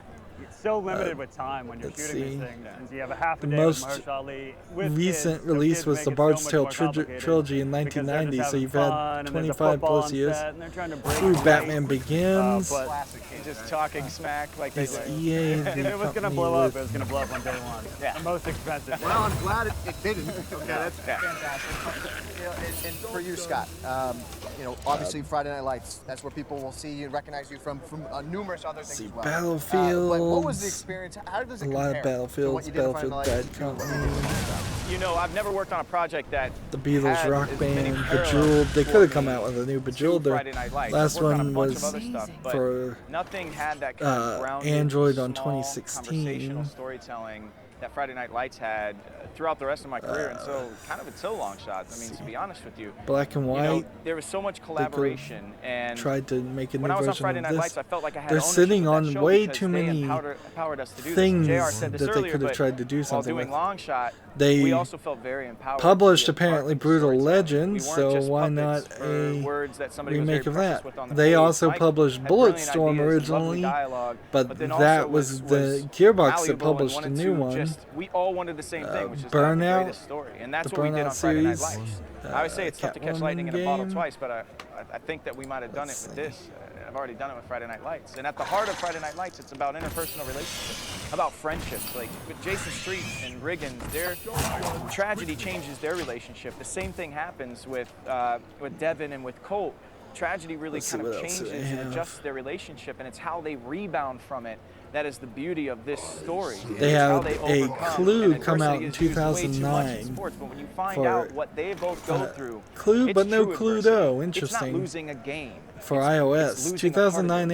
so limited with time when you're shooting these things. And you have a half a The day most with Mahershala Ali. With recent kids, so release kids was make the it Bard's so much Tale more complicated trilogy in because they're 1990, just so you've having had fun, and there's a 25 football plus on years. set, and they're trying to break Through the Batman ice. Begins. But Just talking smack like they Is do. EA the it was going to company blow up. with- It was going to blow up on day one. Yeah. The most expensive. Well, I'm glad it didn't. Okay, that's fantastic. You know, and for you, Scott, you know, obviously Friday Night Lights, that's where people will see you and recognize you from numerous other things as well. Battlefield. But what was the experience? How does it A compare lot of to what Battlefields, you did in Friday Battlefield Night Bad Lights? Company, You know, I've never worked on a project that the Beatles had Rock as many Band, parallels Bejeweled. They could have come for out with a new to Bejeweled. Friday Night Lights. Last I've worked on a one bunch was of other stuff, but for nothing had that kind of grounded, Android on small, 2016. conversational storytelling that Friday Night Lights had throughout the rest of my career, and so kind of until Long Shots. I mean, to be honest with you, Black and you know, White. there was so much collaboration, and Tried to make a new when I was on version Friday of Night this. Lights, I felt like I had They're ownership sitting of that on show way because too they many empowered us to do things this. JR said this that they earlier, could have but tried to do while something doing with. Long Shot, They we also felt very empowered. published to be a part apparently of the Brutal storytelling. Legends, We weren't so just why puppets not for a words that somebody was remake very of precious that? with on the They page. also Mike published had brilliant Bulletstorm ideas, lovely originally, dialogue, but then that also was the Gearbox that malleable and published a wanted new to one. just- we all wanted the same thing, which is to have the Burnout, greatest story, and that's the what we did Burnout on Friday Night series, Lights. I always say it's tough to catch Catwoman lightning in a bottle game. twice, but I think that we might have done it with this. I've already done it with Friday Night Lights, and at the heart of Friday Night Lights, it's about interpersonal relationships, about friendships. Like with Jason Street and Riggins, their tragedy changes their relationship. The same thing happens with Devin and with Colt. Tragedy really Let's see kind of what else changes they and have. adjusts their relationship, and it's how they rebound from it. That is the beauty of this story. They It's how had they a overcome. Clue And come out adversity in is used way too much in 2009 sports, but when you find for, out what they both go through, Clue, it's but no true Cluedo. adversity. Interesting. It's not losing a game. For It's iOS, losing a part of 2009 your and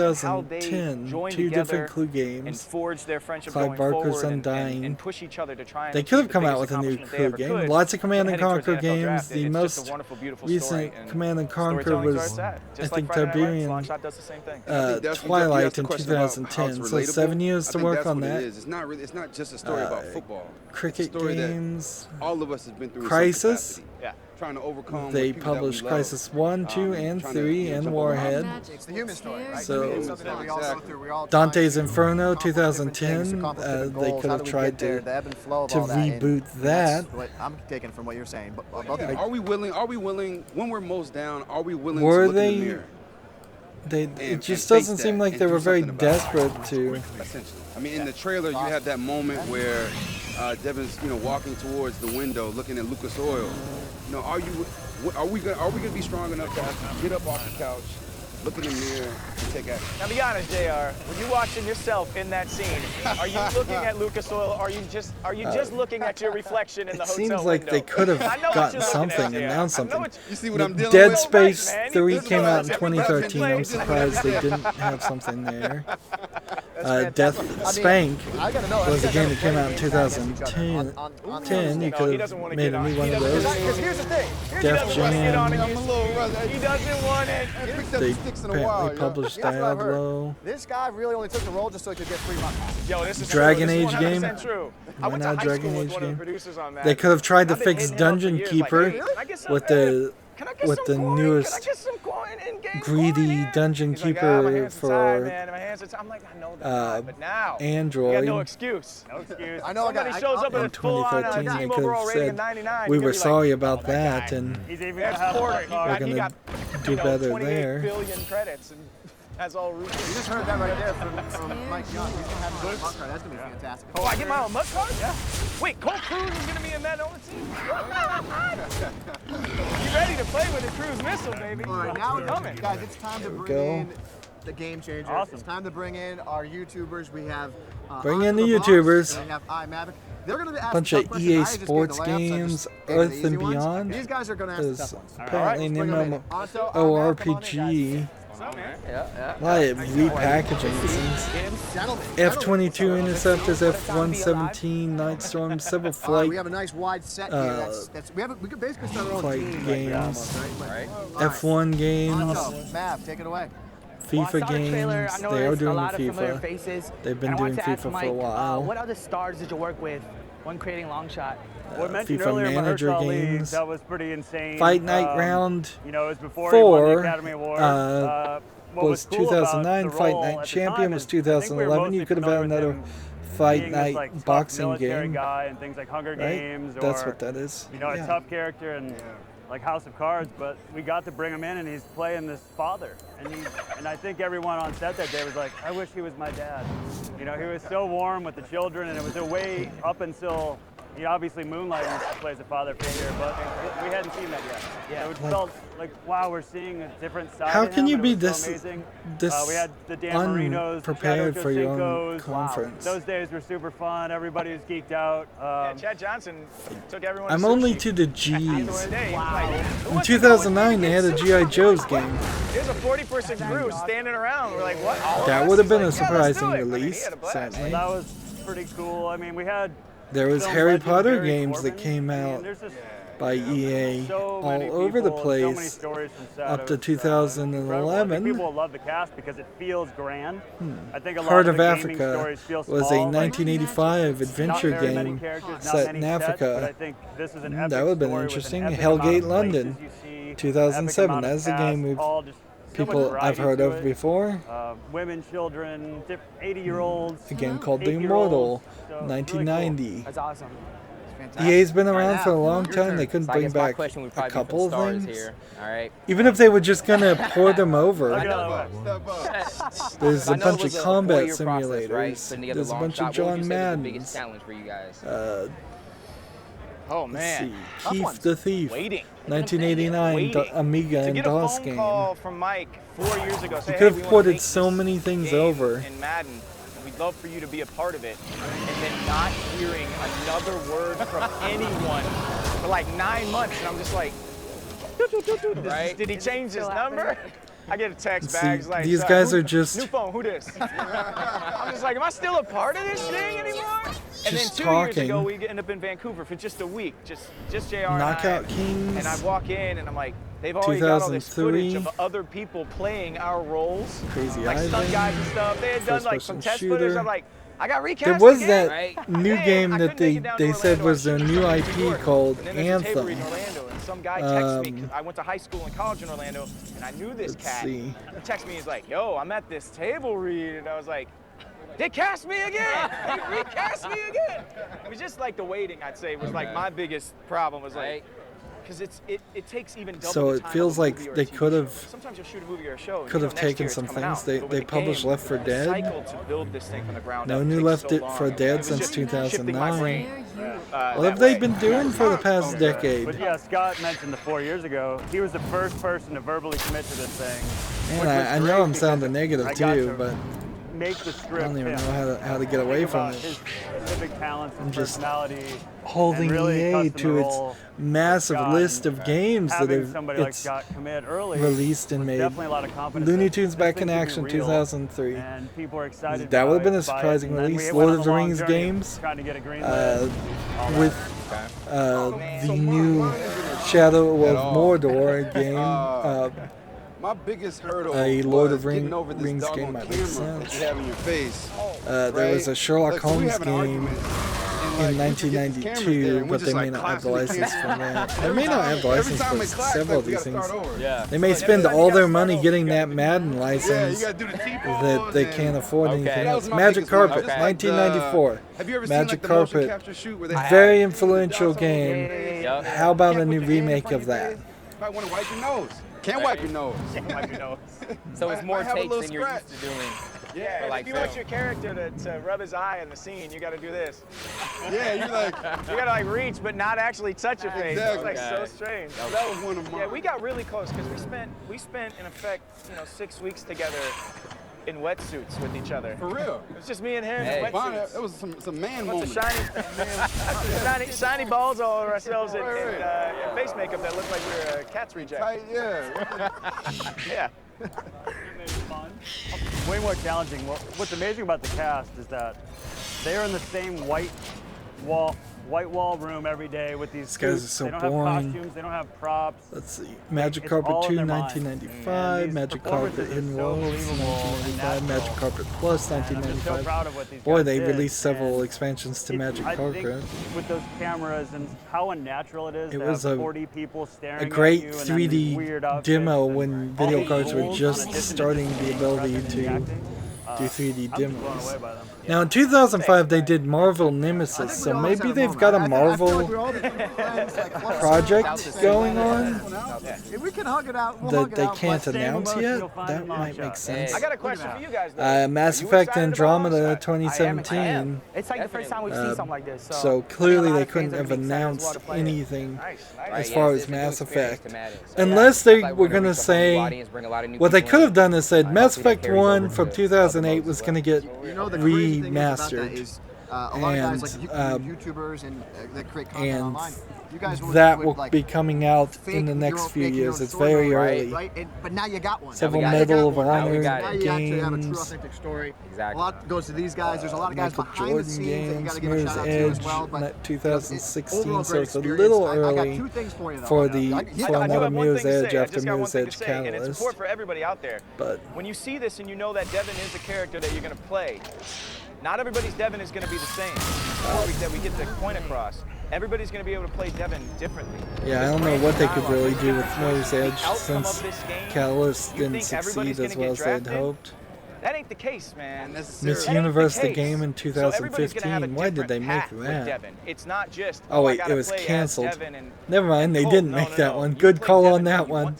life, how they 2010, join two together different Clue and games. forge their friendship Clive going Barker's forward Undying. and push each other to try and They could have come out with a new Clue game. Lots of Command and Conquer games. The most recent Command and Conquer was, I think, Tiberian Twilight in 2010. So 7 years to work on that. It's not really. It's not just a story about football. Cricket it's a story games. That all of us have been through. Crisis. Yeah. Trying to overcome. They published Crisis 1, 2, and 3, and Warhead. It's the human story, right? So, It's something that we all go through. We all Dante's Inferno 2010. They could have tried to reboot that. I'm taking from what you're saying. But Are we willing? Are we willing? When we're most down, are we willing Were to look they? in the mirror? It just doesn't seem like they were very desperate to. Essentially, I mean, in the trailer, you have that moment where Devin's, walking towards the window, looking at Lucas Oil. Are we gonna be strong enough to get up off the couch, look in the mirror, and take action? Now be honest, JR. When you're watching yourself in that scene, are you looking at Lucas Oil? Or are you just looking at your reflection in the hotel Seems window? like they could have I know what gotten you're looking something, at, announced JR. I know something. what You see what I'm dealing Dead with? Space Right, man. 3 This is came what out in everybody's 2013. I'm playing. surprised they didn't have something there. Death Spank was a game that came out in 2010. You could have made a new one of those. Because here's the thing. Def Jam. He doesn't want it. They apparently published Diablo. This guy really only took the role just so he could get free money. Yo, this is Dragon true. Age This is game. 100% true. I Why went to not high Dragon school with Age one of the game? producers on that. They could have tried to I've been fix hitting him up for Dungeon years, Keeper like, hey, can I get some- with the Can newest I get some coin in-game greedy Dungeon He's like, my Keeper hands are tied, man. My hands are tied. I'm like, I know that, but now you got Android. no excuse. No excuse. I know a guy. Somebody shows up In with a full-on 2013, they team could overall have rating of said, 99. we You're were gonna be sorry like, about that, and He's even That's gonna have Porter. a card. we're He going got, to do better 28 there. billion credits and has all roots. You just heard that right there from Mike Young. He's gonna have his own card. That's gonna be fantastic. Oh, I get my own mud card? Yeah. Wait, Colt Cruz is gonna be in that on the team? You ready to play with a cruise missile, baby? All right, now coming. guys, it's time to bring in the game changers. Awesome. It's time to bring in our YouTubers. We have Bring in the Onto Box, YouTubers. and we have iMavic. They're going to be asking Bunch tough of questions. EA I just gave the Sports layups. I just games, gave the Earth easy and ones. Beyond. These guys are going to ask the Is tough ones. apparently Let's bring them in. MMORPG. A lot of repackaging, it seems. F-22 Interceptors, F-117 Nightstorm, Civil Flight. We have a nice wide set here. We could basically start our own Flight team games, right? F1 games, Mav, take it away. FIFA games. They are doing FIFA. They've been doing FIFA for a while. What other stars did you work with when creating Long Shot? Well, I mentioned FIFA earlier Manager Mahershala Ali, games. that was pretty insane. Fight Night Round You know, it was before he won the Academy Award. was cool about 2009. the Fight role Night at the Champion time was is I think we were 2011. You mostly could have had familiar with another him Fight being this, Night like, tough boxing military game. guy and things like Hunger Right? Games, That's or what that is. you know, Yeah. a tough character and like House of Cards. But we got to bring him in, and he's playing this father, and I think everyone on set that day was like, I wish he was my dad. You know, he was so warm with the children, and it was a way up until. He obviously Moonlight plays a father figure, but we hadn't seen that yet. Yeah. So it felt like, wow, we're seeing a different side How of can him, you and be it was so this amazing. this We had the Dan Marinos, unprepared Shadow for your own Josenkos. conference? Those days were super fun. Everybody was geeked out. Yeah, Chad Johnson took everyone. I'm to only sushi. to the At the end G's. of the day, he was like, "Who In wants to go with 2009, me they and had a get G.I. sushi?" Joe's game. There's a 40-person crew standing around. We're like, what? All of That us? would have He's been a like, "Yeah, let's do surprising it." I mean, he release, had a blast. certainly. That was pretty cool. I mean, we had. There was film Harry legend Potter Barry games that Corbin. came I mean, out there's just by EA so all many over the people, so many place stories from up to Shadows, incredible. I think 2011. people will love the cast because it feels grand. I think a lot Heart of of the gaming Africa stories feel was a small, like, 1985 not adventure very many game characters, not set many in sets, Africa. but I think this is an epic That would have been story with an interesting. epic amount of Hellgate, places London, you see, 2007. epic amount of That's a cast, game we've all just so much people I've variety heard to of it. before. Women, children, 80-year-olds. A game called The 8-year-olds. Immortal, So, really 1990. That's awesome. EA's been around Alright, for a now, long your time. turn. They couldn't So I bring guess my back question would a probably be for couple the of stars things. here. All right. Even if they were just gonna port them over. There's I a know bunch it was of a combat 4-year process, right? simulators. Putting together There's a long bunch shot. of John What would you say was the Maddens. biggest challenge for you guys? Oh Let's man, see. Keith the Thief, Waiting. 1989 Waiting. Amiga To and get a DOS phone game. call from Mike 4 years ago, say, You hey, could we have want to ported make so this many things game over. in Madden, and we'd love for you to be a part of it, and then not hearing another word from anyone for like 9 months, and I'm just like, right? Did he change his number? I get a text back. It's like, these "Son, guys who- are just- new phone. Who this? I'm just like, am I still a part of this thing anymore? And then Just 2 years ago, talking. we end up in Vancouver for just a week, just JR Knockout and I. Kings. And I walk in and I'm like, they've already got all this footage 2003. of other people playing our roles, Crazy like stunt Ivan, guys and stuff. They had done like some first-person test shooter. footage. I'm like, I got recast There was again? that new game that they said was their new IP called And then there's a table Anthem. read in Orlando, and some guy texts me, 'cause I went to high school and college in Orlando, and I knew this Let's cat. see. He texts me, he's like, yo, I'm at this table read, and I was like, they cast me again! They recast me again! It was just like the waiting, I'd say, was like my biggest problem, was like, because it takes even double So the it time feels of a like movie or a they TV could show. have Sometimes you'll shoot a movie or a show, and could you have know next taken year it's some coming things. out. They But with the published game, Left 4 the Dead. cycle to build this thing from the ground No up new takes Left so It long. for Dead It was since just shifting my 2009. brain, What that have they way. been doing for the past decade? But yeah, Scott mentioned the 4 years ago. He was the first person to verbally commit to this thing. Man, which was I great know I'm because sounding negative I got too, to but make the I script don't even him. know how to get away Think from about it. his specific talents, his I'm just personality, holding and really EA custom to the its role massive Scott, list of games that having have somebody like it's Scott commit early released and was made. definitely a lot of confidence Looney that Tunes this Back thing in could be Action real, 2003. and people were excited That would have been a by it, surprising and then we release. went Lord on of a the long Rings journey games trying to get a green light. with the new Shadow of Mordor game. My biggest hurdle A Lord of was getting over this Rings doggone game might make camera sense. that you have in your face. There was a Sherlock Look, so we Holmes have an game argument, in we forget this camera's there, 1992, and we but just, they may like, not have the clap to the license camera. for that. They Every may not time- have the every license time for it claps, several like, of we these gotta things. start over. Yeah. They may Like, spend every time you all gotta their start money over. getting that Madden license gotta do the that they can't afford anything That else. was my Magic biggest one. Carpet, Just like 1994. have you ever seen, Magic like, the motion Carpet, capture shoot where they very influential game. Yeah. How about a new remake of that? You might want to wipe your nose. Can't wipe your nose. Wipe your nose. So it's more Might have a takes little than you're scratch. used to doing. Yeah, for like if you want film. your character to rub his eye in the scene, you got to do this. Yeah, you're like you got to like reach, but not actually touch your face. Exactly. It's like so strange. That was one of mine. Yeah, we got really close because we spent in effect 6 weeks together in wetsuits with each other. For real. It was just me and him Hey. in wetsuits. That was some man Bunch moments. of shiny balls all over ourselves in face makeup that looked like we were a cat's reject. Tight, yeah. Yeah. Way more challenging. What's amazing about the cast is that they are in the same white white wall room every day with these guys suits. are so they don't boring. have costumes, they don't have props. Let's see. Magic It's Carpet all in 2, their mind. 1995. And Magic these Carpet performances Hidden are so Worlds, believable and 1995. Magic natural. Carpet Plus, And I'm just so 1995. proud of what these Boy, guys they did. released several And expansions to Magic I Carpet. think with those cameras and how unnatural it is It to was have a 40 people staring great at you and then these 3D weird outfits demo and when all video the cards were tools just on addition to starting just the being ability impressive in the to acting. do 3D I'm just blown demos. away by them. Now in 2005 they did Marvel Nemesis, so maybe they've got a Marvel project going on If we can hug it out, we'll hug that it they out, can't but announce yet. That might make sense. I got a question for you guys, though. Mass Are you Effect excited about Andromeda it? 2017. It's like the first time we've seen something like this. So clearly they couldn't have announced anything as far as Mass Effect. Unless they were going to say, what they could have done is said Mass Effect 1 from 2008 was going to get remastered. A lot of guys like YouTubers and that create content online. You guys that would, will like, be coming out in the next few years. It's very early. Right? But now you got one. Several Medal of Honor Now you actually have a true games. authentic story. Exactly. A lot goes to these guys. There's a lot of guys Michael behind the Jordan scenes that you got games, to give a Mirror's shout out to as Edge, well. But 2016, so great it's a experience. little I early got two things for you, though. for I do another have one Mirror's thing to Edge say. I after just got one Mirror's thing to Edge say, and it's Catalyst. important for everybody out there. But when you see this and you know that Devin is the character that you're going to play, not everybody's Devin is going to be the same. That we get the point across. Everybody's going to be able to play Devin differently. yeah, I don't know what they could really do with Mirror's Edge since Catalyst didn't succeed as well as they'd hoped. That ain't the case, man. Miss Universe, the game in 2015. Why did they make that? It's not just. Oh wait, it was canceled. Never mind, they didn't make that one. Good call on that one.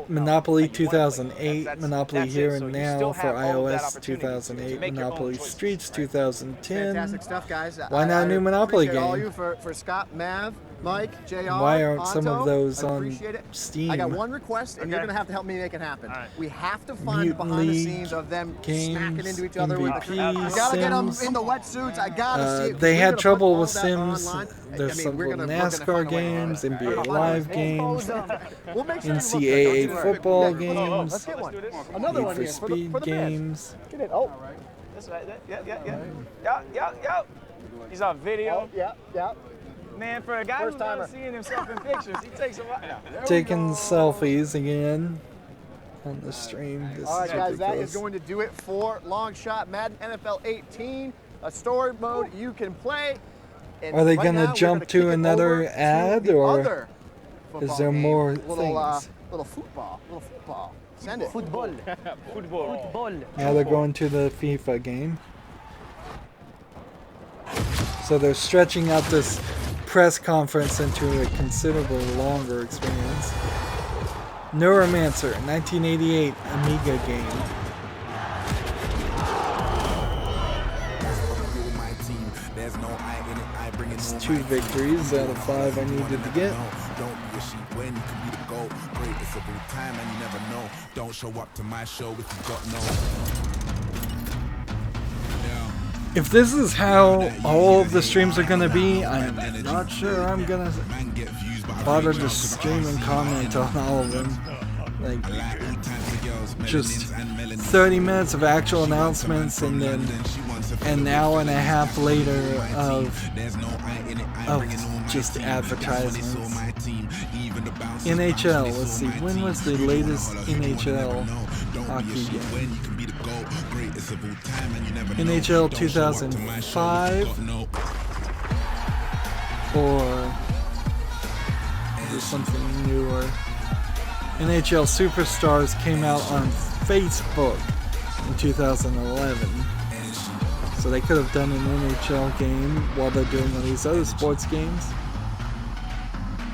Monopoly 2008, Monopoly Here and Now for iOS 2008, Monopoly Streets 2010. Fantastic stuff, guys. Why not a new Monopoly appreciate all game? you for Scott, Mav, Mike, JR. Why aren't some of Anto. those I on appreciate it. Steam? I got one request, and you're going to have to help me make it happen. We have to find Mutant behind the League scenes of them games, smacking into each other with the MVP, I gotta get them Sims. in the wetsuits. I gotta see it. They We're had gonna put trouble all with that Sims. online. There's some we're little gonna NASCAR find a way. games, NBA We'll Live find a way. games, We'll make sure you look NCAA good. football Let's games, get one. Another Need one for here Speed for the fans. games. Get it. Oh. That's right. Yeah. He's on video. Oh, yeah. Man, for a guy who's not seeing himself in pictures, he takes a while. Taking selfies again on the stream. This All right, is guys, that ridiculous. is going to do it for Long Shot Madden NFL 18, a story mode you can play. And Are they right going now, to we're jump gonna to kick it another over to ad, the or other is football there game. more Little, things? little football. Send it. Football. Now they're going to the FIFA game. So they're stretching out this press conference into a considerably longer experience. Neuromancer, 1988 Amiga game. It's 2 victories out of 5 I needed to get. Don't show up to my show if you got If this is how all of the streams are gonna be, I'm not sure I'm gonna bother to stream and comment on all of them. Like, just 30 minutes of actual announcements and then an hour and a half later of just advertisements. NHL, let's see, when was the latest NHL hockey game? NHL 2005 or there's something newer. NHL Superstars came out on Facebook in 2011. So they could have done an NHL game while they're doing all these other sports games.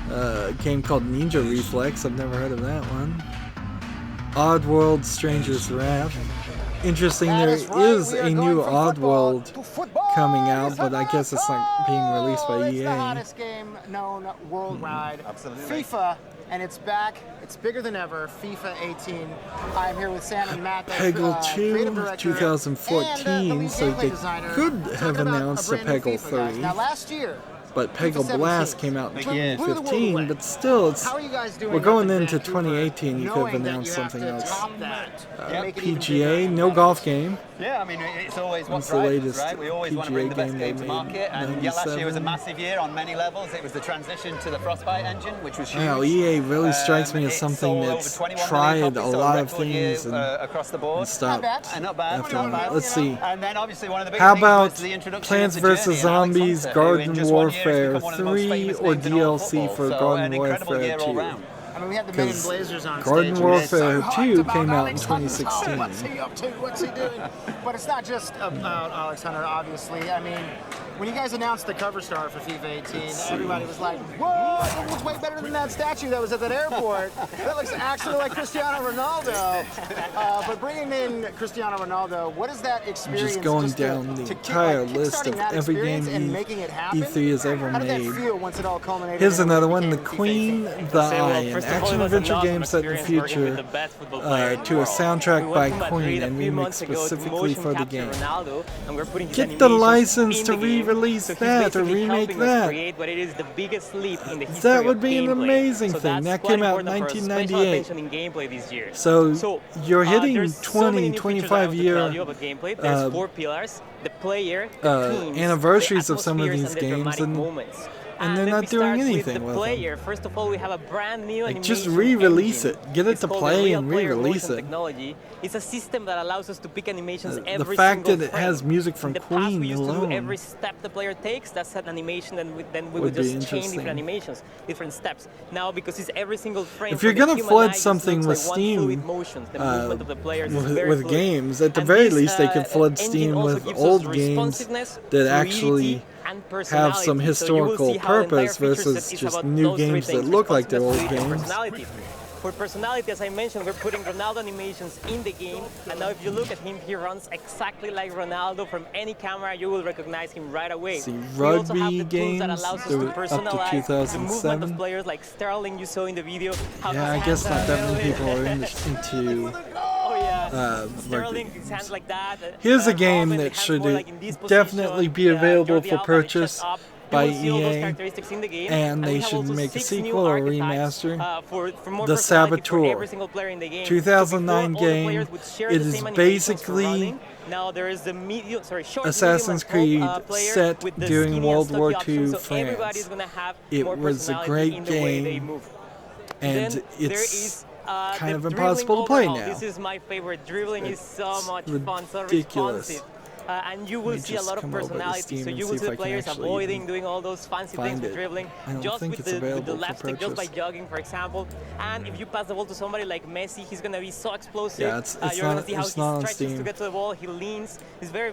A game called Ninja Reflex, I've never heard of that one. Oddworld Stranger's Wrath. Interesting, there is a new Oddworld coming out, but I guess it's not being released by It's the EA. hottest game known worldwide. FIFA, and it's back. It's bigger than ever. FIFA 18. I'm here with Sam and Matt, the Peggle 2, creative director, 2014, and, the lead so gameplay they designer, could have talking about announced a a brand new Peggle FIFA, guys. 3. Now last year, But Peggle Blast came out in 2015, but still, it's, How are you guys doing we're going up in into Vancouver, 2018, you could have knowing that announced you have something to else. top that and make it even PGA, bigger? no golf game. Yeah, I mean, it's always what It's the drives us, latest right? We always want to bring the best PGA game to game market, made, and yeah, last year was a 97. massive year on many levels. It was the transition to the Frostbite engine, which was huge. Wow, EA really strikes me as It something sold over that's 21 million tried copies, a so lot of record year, things across the board. and stopped Not bad. after a while. Let's see. And then obviously one of the big How things about was the introduction Plants of the vs. Journey and Alex Zombies Hunter, who in Garden just 1 year has Warfare become one of the most 3 famous or names in all of DLC football. for So Garden an incredible Warfare year all 2? round. I mean, we had the Men in Because Blazers on Garden stage. Warfare 2 came out in Alex Hunter's home. 2016. What's he up to? What's he doing? But it's not just about Alex Hunter, obviously. I mean, when you guys announced the cover star for FIFA 18, everybody was like, whoa, it looks way better than that statue that was at that airport. That looks actually like Cristiano Ronaldo. But bringing in Cristiano Ronaldo, what is that experience? Just going down the entire list of every game E3 has ever How did that made. feel once it all culminated? Here's in another what one, The became FIFA Queen, 18? The Eye, an action-adventure game set in the future to a soundtrack by Queen and remixed specifically for the game. Get the license to re-release that or remake that. That would be an amazing thing. That came out in 1998. So you're hitting 20, 25 year anniversaries of some of these games, and they're not doing anything with them. First of all, we have a brand new Like, just re-release it. Get it to play and re-release it. Technology. It's a system that allows us to pick animations The every fact single that it frame. has music from In the past, Queen we used to do alone every step the player takes, that's an animation, and then we would would be just chain different interesting. animations, different steps. Now, because it's every single frame. If you're for the gonna human flood eye, it something looks with like one Steam, fluid motion. The movement of the players is very with fluid. games, at the And very this, least they could flood engine Steam also with gives us old games responsiveness, that fluidity, actually and have some personality. So you will historical see how the entire purpose feature set versus is just about new those three games that things, look like they're old responsiveness, games. personality. For personality, as I mentioned, we're putting Ronaldo animations in the game, and now if you look at him, he runs exactly like Ronaldo. From any camera, you will recognize him right away. See, We also have rugby the tools that games, allows us they to were up to personalize the movement 2007. of players, like Sterling you saw in the video. How Yeah, I his guess hands not that are many people are into Oh yeah, rugby. Sterling, his hands like that. Here's a game Robin, that hands should more like in this definitely be available Jordi for Alba, purchase chest up. by You will see all those EA, characteristics in the game, and we they have should also make a 6 new sequel or archetypes, remaster. for more The personality for Saboteur, every single player in the game. 2009 So before, all the game. players would share It the is same animations for basically running. Now there is the short, Assassin's medium, and Creed player set with the during skinny and World stocky War options, II so everybody's France. gonna have It more was a personality great in the way they game, move. and Then there it's is, kind the of dribbling impossible to play overhaul. now. This is my favorite. Dribbling is so much fun, so ridiculous. responsive. And you will Let me see a just lot of come over to personality. Steam So and you see will if see I the can players actually avoiding doing all those fancy things find with it. dribbling, I don't just think with it's the available for left stick, just by purchase. jogging, for example. And if you pass the ball to somebody like Messi, he's gonna be so explosive. Yeah, it's You're gonna not- see how it's he not on stretches to Steam. get to the ball. He leans. He's very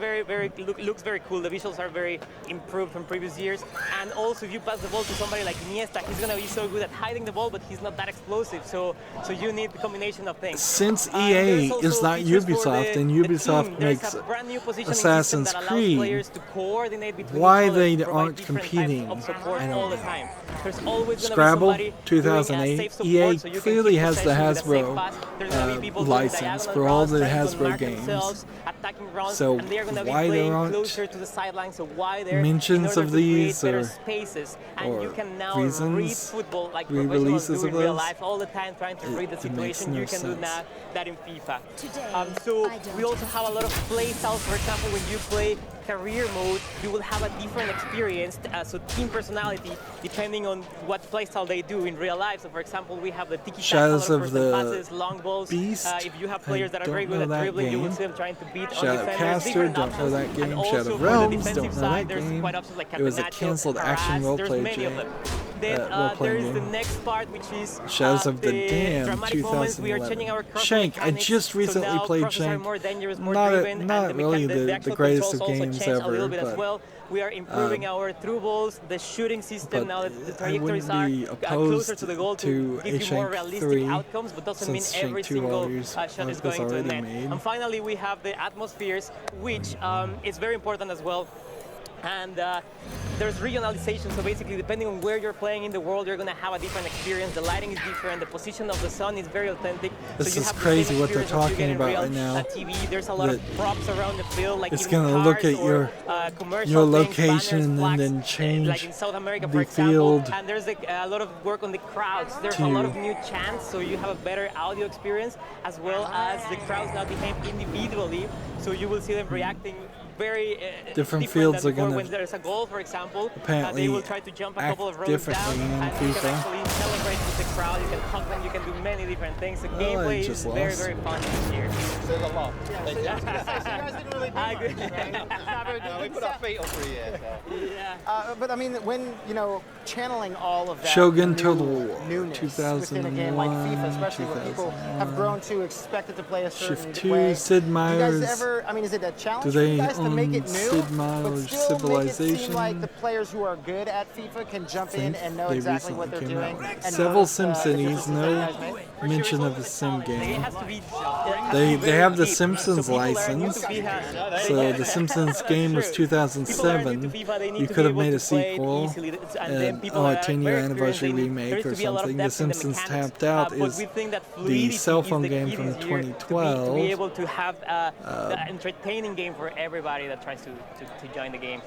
looks very cool. The visuals are very improved from previous years. And also, if you pass the ball to somebody like Iniesta, he's gonna be so good at hiding the ball, but he's not that explosive. So you need the combination of things. Since There's EA also is not features for Ubisoft the and team. Ubisoft There's makes a brand new positioning Assassin's system that allows Creed, players to coordinate between why each other, they provide aren't different types competing, of support I don't all the know. time. There's always gonna Scrabble, be somebody doing, 2008, safe support, EA so you can clearly keep has the possession with a safe Hasbro pass. There's gonna be people doing license diagonal for all routes, the trying to Hasbro mark games. themselves, attacking rounds, So and they're gonna be why there playing aren't closer to the sideline, so why they're mentions in order of to create these better or- spaces, and or you can now reasons, read football like professionals re-releases do of in real those? life all the time, trying to read the It makes situation. no You can do sense. that in FIFA. So we also have a lot of play styles. For example, when you play career mode, you will have a different experience. So team personality, depending on what playstyle they do in real life. So for example, we have the tiki-taka, Shadows a lot of of the passes, long balls. Beast, If you have players that are I very don't good know at that dribbling, you will game. see them trying to beat on Shadow defenders. Caster, Different don't know options. that game. And also Shadow for Realms, the don't defensive know side, that there's game. quite options like It was a Catenaccio, cancelled action Harass, roleplay there's many of game. them. Then Role-playing there's the game. next part, which is Shadows of the Dam, dramatic moments. We are 2011. changing our crossing Shank, I mechanics, just recently so now played crosses are Shank. more dangerous, more Not driven, not and really the the actual greatest controls of also games change a little ever, bit as but well. We are improving our through balls, the shooting system. but Now that the I trajectories wouldn't are be closer to the goal opposed to to give a you more Shank realistic 3 outcomes, but doesn't mean since Shank every 2 single always shot is was going to the already net. made. And finally, we have the atmospheres, which is very important as well. And there's regionalization, so basically depending on where you're playing in the world, you're going to have a different experience. The lighting is different, the position of the sun is very authentic. This so you is have crazy the what they're talking about right now. TV. There's a lot of props around the field, like it's going to look at your location and then change like in South America, for the example. field. And there's a lot of work on the crowds. There's a lot of new chants, so you have a better audio experience, as well as the crowds now behave individually, so you will see them reacting very different fields are going to when there's a goal, for example, apparently they will try to jump a couple of rows down, and you can actually celebrate with the crowd. You can hug them. You can do many different things. The gameplay is very, very fun this year. There's a lot. Yeah, so you guys didn't really do much, right? No, we put our feet up for a year. So. Yeah. But I mean, when channeling all of that Shogun Total War newness 2001, within a game like FIFA, especially where people have grown to expect it to play a certain Shift way. 2, Sid Meier's. Do you guys ever? I mean, is it a challenge Do for they you guys to make it new, Sid Meier's but still Civilization? make it seem like the players who are good at FIFA can jump in and know exactly what they're doing? And Several Sim Cities, no mention of a sim game. They have the Simpsons license, so the Simpsons game was 2007. You could have made a sequel, and a 10-year anniversary remake or something. The Simpsons Tapped Out is the cell phone game from 2012. To be able to have the entertaining game for everybody that tries to join the game.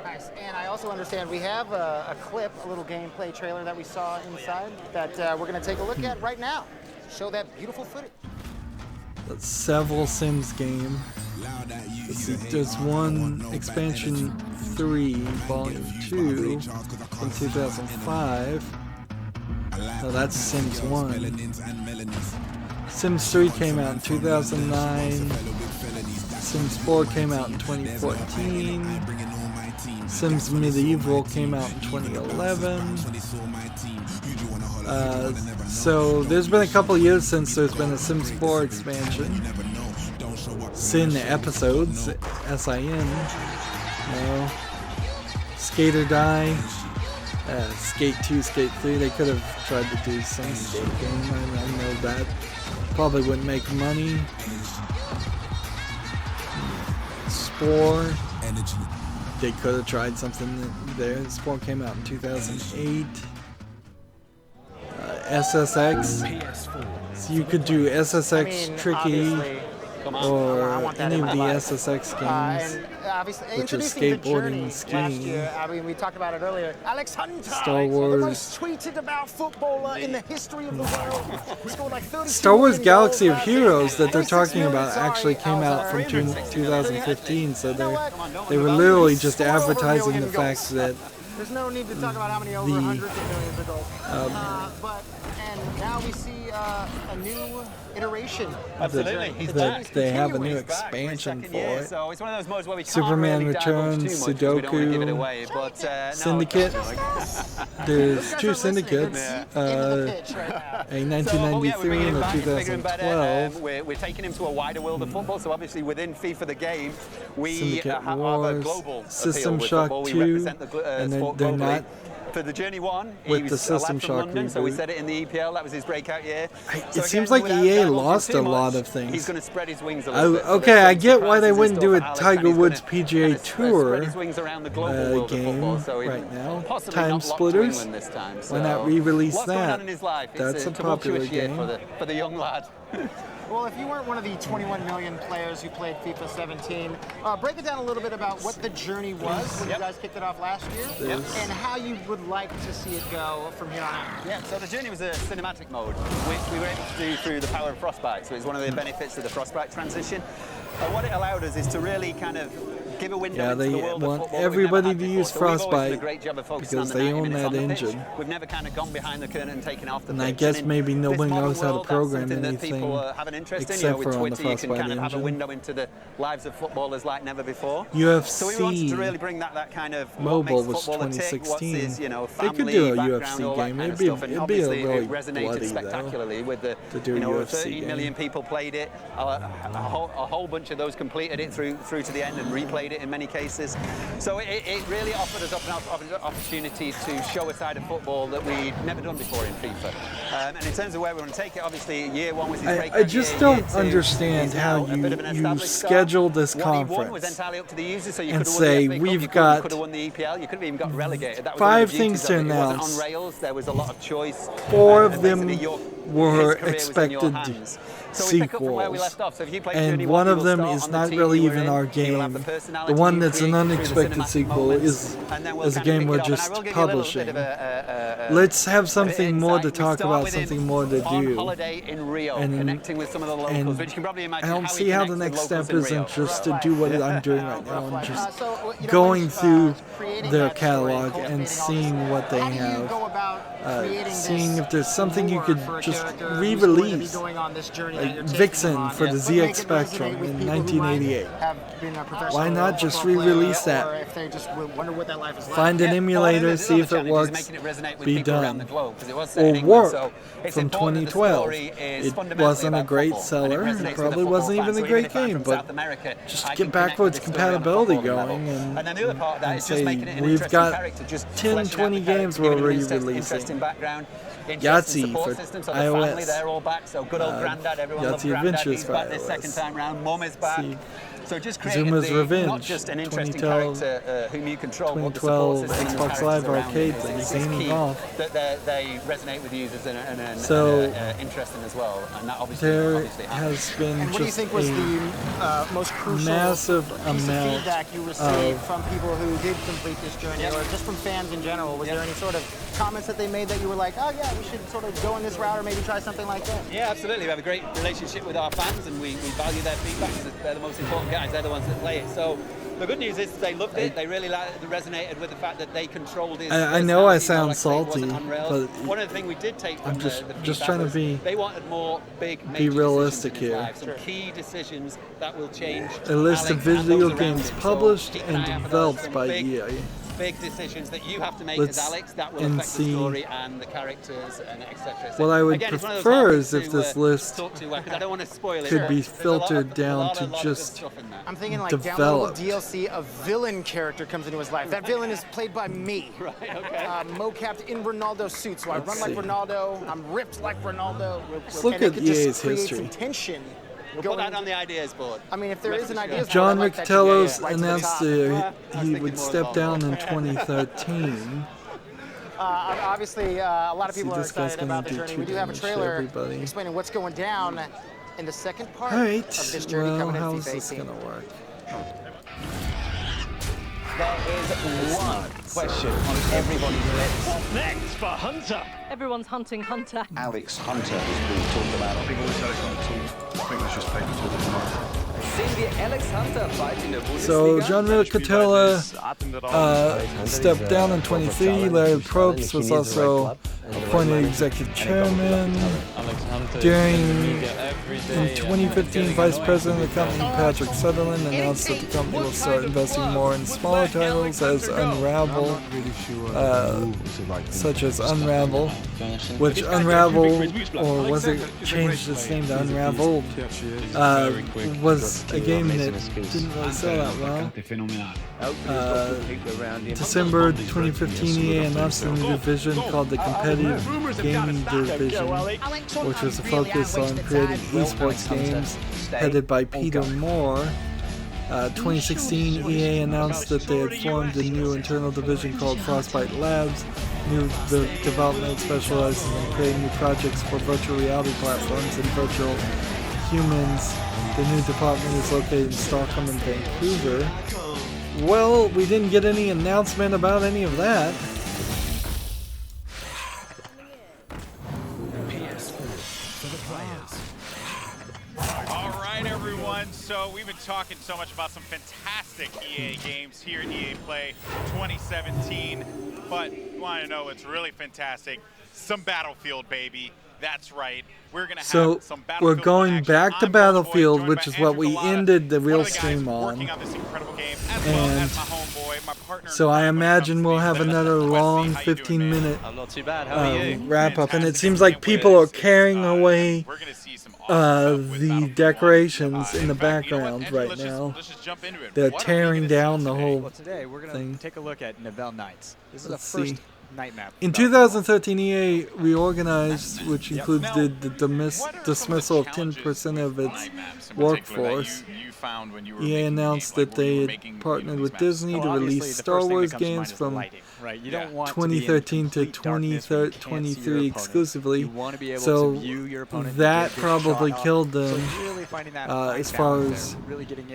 Nice. And I also understand we have a clip, a little gameplay trailer that we saw inside that we're going to take a look at right now. Show that beautiful footage. That's several Sims game. There's one expansion 3, volume 2 from 2005. Oh, that's Sims 1. Sims 3 came out in 2009. Sims 4 came out in 2014. Sims Medieval came out in 2011. So there's been a couple years since there's been a Sims 4 expansion. Sin episodes, S-I-N. No. Skate or Die. Skate 2, Skate 3. They could have tried to do some skate game. I know that probably wouldn't make money. Spore. They could have tried something there. Spore came out in 2008. SSX. So you could do SSX Tricky or any of the SSX games, which is skateboarding and skiing. I mean, we talked about it earlier. Alex Hunter, Star Wars. the most tweeted about footballer in the history of the world. He scored like 30 Star Wars Galaxy of Heroes that they're talking about actually came out from 2015, so they were literally just advertising the fact that there's no need to talk about how many over hundreds of millions of goals. And now we see a new iteration. Absolutely. That they have a new expansion for it. So it's one of those modes where we can't Superman really Returns, Sudoku, we don't want to give it Sudoku, away, but, Syndicate. There's two syndicates, a 1993 and a 2012. We're taking him to a wider world of football, so obviously within FIFA the game, we Syndicate have Wars, a global System appeal Shock with 2, we represent the and sport they're globally. not For the Journey 1, he with was the System a lad from Shock London, so we reboot. said it in the EPL, that was his breakout year. It seems like EA lost a lot of things. He's going to spread his wings a little bit. Okay, I get why they wouldn't do a Tiger Woods gonna PGA Tour game right now. Time Splitters. Why not re-release that? That's a popular game. For the young lad. Well, if you weren't one of the 21 million players who played FIFA 17, break it down a little bit about what the journey was when you guys kicked it off last year, and how you would like to see it go from here on out. Yeah, so the journey was a cinematic mode, which we were able to do through the power of Frostbite. So it's one of the benefits of the Frostbite transition. What it allowed us is to really kind of give a window into the world of football. Everybody to use Frostbite because they own that engine. We've never kind of gone behind the curtain and taken off the and pitch. I guess maybe nobody knows how to program that anything people have an interest in. except With for on the Twitter, you can Frostbite kind of have a engine. window into the lives of footballers like never before. UFC so we wanted to really bring that kind of Mobile what makes was football a tick, 2016. what's his, they family, could do a background, UFC all that game. kind of It'd stuff. And be a obviously really it resonated bloody spectacularly with the to do a UFC 13 game. million people played it. A whole bunch of those completed it through to the end and replayed played it in many cases. So it really offered us an opportunity to show a side of football that we'd never done before in FIFA. And in terms of where we want to take it, obviously year one was his breakdown. I just don't understand how you schedule this conference and say we've got 5 things to announce. There was a lot of choice. 4 of them were expected sequels, and one of them is not really even our game. The one that's an unexpected sequel is a game we're just publishing. Let's have something more to talk about, something more to do. And I don't see how the next step isn't just to do what I'm doing right now and just going through their catalog and seeing what they have. Seeing if there's something you could just re-release, like Vixen for the ZX Spectrum in 1988. Why not just re-release that? Find an emulator, see if it works, be done. Or Warp from 2012. It wasn't a great seller, it probably wasn't even a great game, but just get backwards compatibility going and say, we've got 10, 20 games we're re-releasing. Yahtzee for iOS. They're all back, so good old Grandad, everyone loves Adventures Grandad. for He's back this iOS. second time round. Mum is back. So just Zuma's Revenge, not just an interesting 2012, character whom you control, but the support 2012 system and the Xbox Live characters around Arcade it. thing, It's Zany key Golf. that they resonate with users and interesting as well, and that obviously has been and what do you think was the most crucial massive piece amount of feedback you received from people who did complete this journey, or just from fans in general? Was there any sort of comments that they made that you were like, oh yeah, we should sort of go in this route or maybe try something like that? Yeah, absolutely. We have a great relationship with our fans, and we value their feedback because they're the most important guys. They're the ones that play it. So the good news is they loved it. They really resonated with the fact that they controlled it. I know I sound salty, but one of the things we did take from I'm just feedback trying to was be they wanted more major realistic decisions in here. his life, some key decisions that will change A list of Alex and video those around games him. published So keep and an eye out for developed some by big, EA. Big decisions that you have to make Let's as Alex that will and affect the see story and the characters and etc. What I would Again, it's one of those prefer hard is if things this to, list talk to, 'cause I don't want to spoil it. could be There's a lot of- filtered down a lot to of good just stuff in that. I'm thinking like developed. downloadable DLC, a villain character comes into his life. That villain is played by me. Right, okay. Mocapped in Ronaldo suit, so I Let's run like see. Ronaldo, I'm ripped like Ronaldo. Let's look and it at could just EA's create history. some tension. We'll put that on the ideas board. I mean, if there is an ideas John board, I'd like that to be Riccatello's right to the announced top. he would step down in 2013. Obviously, a lot of See, people are this guy's excited gonna about the do journey. two We do have a damage to trailer everybody. explaining what's going down in the second part Alright, of this journey well, coming how into is FIFA this 18. gonna work? There is one question on everybody's lips. What's next for Hunter? Everyone's hunting Hunter. Alex Hunter has been talked about. I think always Alex Hunter. I think let's just paper talk tomorrow. Sehen wir Alex Hunter bald in der So Bundesliga? John Riccatella stepped down in 23. Larry Probst was also appointed executive chairman. In 2015, Vice President of the company Patrick Sutherland announced that the company will start investing more in smaller titles as Unravel, such as Unravel, which Unravel, or was it changed its name to Unraveled, was a game that didn't really sell that well. December 2015, EA announced a new division called the Competitive Gaming Division, which was a focus on creating esports games, headed by Peter Moore. 2016, EA announced that they had formed a new internal division called Frostbite Labs. New development specializes in creating new projects for virtual reality platforms and virtual humans. The new department is located in Stockholm and Vancouver. Well, we didn't get any announcement about any of that. All right, everyone. So we've been talking so much about some fantastic EA games here at EA Play 2017, but you want to know what's really fantastic? Some Battlefield, baby. That's right. We're gonna have So some Battlefield we're going action. back to I'm Battlefield, joined which by is what Andrew we Galata, ended the one real of the guys stream working on. this incredible game, as well as my homeboy, my partner. So I imagine we'll have another long 15-minute I'm not too bad. How are you? wrap up, and it seems like people are carrying away the decorations in the background right now. They're tearing down the whole Today we're gonna thing. take a look at Nivelle Nights. This is Let's the first see. night map. In 2013, EA reorganized, which includes the dismissal of 10% of its workforce. EA announced that they had partnered with Disney to release Star Wars games from 2013 to 2023 exclusively. So that probably killed them as far as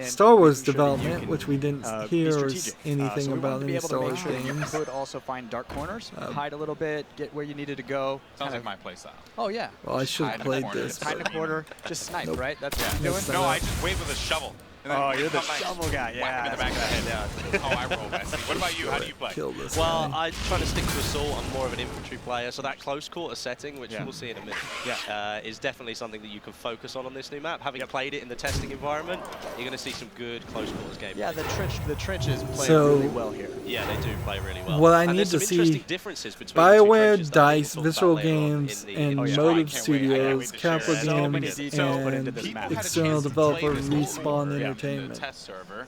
Star Wars development, which we didn't hear anything about in Star Wars games. You could also find dark corners, hide a little bit, get where you needed to go. Sounds like my playstyle. Oh yeah. Well, I should have played this. Hide in a corner, just snipe, right? That's what you're doing. No, I just wait with a shovel. Oh, you're the shovel guy. Yeah. Whack him in the back of the head. Yeah. Oh, I roll best. What about you? How do you play? Well, I try to stick to assault. I'm more of an infantry player, so that close quarter setting, which we'll see in a minute, is definitely something that you can focus on this new map. Having played it in the testing environment, you're going to see some good close quarters gameplay. Yeah, the trenches play really well here. Yeah, they do play really well. What I need to see: BioWare, DICE, Visceral Games, and Motive Studios, Capital Games, and external developer Respawn Entertainment. The test server.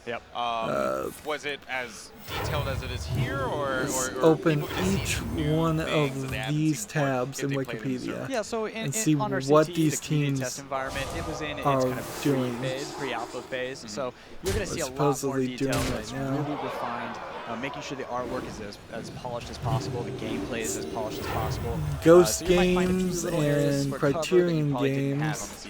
Was it as detailed as it is here, or open each one of these tabs in Wikipedia and see what these teams test environment, it was in its are kind of doing. Pre-alpha phase. So you're going to see a lot more detail that's really refined. Making sure the artwork is as polished as possible, the gameplay is as polished as possible. Ghost so Games and Criterion Games.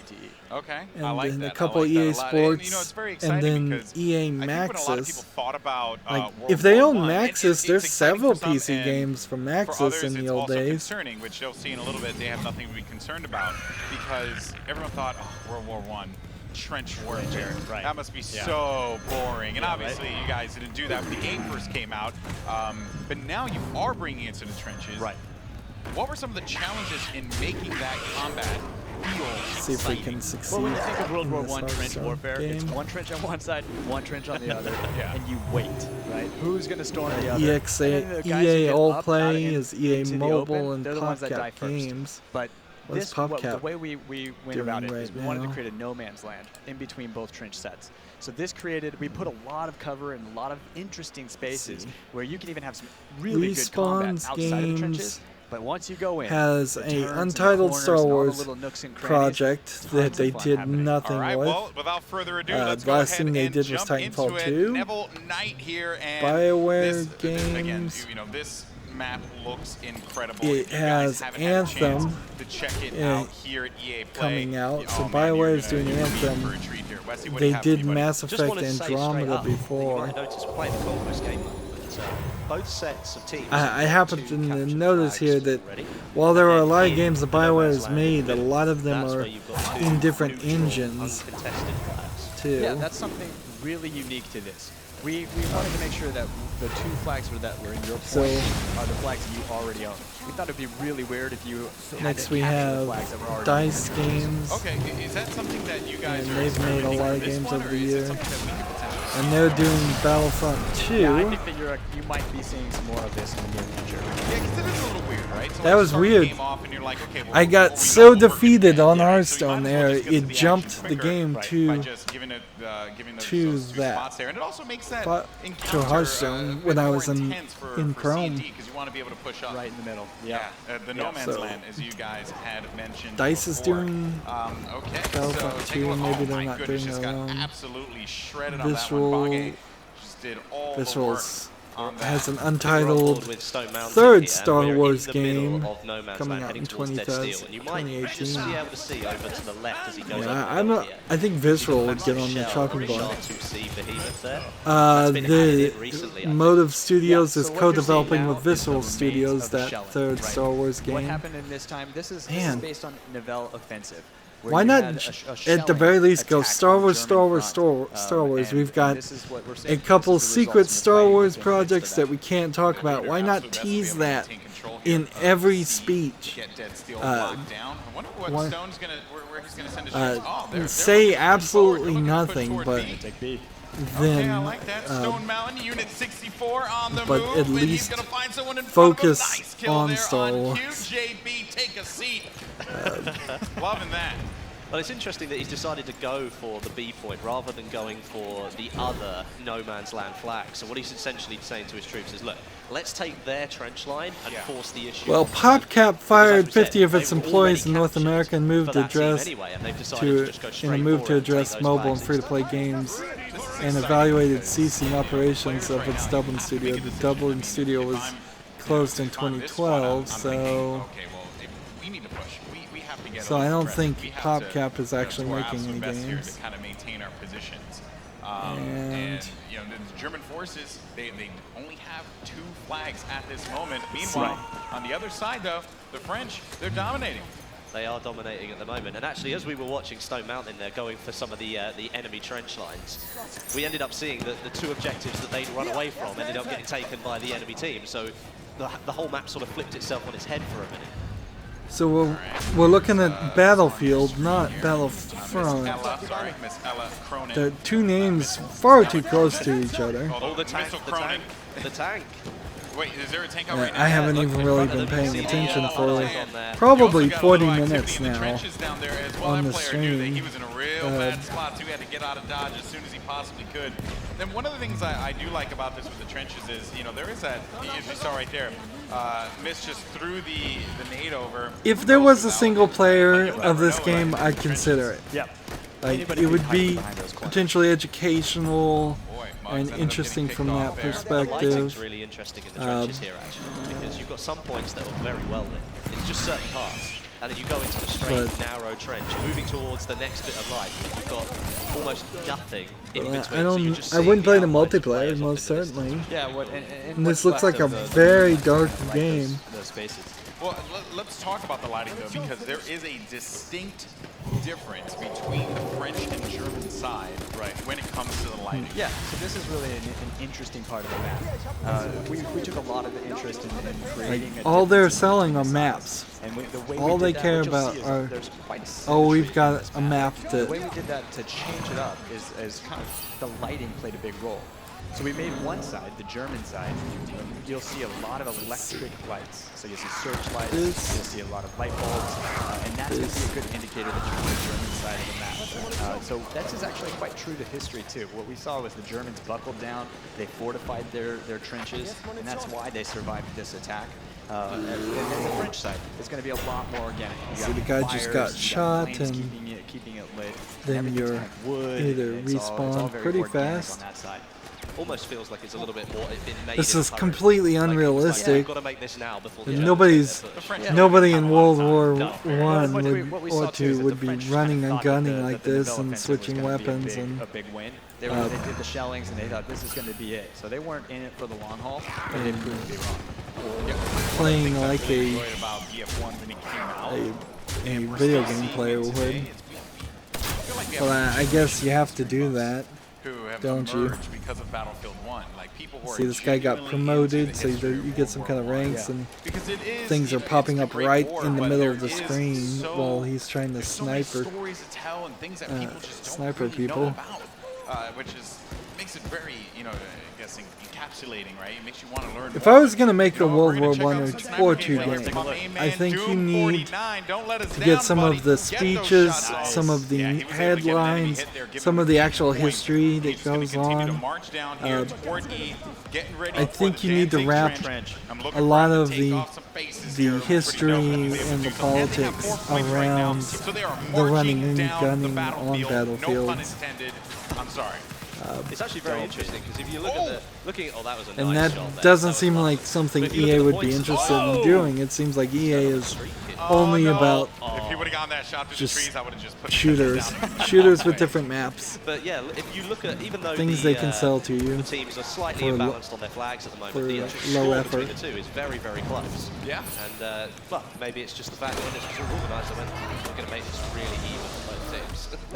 Okay, and I like then that. a couple I like EA that a lot. Sports, You know, it's very and then because EA I think when a lot of Maxis. people thought about, Like, World if they War own I, Maxis, there's several for some, PC and games from for Maxis others, in the it's old also days. concerning, which you'll see in a little bit. They have nothing to be concerned about because everyone thought, oh, World War I. Trench warfare. That must be so boring. And obviously, you guys didn't do that when the game first came out. But now you are bringing it to the trenches. Right. What were some of the challenges in making that combat feel See if we can succeed. Well, when you think of World War in this I trench Hearthstone warfare, game. it's one trench on one side, one trench on the other, and you wait, right? Who's going to storm the other? EA All Play is EA into the Mobile open, and they're the ones that die PopCap first. Games. But What's the PopCap way we went doing about it right is we wanted to now? create a no man's land in between both trench sets. So this created, we put a lot of cover and a lot of interesting spaces where you can even have some really good combat Respawn's outside of the trenches. Games But once you go in, has the a turns and the untitled corners Star and all the Wars little nooks and crannies, project tons that of they fun did happening. nothing All right, with. well, without further ado, let's the go last ahead thing they and did was jump Titanfall into it. 2. Neville Knight here, and BioWare this, again, Games. you know, this map looks incredible. It If you guys has haven't had a chance Anthem to check it out here at EA Play, coming out, so oh, man, BioWare is you're doing gonna be in Anthem. for a treat here. Wesley, what do They you have did for me, buddy? Mass Just Effect wanted to say straight Andromeda up that you before. might notice we're playing the Conquest game, but both sets of teams. I happen to notice here that while there are a lot of games that BioWare has made, a lot of them are in different engines too. Yeah, that's something really unique to this. We wanted to make sure that the two flags that were in your point are the flags that you already own. We thought it'd be really weird if you had Next to we capture the have flags that were already DICE in your Games. Okay, is that something that you guys And are they've made a experimenting lot for of this games one, over or the is it year. something that we could potentially And they're doing Battlefront 2. Yeah, I think that you might be seeing some more of this in the near future. Yeah, because it is a little weird, right? So That like, was start the weird. game off and you're like, okay, well, I got so defeated on Hearthstone there, it jumped the game to that. And it also makes that To Hearthstone when I was in Chrome. because you want to be able to push up right in the middle. Yeah, the No Man's Land, as you guys had mentioned. DICE is before. doing Okay, Battlefront so take a 2, look. maybe Oh they're my not goodness, doing just their got own. absolutely shredded on that one. Bage just did all the work on that. Has an untitled with Stone Mountain third here, Star we're in Wars the middle game of No Man's coming Land, out in heading towards Dead Steel, and you might 2018. just be able to see over to the left as he goes Yeah, I think Visceral would get on the chopping block. The The Motive Studios is co-developing with Visceral Studios that third Star Wars game. What happened in this time? This is based on Nivelle Offensive. Why not, at the very least, go Star Wars, Star Wars, Star Wars? We've got a couple secret Star Wars projects that we can't talk about. Why not tease that in every speech? Say absolutely nothing, but then, I like that. Stone Mountain, Unit 64 on the but move. at And he's least gonna find someone in front of him. focus Nice kill on there Star on Wars. cue. JB, take a seat. Loving that. Well, it's interesting that he's decided to go for the B point rather than going for the other no man's land flag. So what he's essentially saying to his troops is, look, let's take their trench line and force the issue. Well, PopCap fired 50 of its employees in North America and moved to address mobile and free-to-play games, and evaluated ceasing operations of its Dublin studio. The Dublin studio was closed in 2012, so I don't think PopCap is actually making any games. To kind of maintain our positions. And you know, the German forces, they only have 2 flags at this moment. Meanwhile, on the other side, though, the French, they're dominating. They are dominating at the moment. And actually, as we were watching Stone Mountain there going for some of the enemy trench lines, we ended up seeing that the 2 objectives that they'd run away from ended up getting taken by the enemy team. So the whole map sort of flipped itself on its head for a minute. So we're looking at Battlefield, not Battlefront. The 2 names far too close to each other. Oh, the tank, the tank. Wait, is there a tank out right now? I haven't even really been paying attention for probably 40 minutes now on the stream. He was in a real bad spot, so he had to get out of Dodge as soon as he possibly could. Then one of the things I do like about this with the trenches is, you know, there is that, as you saw right there, Miss just threw the nade over. If there was a single player of this game, I'd consider it. Yep. Like, it would be potentially educational and interesting from that perspective. The lighting's really interesting in the trenches here, actually, because you've got some points that are very well lit. It's just certain parts. And then you go into the straight, narrow trench, moving towards the next bit of light. You've got almost nothing in between. I wouldn't play the multiplayer, most certainly. Yeah, and this looks like a very dark game. Well, let's talk about the lighting, though, because there is a distinct difference between the French and German side, when it comes to the lighting. Yeah, so this is really an interesting part of the map. We took a lot of interest in creating all they're selling are maps. All they care about are, oh, we've got a map that... The way we did that to change it up is kind of the lighting played a big role. So we made one side, the German side, you'll see a lot of electric lights. So you'll see searchlights, you'll see a lot of light bulbs, and that's going to be a good indicator that you're on the German side of the map. So that's actually quite true to history too. What we saw was the Germans buckled down, they fortified their trenches, and that's why they survived this attack. And then the French side is going to be a lot more organic. So the guy just got shot, and keeping it lit. then you're either respawn pretty fast. On that side. Almost feels like it's a little bit more. This is completely unrealistic. Got to make this now before the nobody in World War I or II would be running and gunning like this and switching weapons and. A big win. They did the shellings and they thought this is going to be it. So they weren't in it for the long haul, but they proved to be wrong. Playing like a video game player would. Well, I guess you have to do that. Don't you? Because of Battlefield 1. Like, people who see, this guy got promoted, so you get some kind of ranks, and things are popping up right in the middle of the screen while he's trying to sniper people. Which makes it very, you know, I guess encapsulating, right? It makes you want to learn. If I was going to make a World War I or II game, I think you need to get some of the speeches, some of the headlines, some of the actual history that goes on. I think you need to wrap a lot of the history and the politics around the running and gunning on battlefields. I'm sorry. It's actually very interesting because if you look at that was a and nice that shot there. doesn't seem like something EA would be interested in doing. It seems like EA is only about if he would have gone that shot through the trees, I would have just put shooters with different maps. But yeah, if you look at even though things they can sell to you, the teams are slightly imbalanced on their flags at the moment. The low score effort between the two is very, very close. Yeah. And well, maybe it's just the fact that when this was all organised, I went, we're going to make this really even for both teams. I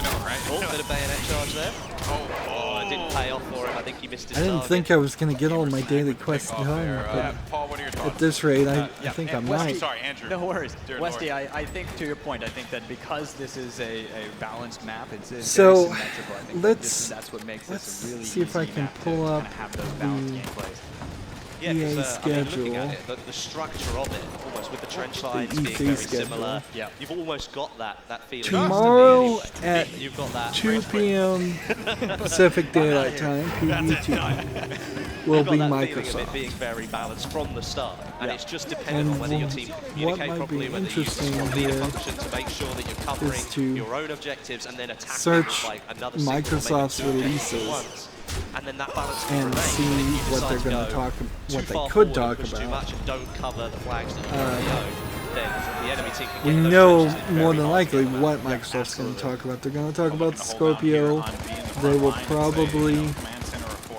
know, right? Oh, bit of bayonet charge there. Oh, it didn't pay off for him. I think he missed his I didn't target. think I was going to get all my daily quests done, but Paul, what are your thoughts? at this rate, I think I might. Sorry, Andrew. No worries. Westy, I think to your point, I think that because this is a balanced map, it's very symmetrical. I think that's what makes this a really see if I can pull up the Yeah, because I mean, looking schedule. at it, the structure of it, almost with the trench lines The being E3 very schedule. similar, you've almost got that feeling. Tomorrow instantly at anyway. You've got that 2 p.m. Pacific Daylight Time, PDT, will You've got be that feeling of Microsoft. it being very balanced from the start, and it's just dependent And on whether your team can communicate what might be properly, whether you use interesting a leader here function to make sure that you're covering is to your own objectives and then attacking search like another signal, maybe Microsoft's two objectives at releases once. And then that balance can and remain. see But if you what decide they're to going go to talk, too what they far could forward talk and push too about. much and don't cover the flags that you already own, then the enemy team can We get those know trenches in more very than hard to likely get what Microsoft's going to talk about. They're going to talk about the Scorpio. They will probably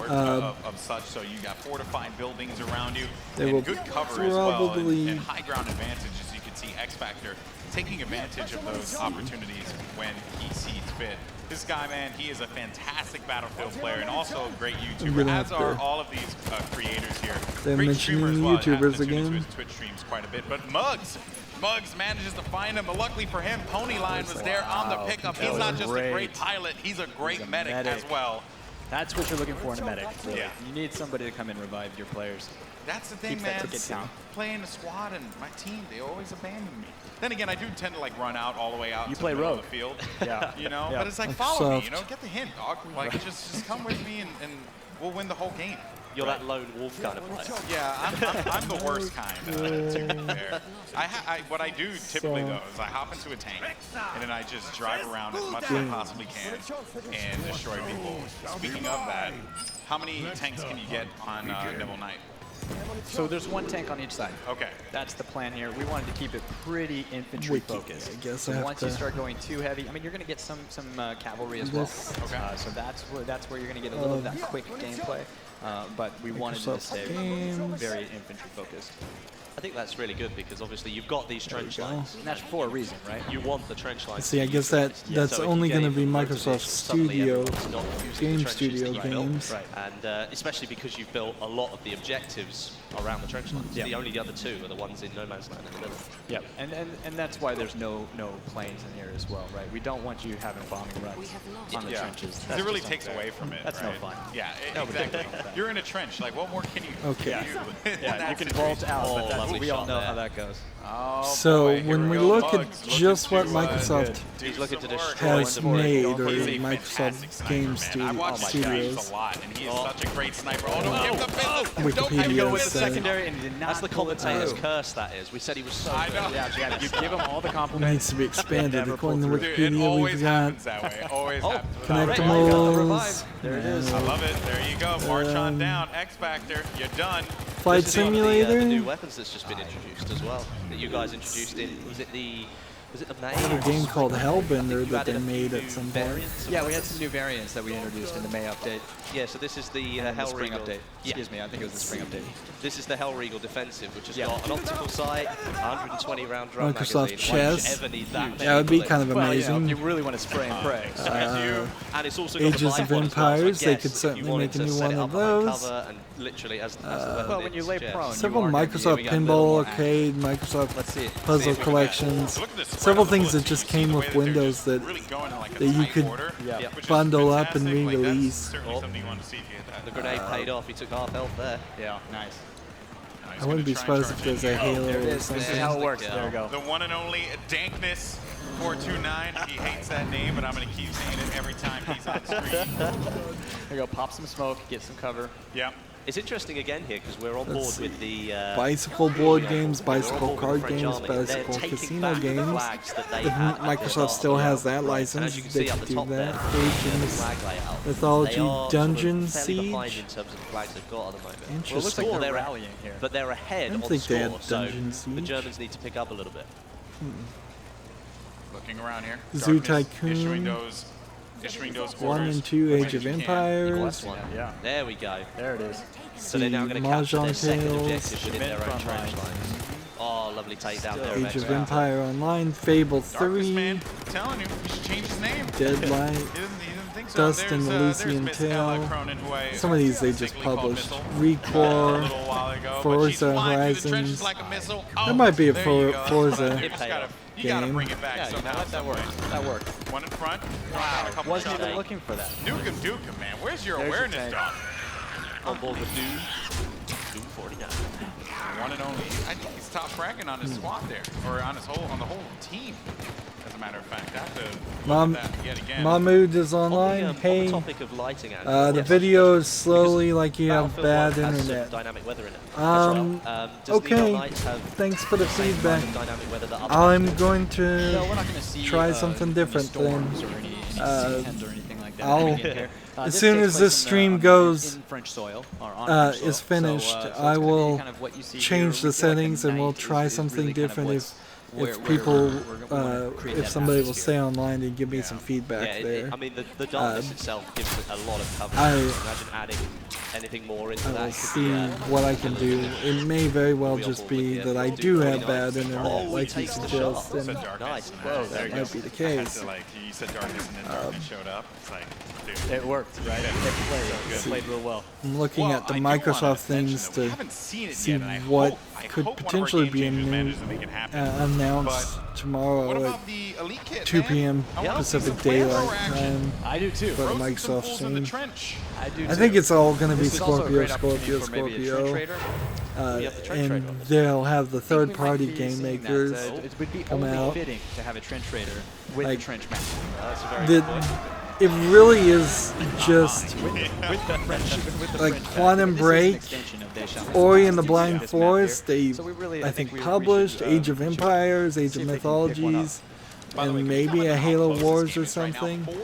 of such, so you got fortified buildings around you they and will good cover as well, probably and high ground advantage, as you can see X Factor taking advantage of those opportunities when he sees fit. This guy, man, he is a fantastic Battlefield player and also a great YouTuber, as are all of these creators here. They're Great mentioning streamer as well. YouTubers I've been tuning again. into his Twitch streams quite a bit, but Muggs manages to find him, but luckily for him, Ponyline was there on the pickup. He's not just a great pilot, he's a great medic as well. That's what you're looking for in a medic, really. Yeah. You need somebody to come and revive your players. That's the thing, Keeps that man. ticket down. Playing a squad and my team, they always abandon me. Then again, I do tend to like run out all the way out You to play the middle rogue. of the field. Yeah. You know, Yeah. but it's like follow me, you know, get the hint, dog. Like just come with me and we'll win the whole game. You're that lone wolf kind of player. Yeah, I'm the worst kind, to be fair. What I do typically, though, is I hop into a tank, and then I just drive around as much as I possibly can and destroy people. Speaking of that, how many tanks can you get on Nimble Knight? So there's one tank on each side. Okay. That's the plan here. We wanted to keep it pretty infantry focused. I guess so I have once to you start going too heavy, I mean, you're going to get some cavalry as well. Okay. So that's where you're going to get a little of that quick gameplay. But we wanted to stay very infantry focused. I think that's really good because obviously you've got these trench lines. And that's for a reason, right? You want the trench lines. See, I guess that's So only if you going to gave be them loads of Microsoft this, suddenly Studio, everyone's not using the Game trenches Studio that you built. games. Right. And especially because you've built a lot of the objectives around the trench lines. The only other two are the ones in No Man's Land in the middle. Yeah, and that's why there's no planes in here as well, right? We don't want you having bombing runs on the trenches. Because it really takes away from it. That's right? no fun. Yeah, exactly. You're in a trench. Like, what more can you Okay. do? Yeah, you can vault out, but that's, we all know how that goes. Oh, So boy, when we look at just what Microsoft He's looking to has made, or He's a Microsoft Game I watch Studios, a lot, and he is such a great sniper. Oh, don't give the pistol! Wikipedia with the said secondary and he did not That's the commentator's curse, that is. We said he was so I good. know. Yeah, you give him all the it compliments. needs to be expanded. According to Dude, it Wikipedia, always we've got happens that way. Always happens. connectables. There it is. I love it. There you go. March on down. X Factor. You're done. Flight This is one of Simulator. the new weapons that's just been introduced as well. That you guys introduced in. Was it the May? A game called Hellbender that they made at some point. Variants? Yeah, we had some new variants that we introduced in the May update. Yeah, so this is the And the spring Hellregal update. Excuse me, I think it was the spring update. This is the Hellregal Defensive, which has got an optical sight, 120 round drum Microsoft magazine. Chess. Why would you ever need that? That would be kind of Well, amazing. you really want to spray and pray. And it's also got the Ages of Vive one as well, so I Empires, they guess could if you certainly wanted make a to new set one it of up behind those. cover and literally as the weapon, Well, when you lay it's prone, just- Several you are gonna be Microsoft able to get a little Pinball more Arcade, Microsoft Let's see it. Puzzle Collections, several things that just came with Windows that you could bundle up and re-release. The grenade paid off. He took half health there. Yeah, nice. I wouldn't be surprised if there's a Halo There it or is. This is something. how it works. There we go. The one and only Dankness 429. He hates that name, but I'm going to keep saying it every time he's on screen. There you go. Pop some smoke, get some cover. Yeah. It's interesting again here because we're on board with the bicycle board games, we're on bicycle board with card the French games, Army, and they're bicycle taking casino back the games. flags that they If had at the Microsoft start still of the has that And as license, you can they see up could the do top that. there, Agents, flag layout. Mythology, They are Dungeon sort of fairly behind Siege. in terms of the flags they've got at the moment. Interesting. Well, it looks like Score, they're they're rallying here. But they're ahead I on don't the think they score, had so Dungeon the Siege. Germans need to pick up a little bit. Looking around here. Zoo Darkness Tycoon. Issuing those 1 and 2 Age of Empires. Yeah. There we go. There it is. So they're now going to capture their Mahjong second Tales. objective within their own trench lines. Oh, lovely takedown there. Age of Empire Online, Fable Darkness 3, Man, I'm telling you, we should change his name. Deadlight, He doesn't think so. Dust and There's Elysian Miss Ella Tale. Cronin, who I Some of these they just mistakenly called published. Missile, a Recore, little while ago, but she's Forza flying through the trenches Horizons. like a missile. That Oh, might be a there you go. Forza You gotta game. bring it back Yeah, you know somehow. what? That worked. That worked. One in front. Wow. A couple Wasn't shots. even looking for that. Nuke him, man. Where's your There's your awareness, tank. dog? On board with Doom. One and only. I think he's top fragging on his squad there, or on his on the whole team. As a matter of fact, I have to look at that yet again. Mahmood is online. Hey, the video is slowly like you have bad internet. Okay, thanks for the feedback. I'm going to try something different then. As soon as this stream goes, is finished, I will change the settings and we'll try something different if people, if somebody will stay online and give me some feedback there. I mean, the darkness itself gives it a lot of coverage. Imagine adding anything more into that. I will see what I can do. It may very well just be that I do have bad internet, like you suggest, and that might be the case. You said darkness and then darkness showed up. It's like, dude. It worked, right? It played real well. I'm looking at the Microsoft things to see what could potentially be announced tomorrow at 2 p.m. Pacific Daylight Time. I do too. For the Microsoft stream. I think it's all going to be Scorpio. And they'll have the third-party game makers it would be come only out. fitting to have a trench raider with the trench map. It really is just like Quantum Break, Ori and the Blind Forest. They, I think, published Age of Empires, Age of Mythologies, and maybe a Halo Wars or something. But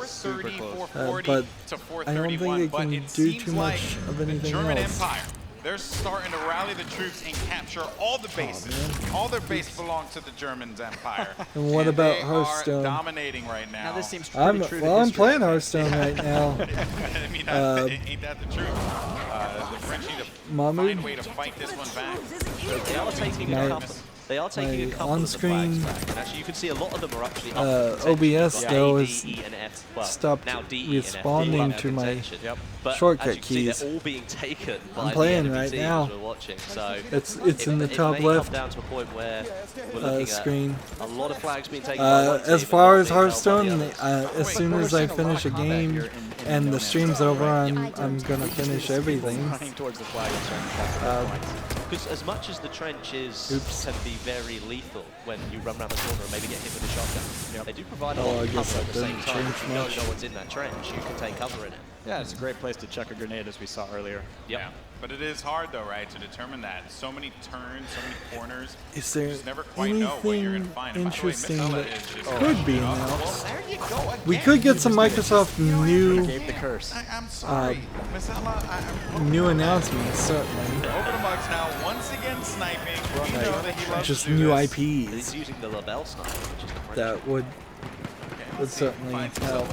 I don't think they can do too much of anything else. They're starting to rally the troops and capture all the bases. All their base belong to the Germans Empire. And what about Hearthstone? Dominating right now. This seems I'm playing Hearthstone right now. I mean, ain't that the truth? The French need to find a way to fight this one back. They are taking a couple on-screen of the flags back. And actually, you can see a lot of them are actually OBS though has stopped responding to my shortcut keys. They're all being taken by I'm playing the right now. we're watching. So it's in the top left down to a point where we're looking screen. at a lot of flags being taken. As far as Hearthstone, as soon as I finish a game and the stream's over, I'm gonna finish everything. Because as much as the trench can be very lethal when you run around the corner and maybe get hit with a shotgun, they do provide a lot of cover at the same time. If you don't know what's in that trench, you can take cover in it. Yeah, it's a great place to chuck a grenade, as we saw earlier. Yeah, but it is hard though, right, to determine that. So many turns, so many corners. Is there never quite know what you're gonna find. interesting that could be announced? We could get some Microsoft new new announcements, certainly. Over to Mugs now, once again sniping. We know that he loves Just to do new this. IPs. He's using the Labelle sniper, which is the That would certainly help.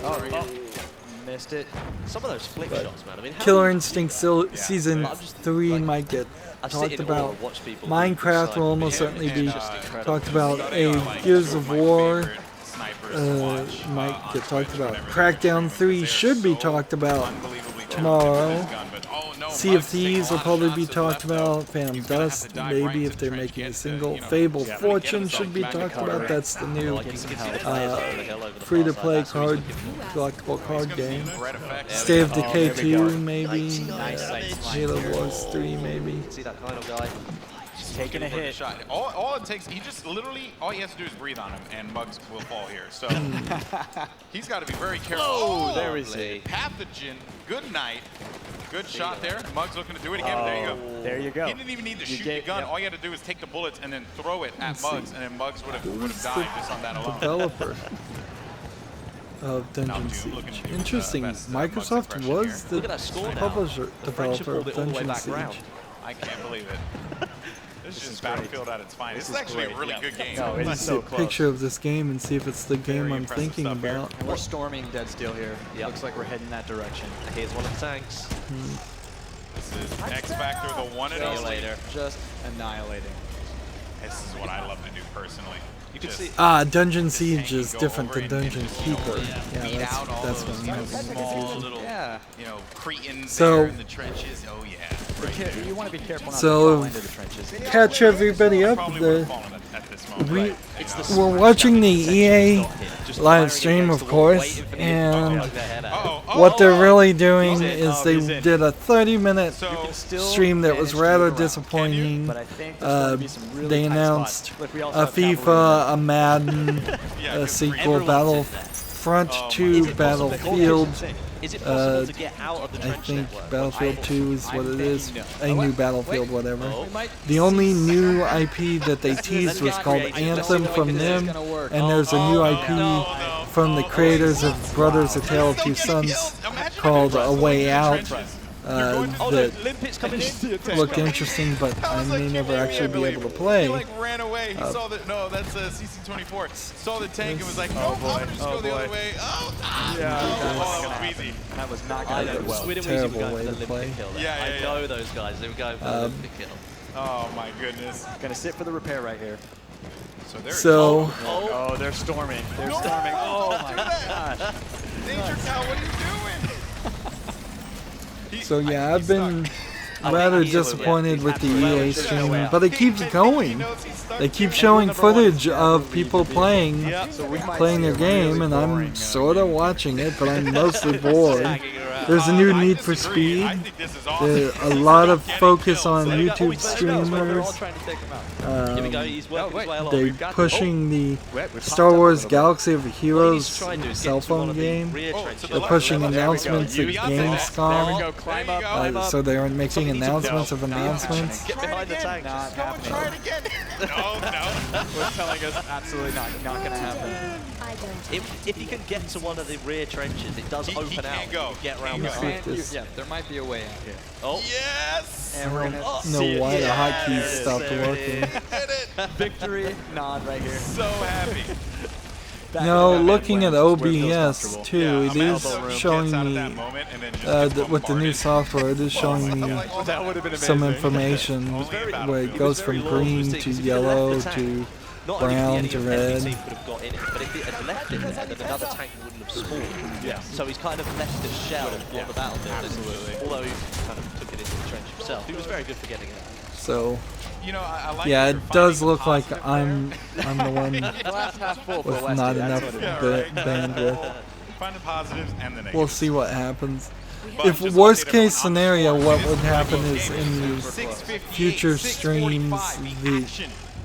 Missed it. Some of those flick shots, man. I mean, Killer Instinct Season 3 might get talked about. Minecraft will almost certainly be talked about. A Gears of War might get talked about. Crackdown 3 should be talked about tomorrow. Sea of Thieves will probably be talked about. Phantom Dust, maybe if they're making a single. Fable Fortune should be talked about. That's the new free-to-play collectible card game. State of Decay 2, maybe. Halo Wars 3, maybe. See that kind of guy. Taking a hit. All it takes, he just literally, all he has to do is breathe on him, and Mugs will fall here. So he's got to be very careful. Oh, there is a pathogen. Good night. Good shot there. Mugs looking to do it again. There you go. There you go. He didn't even need to shoot the gun. All you had to do was take the bullets and then throw it at Mugs, and then Mugs would have died just on that alone. Developer of Dungeon Siege. Interesting. Microsoft was the publisher, developer of Dungeon Siege. I can't believe it. This is just Battlefield at its finest. This is actually a really good game. Let's see a picture of this game and see if it's the game I'm thinking about. And we're storming Dead Steel here. Looks like we're heading that direction. Here's one of the tanks. This is X Factor, the one and only. Just annihilating. This is what I love to do personally. You can see. Dungeon Siege is different than Dungeon Keeper. Yeah, that's what I'm having confusion. You know, Cretans So- there in the trenches. Oh yeah. You want to be careful not to So, fall into the trenches. catch everybody up. We're watching the EA live stream, of course, and what they're really doing is they did a 30-minute stream that was rather disappointing. They announced a FIFA, a Madden, a sequel, Battlefront 2, Battlefield. Is it possible to get out of the trench I think network? Battlefield 2 is what it is. A new Battlefield, whatever. The only new IP that they teased was called Anthem from them, and there's a new IP from the creators of Brothers: A Tale of Two Sons called A Way Out. That looked interesting, but I may never actually be able to play. He like ran away. He saw that. No, that's CC24. Saw the tank and was like, "Oh, boy, just go the other way." Oh, yeah, that was Wheezy. That was not going to go well. Terrible way to play. I know those guys. They were going for the Olympic kill. Oh my goodness. Gonna sit for the repair right here. So oh, they're storming. They're storming. Oh my gosh. Danger Cow, what are you doing? So yeah, I've been rather disappointed with the EA stream, but it keeps going. They keep showing footage of people playing their game, and I'm sort of watching it, but I'm mostly bored. There's a new Need for Speed. There's a lot of focus on YouTube streamers. They're pushing the Star Wars Galaxy of Heroes cell phone game. They're pushing announcements at Gamescom. So they're making announcements of announcements. Get behind the tank. Not happening. Try it again. No. We're telling us absolutely not going to happen. If he can get to one of the rear trenches, it does open out. Get around the side. Yeah, there might be a way out here. Oh yes! And we're gonna know why the hotkeys stopped working. Victory nod right here. So happy. No, looking at OBS too, it is showing me with the new software. It is showing me some information where it goes from green to yellow to brown to red. But if it had left it there, then another tank wouldn't have spawned. Yeah. So he's kind of left a shell on the battlefield. Absolutely. Although he kind of took it into the trench himself. He was very good for getting it out. So, I like yeah, it does look like I'm the one with not enough bandwidth. Find the positives and the negatives. We'll see what happens. If worst case scenario, what would happen is in the future streams,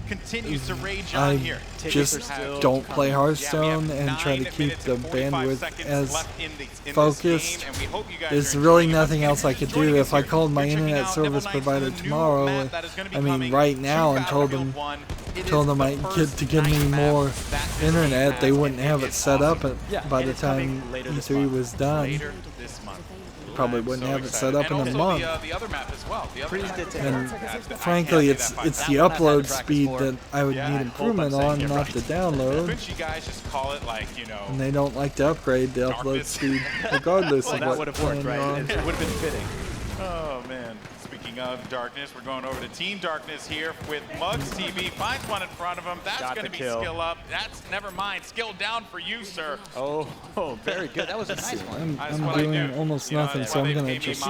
continues to rage on here. Just don't play Hearthstone and try to keep the bandwidth as focused. There's really nothing else I could do. If I called my internet service provider tomorrow, I mean right now, and told them I to give me more internet, they wouldn't have it set up by the time E3 was done. Probably wouldn't have it set up in a month. And frankly, it's the upload speed that I would need improvement on, not the download. And they don't like to upgrade the upload speed, regardless of what would have worked, right? It would have been fitting. Oh man. Speaking of darkness, we're going over to Team Darkness here with Mugs TV. Finds one in front of him. That's going to be skill up. That's never mind. Skill down for you, sir. Oh, very good. That was a nice one. I'm doing almost nothing, so I'm going to just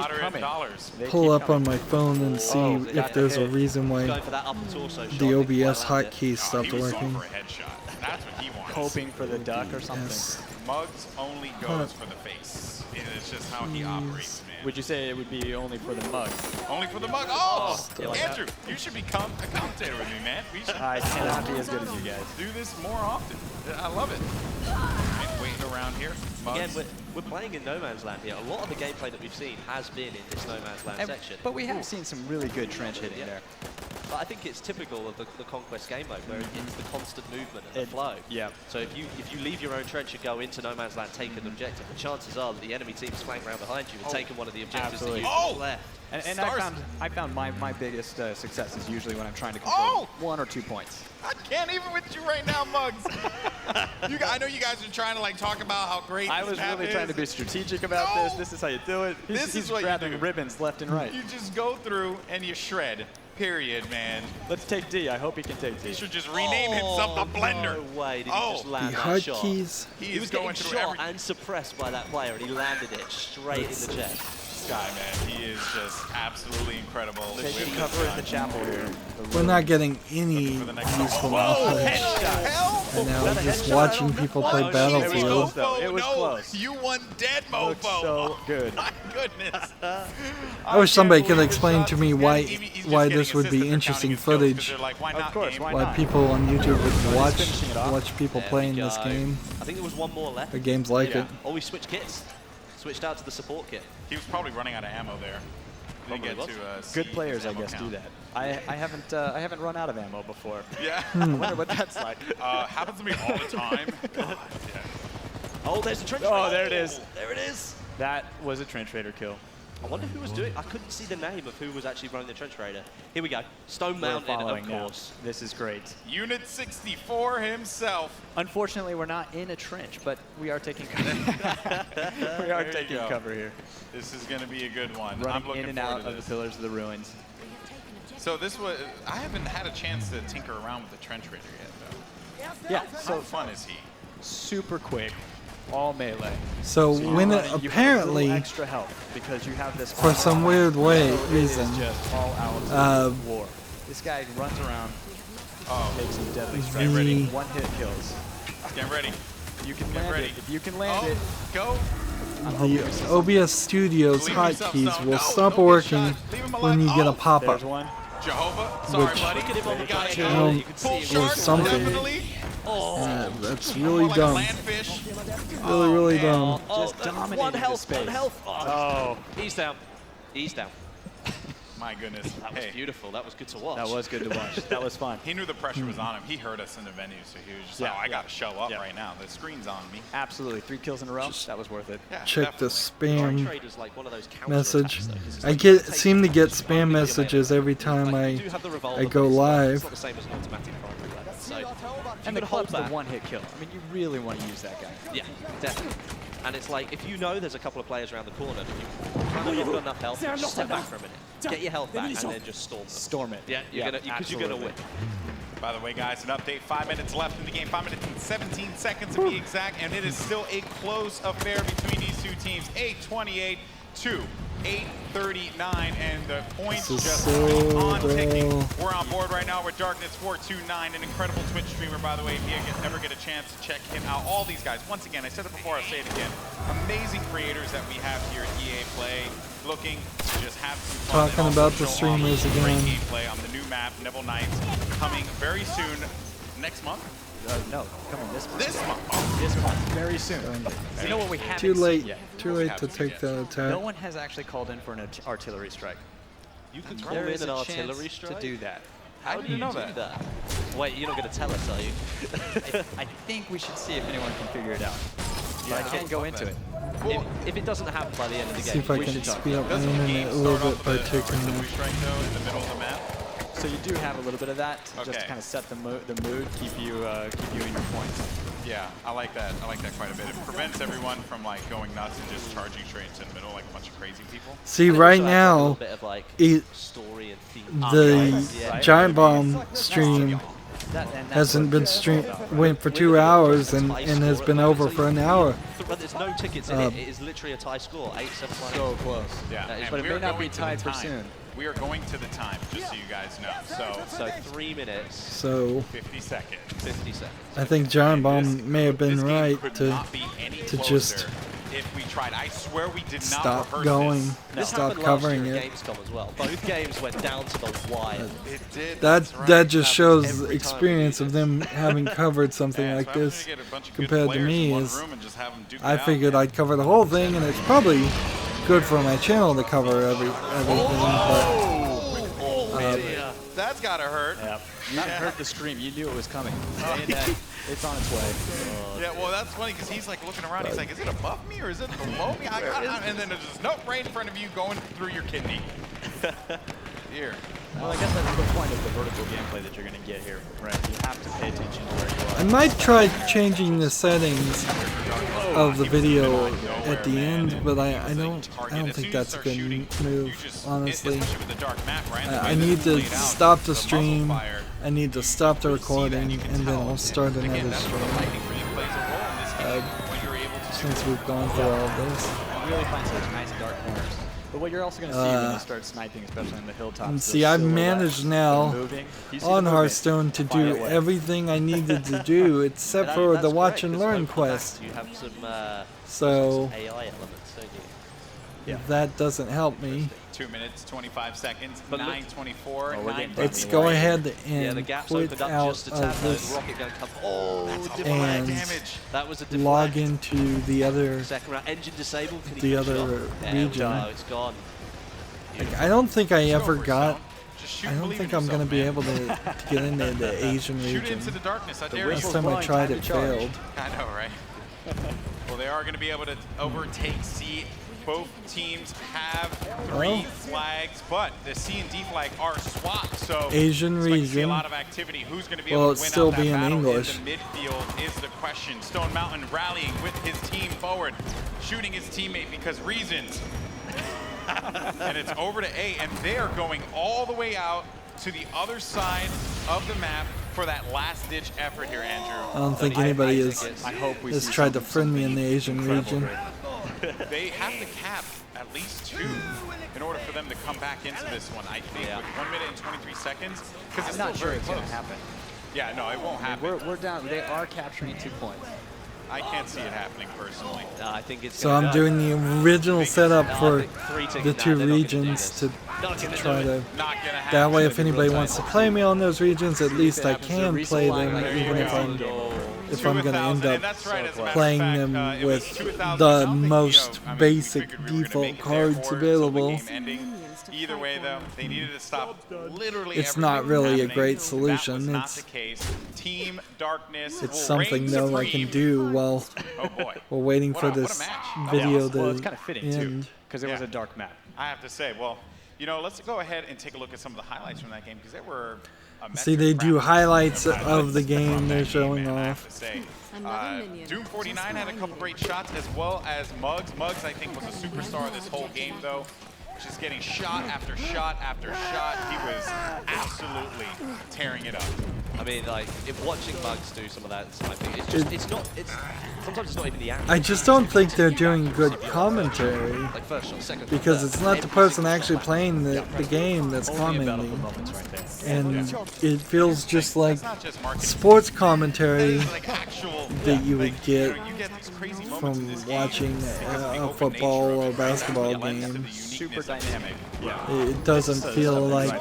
pull up on my phone and see if there's a reason why the OBS hotkeys stopped working. That's what he wants. Hoping for the duck or something. Yes. Mugs only goes for the face. It's just how he operates, man. Would you say it would be only for the mug? Only for the mug? Oh! Andrew, you should become a commentator with me, man. We should I cannot be as good as you guys. Do this more often. I love it. Waiting around here. Mugs. Again, we're playing in No Man's Land here. A lot of the gameplay that we've seen has been in this No Man's Land section. But we have seen some really good trench hitting there. But I think it's typical of the Conquest game mode, where it's the constant movement and the flow. Yeah. So if you leave your own trench and go into No Man's Land, take an objective, the chances are that the enemy team is flying around behind you and taking one of the objectives that you left. And I found my biggest success is usually when I'm trying to control 1 or 2 points. I can't even with you right now, Mugs. I know you guys are trying to talk about how great I was really trying to be strategic about this. This is how you do it. He's grabbing ribbons left and right. You just go through and you shred. Period, man. Let's take D. I hope he can take D. He should just rename himself the Blender. No way did he just land the that shot. Hotkeys. He was getting shot and suppressed by that player, and he landed it straight in the chest. this guy, man. He is just absolutely incredible. Taking cover in the chapel here. We're not getting any useful knowledge. And now we're just watching people play Battlefield. It was close. You won dead, mofo. So good. My goodness. I wish somebody could explain to me why this would be interesting footage. Of course, Why people on YouTube would watch people playing this game. I think there was one more left. Or games like it. Oh, we switched kits. Switched out to the support kit. He was probably running out of ammo there. Didn't get to, Good players, I guess, do that. I haven't run out of ammo before. Yeah. I wonder what that's like. Happens to me all the time. Yeah. Oh, there's the trench. Oh, there it is. There it is. That was a trench raider kill. I wonder who was doing. I couldn't see the name of who was actually running the trench raider. Here we go. Stone Mountain, of course. Now. This is great. Unit 64 himself. Unfortunately, we're not in a trench, but we are taking cover. We are taking cover here. This is going to be a good one. Running I'm looking in and forward out to of the Pillars of the Ruins. So this was. I haven't had a chance to tinker around with the trench raider yet, though. Yeah. How fun is he? Super quick. All melee. So when it apparently, extra health because you have this for some weird reason, just all out war. This guy runs around, makes some deadly strikes. Get ready. One-hit kills. Get ready. You can land it. If you can land it, go. The OBS Studios hotkeys will stop working when you get a pop-up. There's one. Jehovah, sorry, buddy. Look at him on the guy. Or something. That's really dumb. Really dumb. Just dominating one health, space. 1 health. Oh. He's down. He's down. My goodness. That was beautiful. That was good to watch. That was good to watch. That was fun. He knew the pressure was on him. He heard us in the venue, so he was just like, I got to show up right now. The screen's on me. Absolutely. 3 kills in a row. That was worth it. Yeah, check the spam like one of those message. Like I seem to get spam messages every time I go live. It's not the same as an automatic primary weapon. So and the club's the one-hit kill. I mean, you really want to use that guy. Yeah, definitely. And it's like, if you know there's a couple of players around the corner, and you've got enough health, just step back for a minute. Get your health back, and then just storm them. Storm it. Yeah, because you're going to win. By the way, guys, an update. 5 minutes left in the game. 5 minutes and 17 seconds to be exact, and it is still a close affair between these two teams. 8:28 to 8:39, and the points just keep on ticking. We're on board right now with Darkness429, an incredible Twitch streamer, by the way. If you ever get a chance to check him out, all these guys, once again, I said it before, I'll say it again, amazing creators that we have here at EA Play, looking to just have some fun. Talking about the streamers again. Great gameplay on the new map, Neville Knights, coming very soon. Next month? No, coming this month. This month. This month, very soon. You know what we haven't Too late. seen yet? Too late to take that attack. No one has actually called in for an artillery strike. You can call There in is an a artillery chance strike to do that. How do you know that? Wait, you're not going to tell us, are you? I think we should see if anyone can figure it out. But I can't go into it. If it doesn't happen by the end of the game, See if I can speed up my internet a little bit by taking that. So you do have a little bit of that, just to kind of set the mood, keep you in your points. Yeah, I like that. I like that quite a bit. It prevents everyone from like going nuts and just charging straight into the middle like a bunch of crazy people. See, right now, the Giant Bomb stream hasn't been went for 2 hours and has been over for an hour. But there's no tickets in it. It is literally a tie score, 8-7-1. So close. Yeah, but it may not be tied for soon. We are going to the time, just so you guys know. So 3 minutes. So 50 seconds. 50 seconds. I think Giant Bomb may have been right to just if we tried. I swear we did not stop rehearse going, this. stop covering it. Gamescom as well. Both games went down to the wire. It did. That just shows the experience of them having covered something like this compared to me. Is I figured I'd cover the whole thing, and it's probably good for my channel to cover everything. That's gotta hurt. Yep. Not heard the scream. You knew it was coming. And it's on its way. Yeah, well, that's funny because he's like looking around. He's like, "Is it above me or is it below me?" And then there's just nope right in front of you, going through your kidney. Here. Well, I guess that's the point of the vertical gameplay that you're going to get here, right? You have to pay attention to where you are. I might try changing the settings of the video at the end, but I don't think that's a good move, honestly. I need to stop the stream, I need to stop the recording, and then I'll start another stream. Since we've gone through all of this. You really find such nice dark corners. But what you're also going to see when you start sniping, especially on the hilltops. And see, I've managed now on Hearthstone to do everything I needed to do except for the watch and learn quest. You have some, so AI elements, don't you? Yeah. That doesn't help me. 2 minutes, 25 seconds, 9:24. Let's go ahead and quit out of this and that was a log into the other engine disabled. The other region. No, it's gone. Like, I don't think I ever got. I don't think I'm going to be able to get into the Asian region. Into the darkness. The last time I tried it failed. I know, right? Well, they are going to be able to overtake C. Both teams have 3 flags, but the C and D flag are swapped. So Asian region. See a lot of activity. Who's going to be able to win still out that be in battle English. in the midfield is the question. Stone Mountain rallying with his team forward, shooting his teammate because reasons. And it's over to A, and they are going all the way out to the other side of the map for that last-ditch effort here, Andrew. I don't think anybody has tried to friend me in the Asian region. They have to cap at least 2 in order for them to come back into this one. I think with 1 minute and 23 seconds, because it's not still very it's close. going to happen. Yeah, no, it won't happen. We're down. They are capturing 2 points. I can't see it happening personally. I think it's. So I'm doing the original setup for the 2 regions to try to. That way, if anybody wants to play me on those regions, at least I can play them, even if I'm going to end up playing them with the most basic default cards available. Either way, though, they needed to stop literally. It's not really a great solution. Not the case. Team Darkness. It's something though I can do while we're waiting for this video to it's kind of fitting too, because it was a dark map. I have to say, well, you know, let's go ahead and take a look at some of the highlights from that game because there were. See, they do highlights of the game they're showing off. Doom 49 had a couple great shots, as well as Muggs. Muggs, I think, was a superstar of this whole game, though. Just getting shot after shot after shot. He was absolutely tearing it up. I mean, like, if watching Muggs do some of that, I think sometimes it's not even the action. I just don't think they're doing good commentary. Like first shot, second shot, because it's not the person actually playing the game that's commenting. And it feels just like sports commentary that you would get from watching a football or basketball game. Super dynamic. It doesn't feel like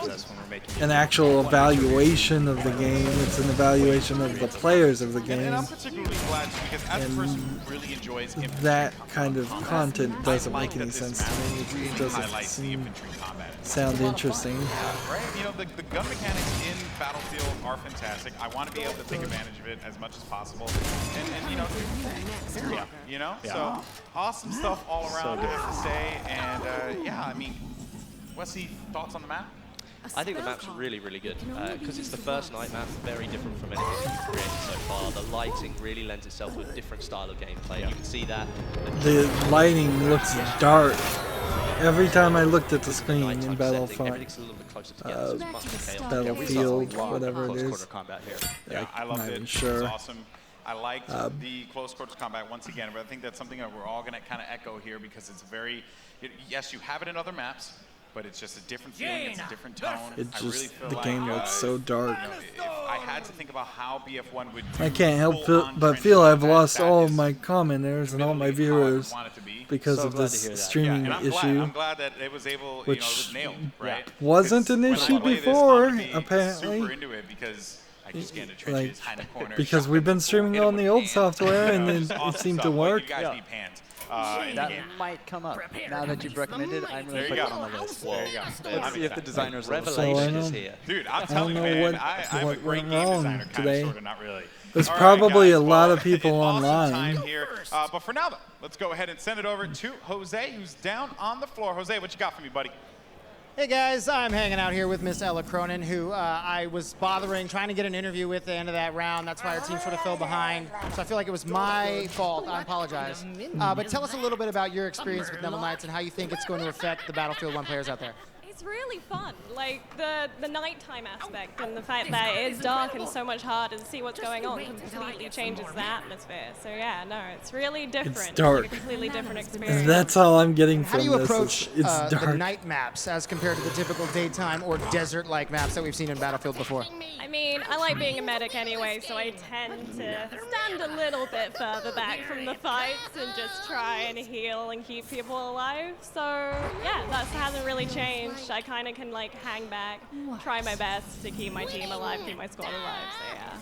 an actual evaluation of the game. It's an evaluation of the players of the game. And I'm particularly glad because as a person who really enjoys that kind of content doesn't make any sense to me. It doesn't sound interesting. Right? You know, the gun mechanics in Battlefield are fantastic. I want to be able to take advantage of it as much as possible. And you know, you know? So awesome stuff all around, I have to say. And yeah, I mean, Wesley, thoughts on the map? I think the map's really, really good because it's the first night map, very different from anything that you've created so far. The lighting really lends itself to a different style of gameplay. You can see that. The lighting looks dark. Every time I looked at the screen in Battlefield, whatever it is, yeah, I loved it. Sure. It was awesome. I liked the close quarters combat once again, but I think that's something that we're all going to kind of echo here because it's very, yes, you have it in other maps, but it's just a different feeling, it's a different tone. It just, the game looks so dark. You know, if I had to think about how BF1 would do I can't help but feel I've lost all of my commenters and all my viewers because of this streaming issue. I'm glad that it was able, which it was nailed, right? Wasn't an issue before, apparently. Super into it because I just get into trenches, hide in the corner, because we've been streaming on the old software and it seemed to work. You guys need pans. That might come up. Now that you've recommended, I'm going to put it on the list. There you go. Let's see if the designers revelation is here. Dude, I'm telling you, man, I'm a great game designer, kind of, sort of, not really. There's probably a lot of people online. Here. But for now, though, let's go ahead and send it over to Jose, who's down on the floor. Jose, what you got for me, buddy? Hey guys, I'm hanging out here with Miss Ella Cronin, who I was trying to get an interview with at the end of that round. That's why our team sort of fell behind. So I feel like it was my fault. I apologize. But tell us a little bit about your experience with Neville Knights and how you think it's going to affect the Battlefield 1 players out there. It's really fun. Like the nighttime aspect and the fact that it's dark and so much harder to see what's going on completely changes the atmosphere. So yeah, no, it's really different. It's dark. Like a completely different experience. That's all I'm getting How from do you this. approach It's the dark. night maps as compared to the typical daytime or desert-like maps that we've seen in Battlefield before? I mean, I like being a medic anyway, so I tend to stand a little bit further back from the fights and just try and heal and keep people alive. So yeah, that hasn't really changed. I kind of can like hang back, try my best to keep my team alive, keep my squad alive. So yeah.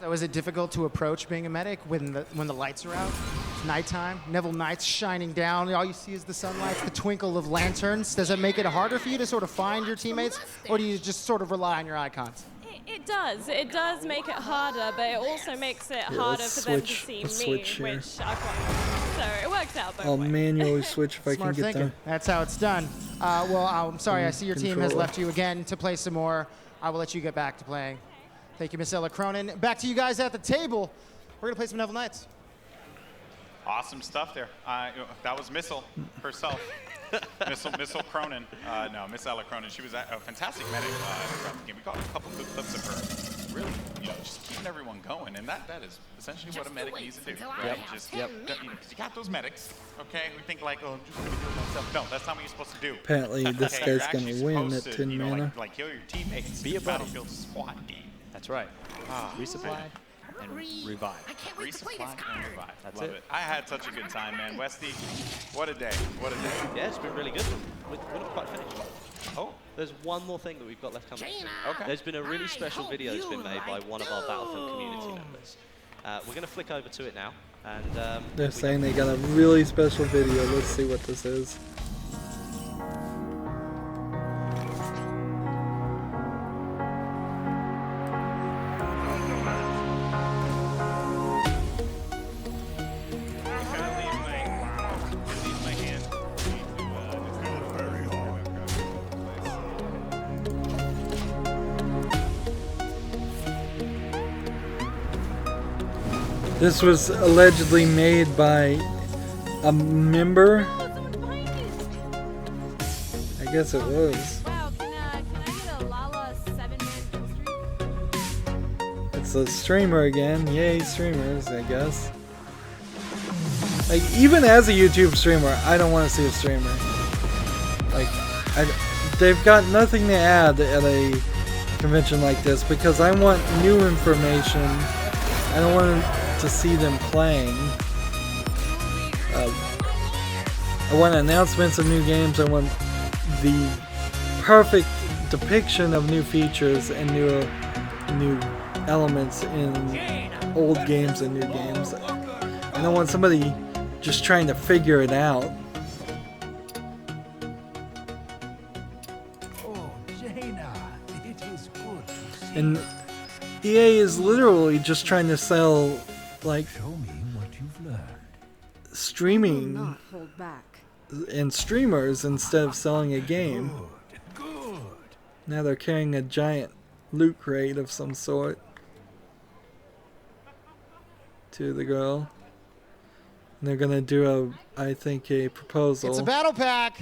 So is it difficult to approach being a medic when the lights are out? It's nighttime, Neville Knight's shining down, all you see is the sunlight, the twinkle of lanterns. Does it make it harder for you to sort of find your teammates, or do you just sort of rely on your icons? It does. It does make it harder, but it also makes it harder for them to see me, which I quite. So it works out both I'll ways. manually switch if I can Smart get thinking. there. That's how it's done. Well, I'm sorry. I see your team has Controller. left you again to play some more. I will let you get back to playing. Thank you, Miss Ella Cronin. Back to you guys at the table. We're going to play some Neville Knights. Awesome stuff there. That was Missile herself. Missile Cronin. No, Miss Ella Cronin. She was a fantastic medic throughout the game. We got a couple good clips of her. Really, just keeping everyone going, and that is essentially what a medic needs to do. Right? Just, because you got those medics, okay? We think like, oh, I'm just gonna do it myself. No, that's not what you're supposed to do. Apparently, this Okay, guy's you're gonna actually win supposed at to, 10 mana. like heal your teammates. Be a buddy. Battlefield SWAT team. That's right. Resupply and revive. Resupply and revive. That's Love it. it. I had such a good time, man. Westy, what a day. What a day. Yeah, it's been really good. We're not quite finished. Oh, there's one more thing that we've got left coming. Okay. There's been a really special video that's been made by one of our Battlefield community members. We're going to flick over to it now. And They're saying they got a really special video. Let's see what this is. This was allegedly made by a member. I guess it was. Wow, can I get a Lala 7-man kill streak? It's a streamer again. Yay, streamers, I guess. Like, even as a YouTube streamer, I don't want to see a streamer. Like, they've got nothing to add at a convention like this because I want new information. I don't want to see them playing. I want announcements of new games. I want the perfect depiction of new features and new elements in old games and new games. I don't want somebody just trying to figure it out. Oh, Jaina, it is good to see. And EA is literally just trying to sell, like, Show me what you've learned. streaming Not hold back. and streamers instead of selling a game. Good. Now they're carrying a giant loot crate of some sort to the girl. And they're gonna do I think a proposal. It's a battle pack.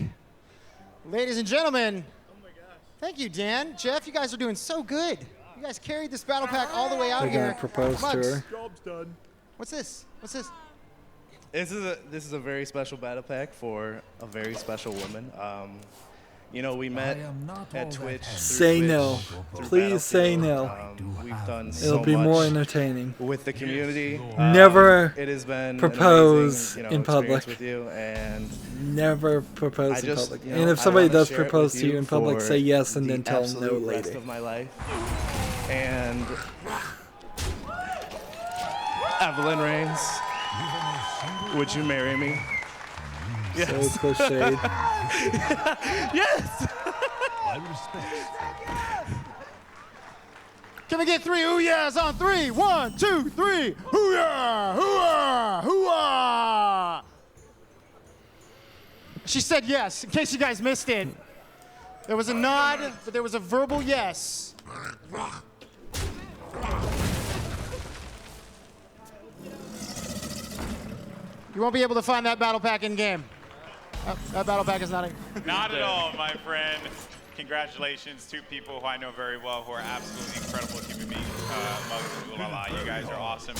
Ladies and gentlemen. Thank you, Dan. Jeff, you guys are doing so good. You guys carried this battle pack all the way out They're here. gonna propose to Mugs, her. Job's done. What's this? What's this? This is a very special battle pack for a very special woman. We met at Twitch. through Say Twitch, no. through Please say Battlefield. no. We've done It'll so be much more entertaining. with the community. Never It has been propose an amazing, in experience public. with you, and Never propose I in just, public. you know, And if I somebody wanna does share it propose with to you in public, for say yes and the then tell them no absolute rest later. of my life. And Evelyn Rains, would you marry me? So cliched. Yes. I respect. Can we get 3 ooh-yahs on 3? 1, 2, 3. Hoo-yah! Hoo-yah! Hoo-yah! She said yes, in case you guys missed it. There was a nod, but there was a verbal yes. You won't be able to find that battle pack in game. That battle pack is not in. Not at all, my friend. congratulations to people who I know very well who are absolutely incredible at keeping me mugs and ooh la la. You guys are awesome.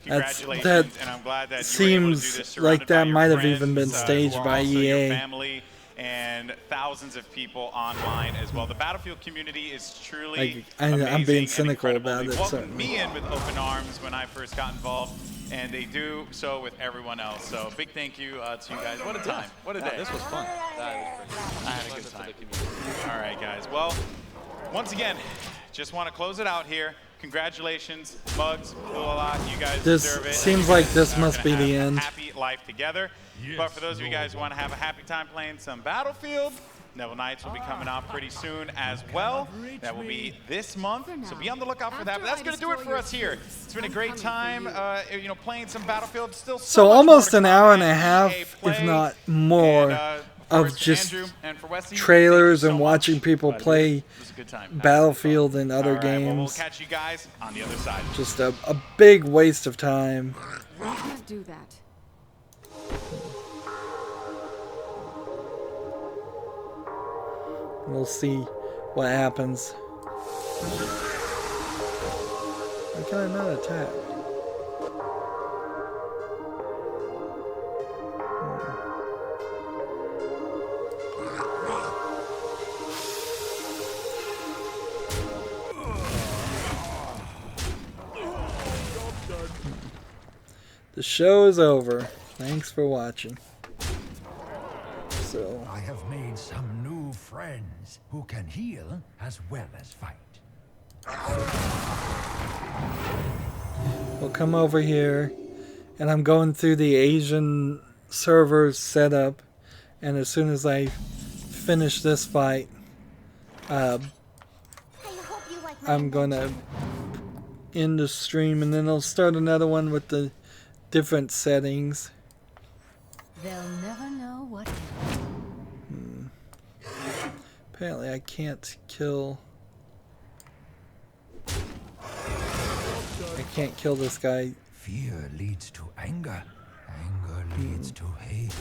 Congratulations, and I'm glad that you were able to do this seems like that might have even been staged by EA. Family and thousands of people online as well. The Battlefield community is truly amazing. I'm being cynical about it. They welcomed Certainly. me in with open arms when I first got involved, and they do so with everyone else. So big thank you to you guys. What a time. What a day. This was fun. I had a good time. All right, guys. Well, once again, just want to close it out here. Congratulations, Mugs, Lula, you guys deserve it. This seems like this must be the end. Happy life together. But for those of you guys who want to have a happy time playing some Battlefield, Neville Knights will be coming out pretty soon as well. That will be this month, so be on the lookout for that. But that's going to do it for us here. It's been a great time, you know, playing some Battlefield. Still So almost an hour and a half, if not more, of just trailers and watching people play Battlefield and other games. Well, we'll catch you guys on the other side. Just a big waste of time. I can't do that. We'll see what happens. Why can I not attack? The show is over. Thanks for watching. So I have made some new friends who can heal as well as fight. we'll come over here, and I'm going through the Asian servers setup, and as soon as I finish this fight, I'm gonna end the stream, and then I'll start another one with the different settings. They'll never know what. Apparently I can't kill. I can't kill this guy. Fear leads to anger. Anger leads to hate.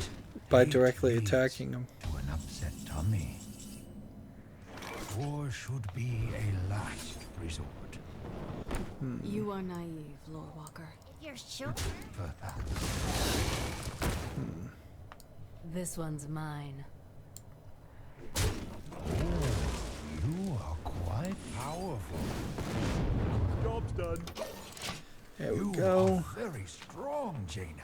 By directly attacking him. To an upset tummy. War should be a last resort. You are naive, Lord Walker. You're sure? This one's mine. You are quite powerful. Job's done. There we go. You are very strong, Jaina.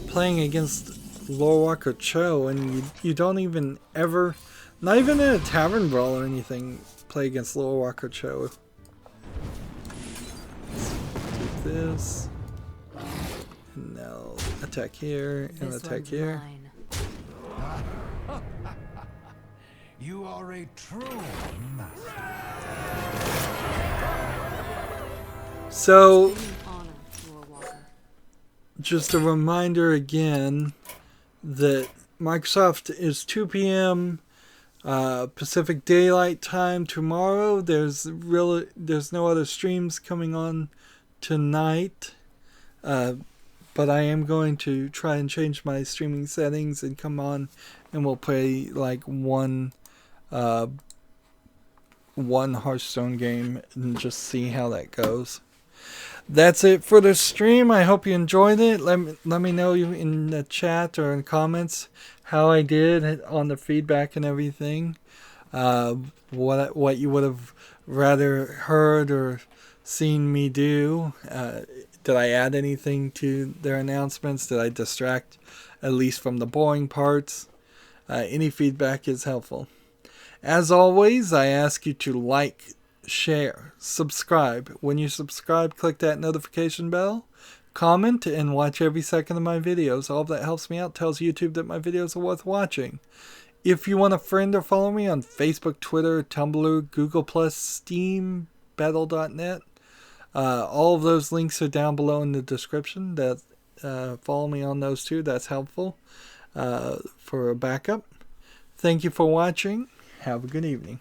Playing against Lord Walker Cho, and you don't even ever, not even in a tavern brawl or anything, play against Lord Walker Cho. Let's do this. And now attack here and This attack one's here. mine. You are a true master. So, just a reminder again that Microsoft is 2 p.m. Pacific Daylight Time tomorrow. There's no other streams coming on tonight, but I am going to try and change my streaming settings and come on, and we'll play like one Hearthstone game and just see how that goes. That's it for the stream. I hope you enjoyed it. Let me know in the chat or in comments how I did on the feedback and everything. What you would have rather heard or seen me do. Did I add anything to their announcements? Did I distract at least from the boring parts? Any feedback is helpful. As always, I ask you to like, share, subscribe. When you subscribe, click that notification bell, comment, and watch every second of my videos. All of that helps me out, tells YouTube that my videos are worth watching. If you want a friend or follow me on Facebook, Twitter, Tumblr, Google+, Steam, Battle.net, all of those links are down below in the description. Follow me on those too. That's helpful for a backup. Thank you for watching. Have a good evening.